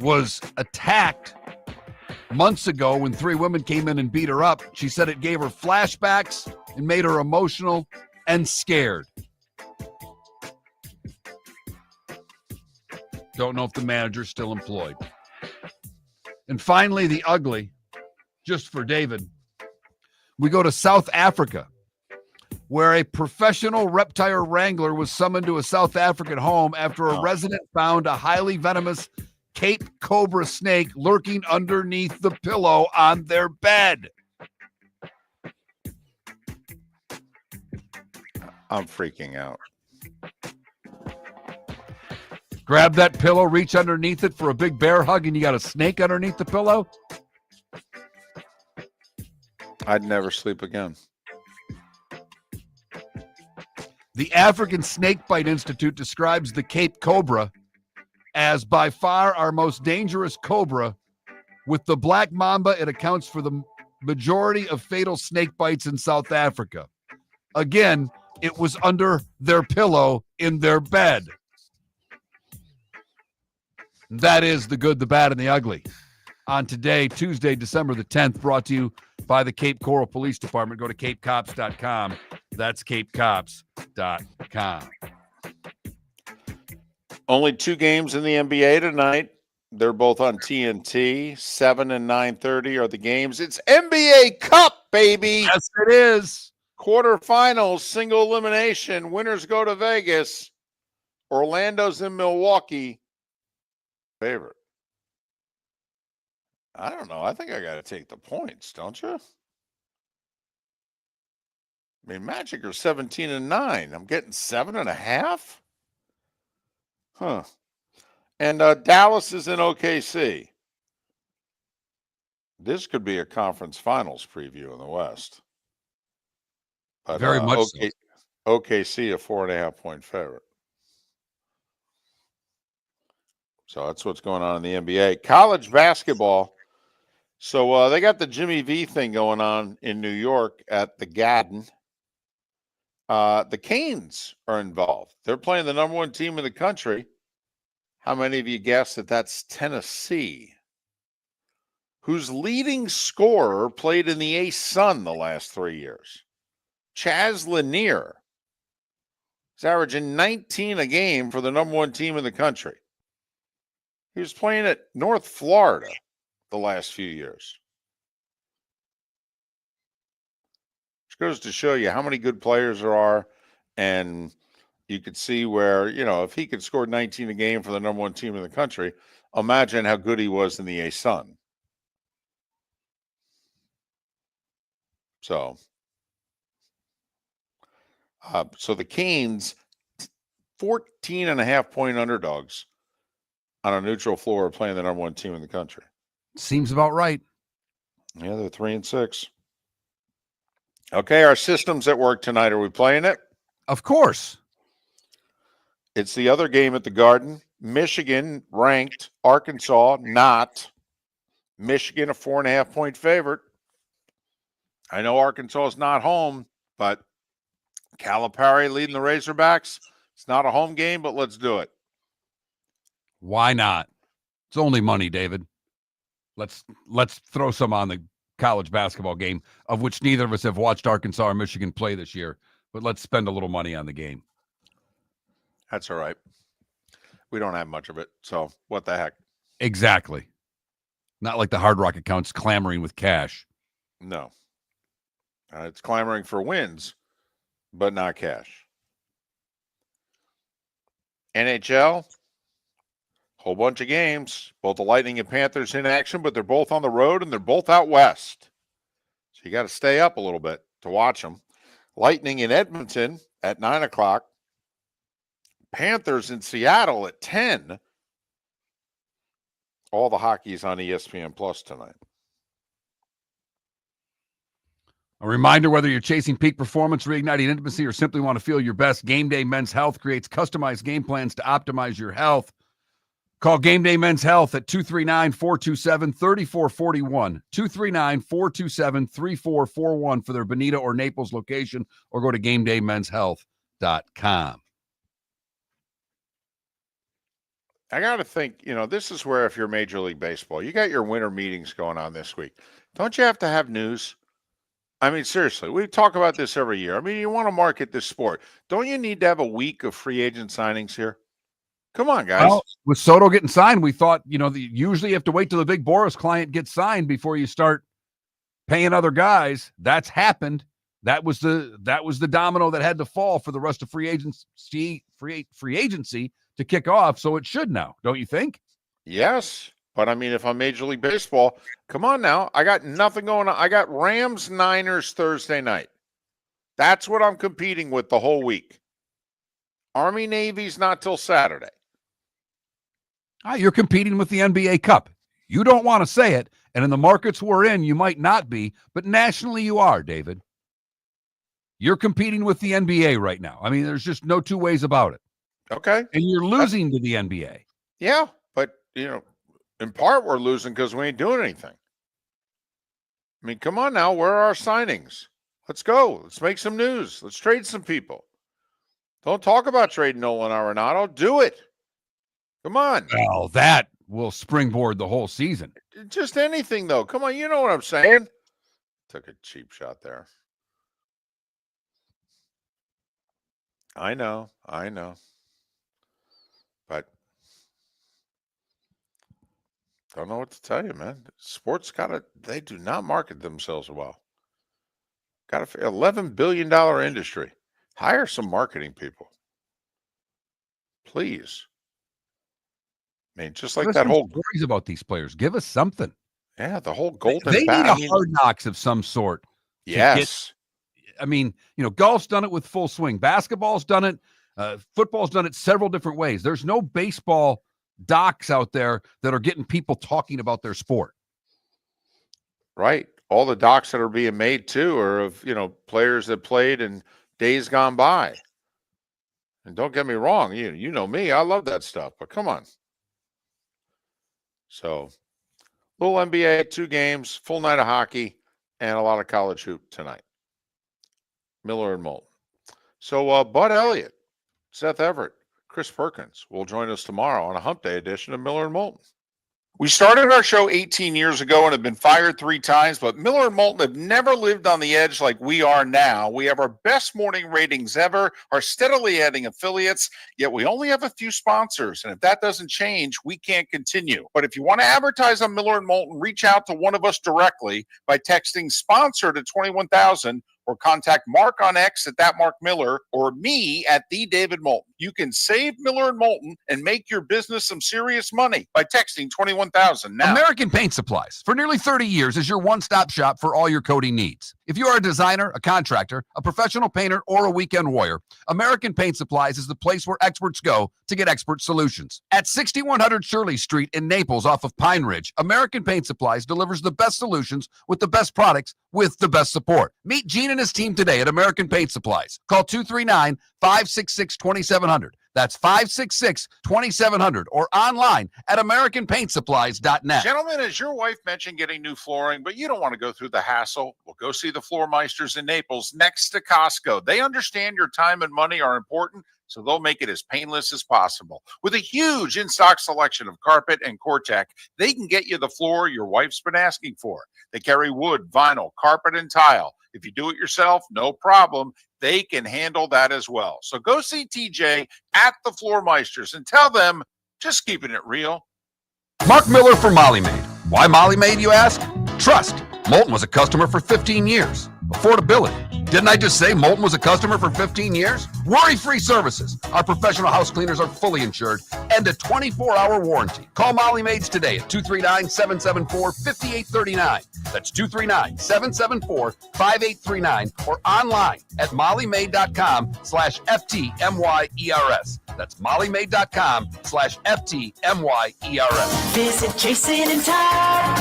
was attacked months ago when 3 women came in and beat her up. She said it gave her flashbacks and made her emotional and scared. Don't know if the manager's still employed. And finally, the ugly, just for David. We go to South Africa, where a professional reptile wrangler was summoned to a South African home after a resident found a highly venomous Cape cobra snake lurking underneath the pillow on their bed. I'm freaking out. Grab that pillow, reach underneath it for a big bear hug, and you got a snake underneath the pillow? I'd never sleep again. The African Snakebite Institute describes the Cape cobra as by far our most dangerous cobra. With the black mamba, it accounts for the majority of fatal snake bites in South Africa. Again, it was under their pillow in their bed. That is the good, the bad, and the ugly. On today, Tuesday, December the 10th, brought to you by the Cape Coral Police Department. Go to capecops.com. That's capecops.com. Only 2 games in the NBA tonight. They're both on TNT. 7 and 9:30 are the games. It's NBA Cup, baby. Yes, it is. Quarterfinals, single elimination. Winners go to Vegas. Orlando's in Milwaukee. Favorite. I don't know. I think I got to take the points, don't you? I mean, Magic are 17 and 9. I'm getting 7.5. Huh. And Dallas is in OKC. This could be a conference finals preview in the West. But, Very much so. OKC, a 4.5-point favorite. So that's what's going on in the NBA. College basketball. So they got the Jimmy V thing going on in New York at the Garden. The Canes are involved. They're playing the number 1 team in the country. How many of you guess that that's Tennessee, whose leading scorer played in the A-Sun the last 3 years? Chaz Lanier is averaging 19 a game for the number 1 team in the country. He was playing at North Florida the last few years. Which goes to show you how many good players there are. And you could see where, you know, if he could score 19 a game for the number 1 team in the country, imagine how good he was in the A-Sun. So the Canes, 14.5-point underdogs on a neutral floor playing the number 1 team in the country. Seems about right. Yeah, they're 3-6. Okay, our system's at work tonight. Are we playing it? Of course. It's the other game at the Garden. Michigan ranked, Arkansas not. Michigan a 4.5-point favorite. I know Arkansas is not home, but Calipari leading the Razorbacks. It's not a home game, but let's do it. Why not? It's only money, David. Let's throw some on the college basketball game, of which neither of us have watched Arkansas or Michigan play this year, but let's spend a little money on the game. That's all right. We don't have much of it, so what the heck? Exactly. Not like the Hard Rock accounts clamoring with cash. No. It's clamoring for wins, but not cash. NHL, whole bunch of games. Both the Lightning and Panthers in action, but they're both on the road and they're both out west. So you got to stay up a little bit to watch them. Lightning in Edmonton at 9 o'clock. Panthers in Seattle at 10. All the hockey's on ESPN Plus tonight. A reminder, whether you're chasing peak performance, reigniting intimacy, or simply want to feel your best, Game Day Men's Health creates customized game plans to optimize your health. Call Game Day Men's Health at 239-427-3441, 239-427-3441 for their Bonita or Naples location, or go to GameDayMen'sHealth.com. I got to think, this is where if you're Major League Baseball, you got your winter meetings going on this week. Don't you have to have news? I mean, seriously, we talk about this every year. I mean, you want to market this sport. Don't you need to have a week of free agent signings here? Come on, guys. Well, with Soto getting signed, we thought, usually you have to wait till the big Boris client gets signed before you start paying other guys. That's happened. That was the domino that had to fall for the rest of free agency to kick off. So it should now, don't you think? Yes. But I mean, if I'm Major League Baseball, come on now. I got nothing going on. I got Rams Niners Thursday night. That's what I'm competing with the whole week. Army Navy's not till Saturday. You're competing with the NBA Cup. You don't want to say it, and in the markets we're in, you might not be, but nationally you are, David. You're competing with the NBA right now. I mean, there's just no two ways about it. Okay. And you're losing to the NBA. Yeah, but, in part we're losing because we ain't doing anything. I mean, come on now. Where are our signings? Let's go. Let's make some news. Let's trade some people. Don't talk about trading Nolan Arenado. Do it. Come on. Well, that will springboard the whole season. Just anything, though. Come on. You know what I'm saying? Took a cheap shot there. I know. But don't know what to tell you, man. Sports they do not market themselves well. Got a $11 billion industry. Hire some marketing people. Please. I mean, just like that whole stories about these players. Give us something. Yeah, the whole golden They need a hard knocks of some sort. Yes. Golf's done it with full swing. Basketball's done it. Football's done it several different ways. There's no baseball docs out there that are getting people talking about their sport. Right. All the docs that are being made, too, are of, players that played in days gone by. And don't get me wrong. You know me. I love that stuff. But come on. So, little NBA, 2 games, full night of hockey, and a lot of college hoop tonight. Miller and Moulton. So, Bud Elliott, Seth Everett, Chris Perkins will join us tomorrow on a Hump Day edition of Miller and Moulton. We started our show 18 years ago and have been fired 3 times, but Miller and Moulton have never lived on the edge like we are now. We have our best morning ratings ever, are steadily adding affiliates, yet we only have a few sponsors. And if that doesn't change, we can't continue. But if you want to advertise on Miller and Moulton, reach out to one of us directly by texting sponsor to 21,000 or contact Mark on X at @MarkMiller or me at @TheDavidMoulton. You can save Miller and Moulton and make your business some serious money by texting 21,000 now. American Paint Supplies, for nearly 30 years, is your one-stop shop for all your coating needs. If you are a designer, a contractor, a professional painter, or a weekend warrior, American Paint Supplies is the place where experts go to get expert solutions. At 6100 Shirley Street in Naples off of Pine Ridge, American Paint Supplies delivers the best solutions with the best products with the best support. Meet Gene and his team today at American Paint Supplies. Call 239-566-2700. That's 566-2700 or online at AmericanPaintSupplies.net. Gentlemen, as your wife mentioned getting new flooring, but you don't want to go through the hassle, well, go see the Floor Meisters in Naples next to Costco. They understand your time and money are important. so they'll make it as painless as possible. With a huge in-stock selection of carpet and Core-Tech, they can get you the floor your wife's been asking for. They carry wood, vinyl, carpet, and tile. If you do it yourself, no problem. They can handle that as well. So go see TJ at the Floor Meisters and tell them, just keeping it real. Mark Miller for Molly Maid. Why Molly Maid, you ask? Trust. Moulton was a customer for 15 years. Affordability. Didn't I just say Moulton was a customer for 15 years? Worry-free services. Our professional house cleaners are fully insured and a 24-hour warranty. Call Molly Maids today at 239-774-5839. That's 239-774-5839 or online at mollymaid.com/FTMYERS. That's mollymaid.com/FTMYERS. Visit Jason and Todd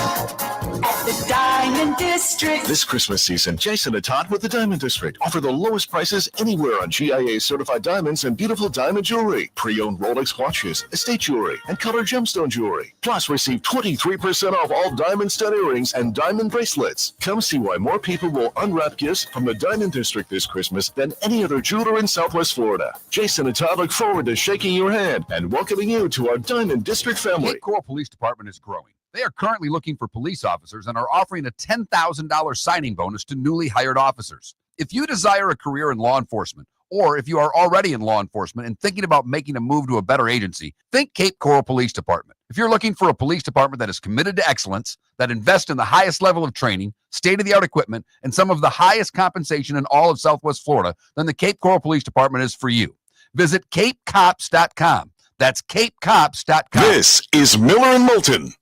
at the Diamond District. This Christmas season, Jason and Todd with the Diamond District offer the lowest prices anywhere on GIA certified diamonds and beautiful diamond jewelry, pre-owned Rolex watches, estate jewelry, and color gemstone jewelry. Plus, receive 23% off all diamond stud earrings and diamond bracelets. Come see why more people will unwrap gifts from the Diamond District this Christmas than any other jeweler in Southwest Florida. Jason and Todd look forward to shaking your hand and welcoming you to our Diamond District family. Cape Coral Police Department is growing. They are currently looking for police officers and are offering a $10,000 signing bonus to newly hired officers. If you desire a career in law enforcement, or if you are already in law enforcement and thinking about making a move to a better agency, think Cape Coral Police Department. If you're looking for a police department that is committed to excellence, that invests in the highest level of training, state-of-the-art equipment, and some of the highest compensation in all of Southwest Florida, then the Cape Coral Police Department is for you. Visit capecops.com. That's capecops.com. This is Miller and Moulton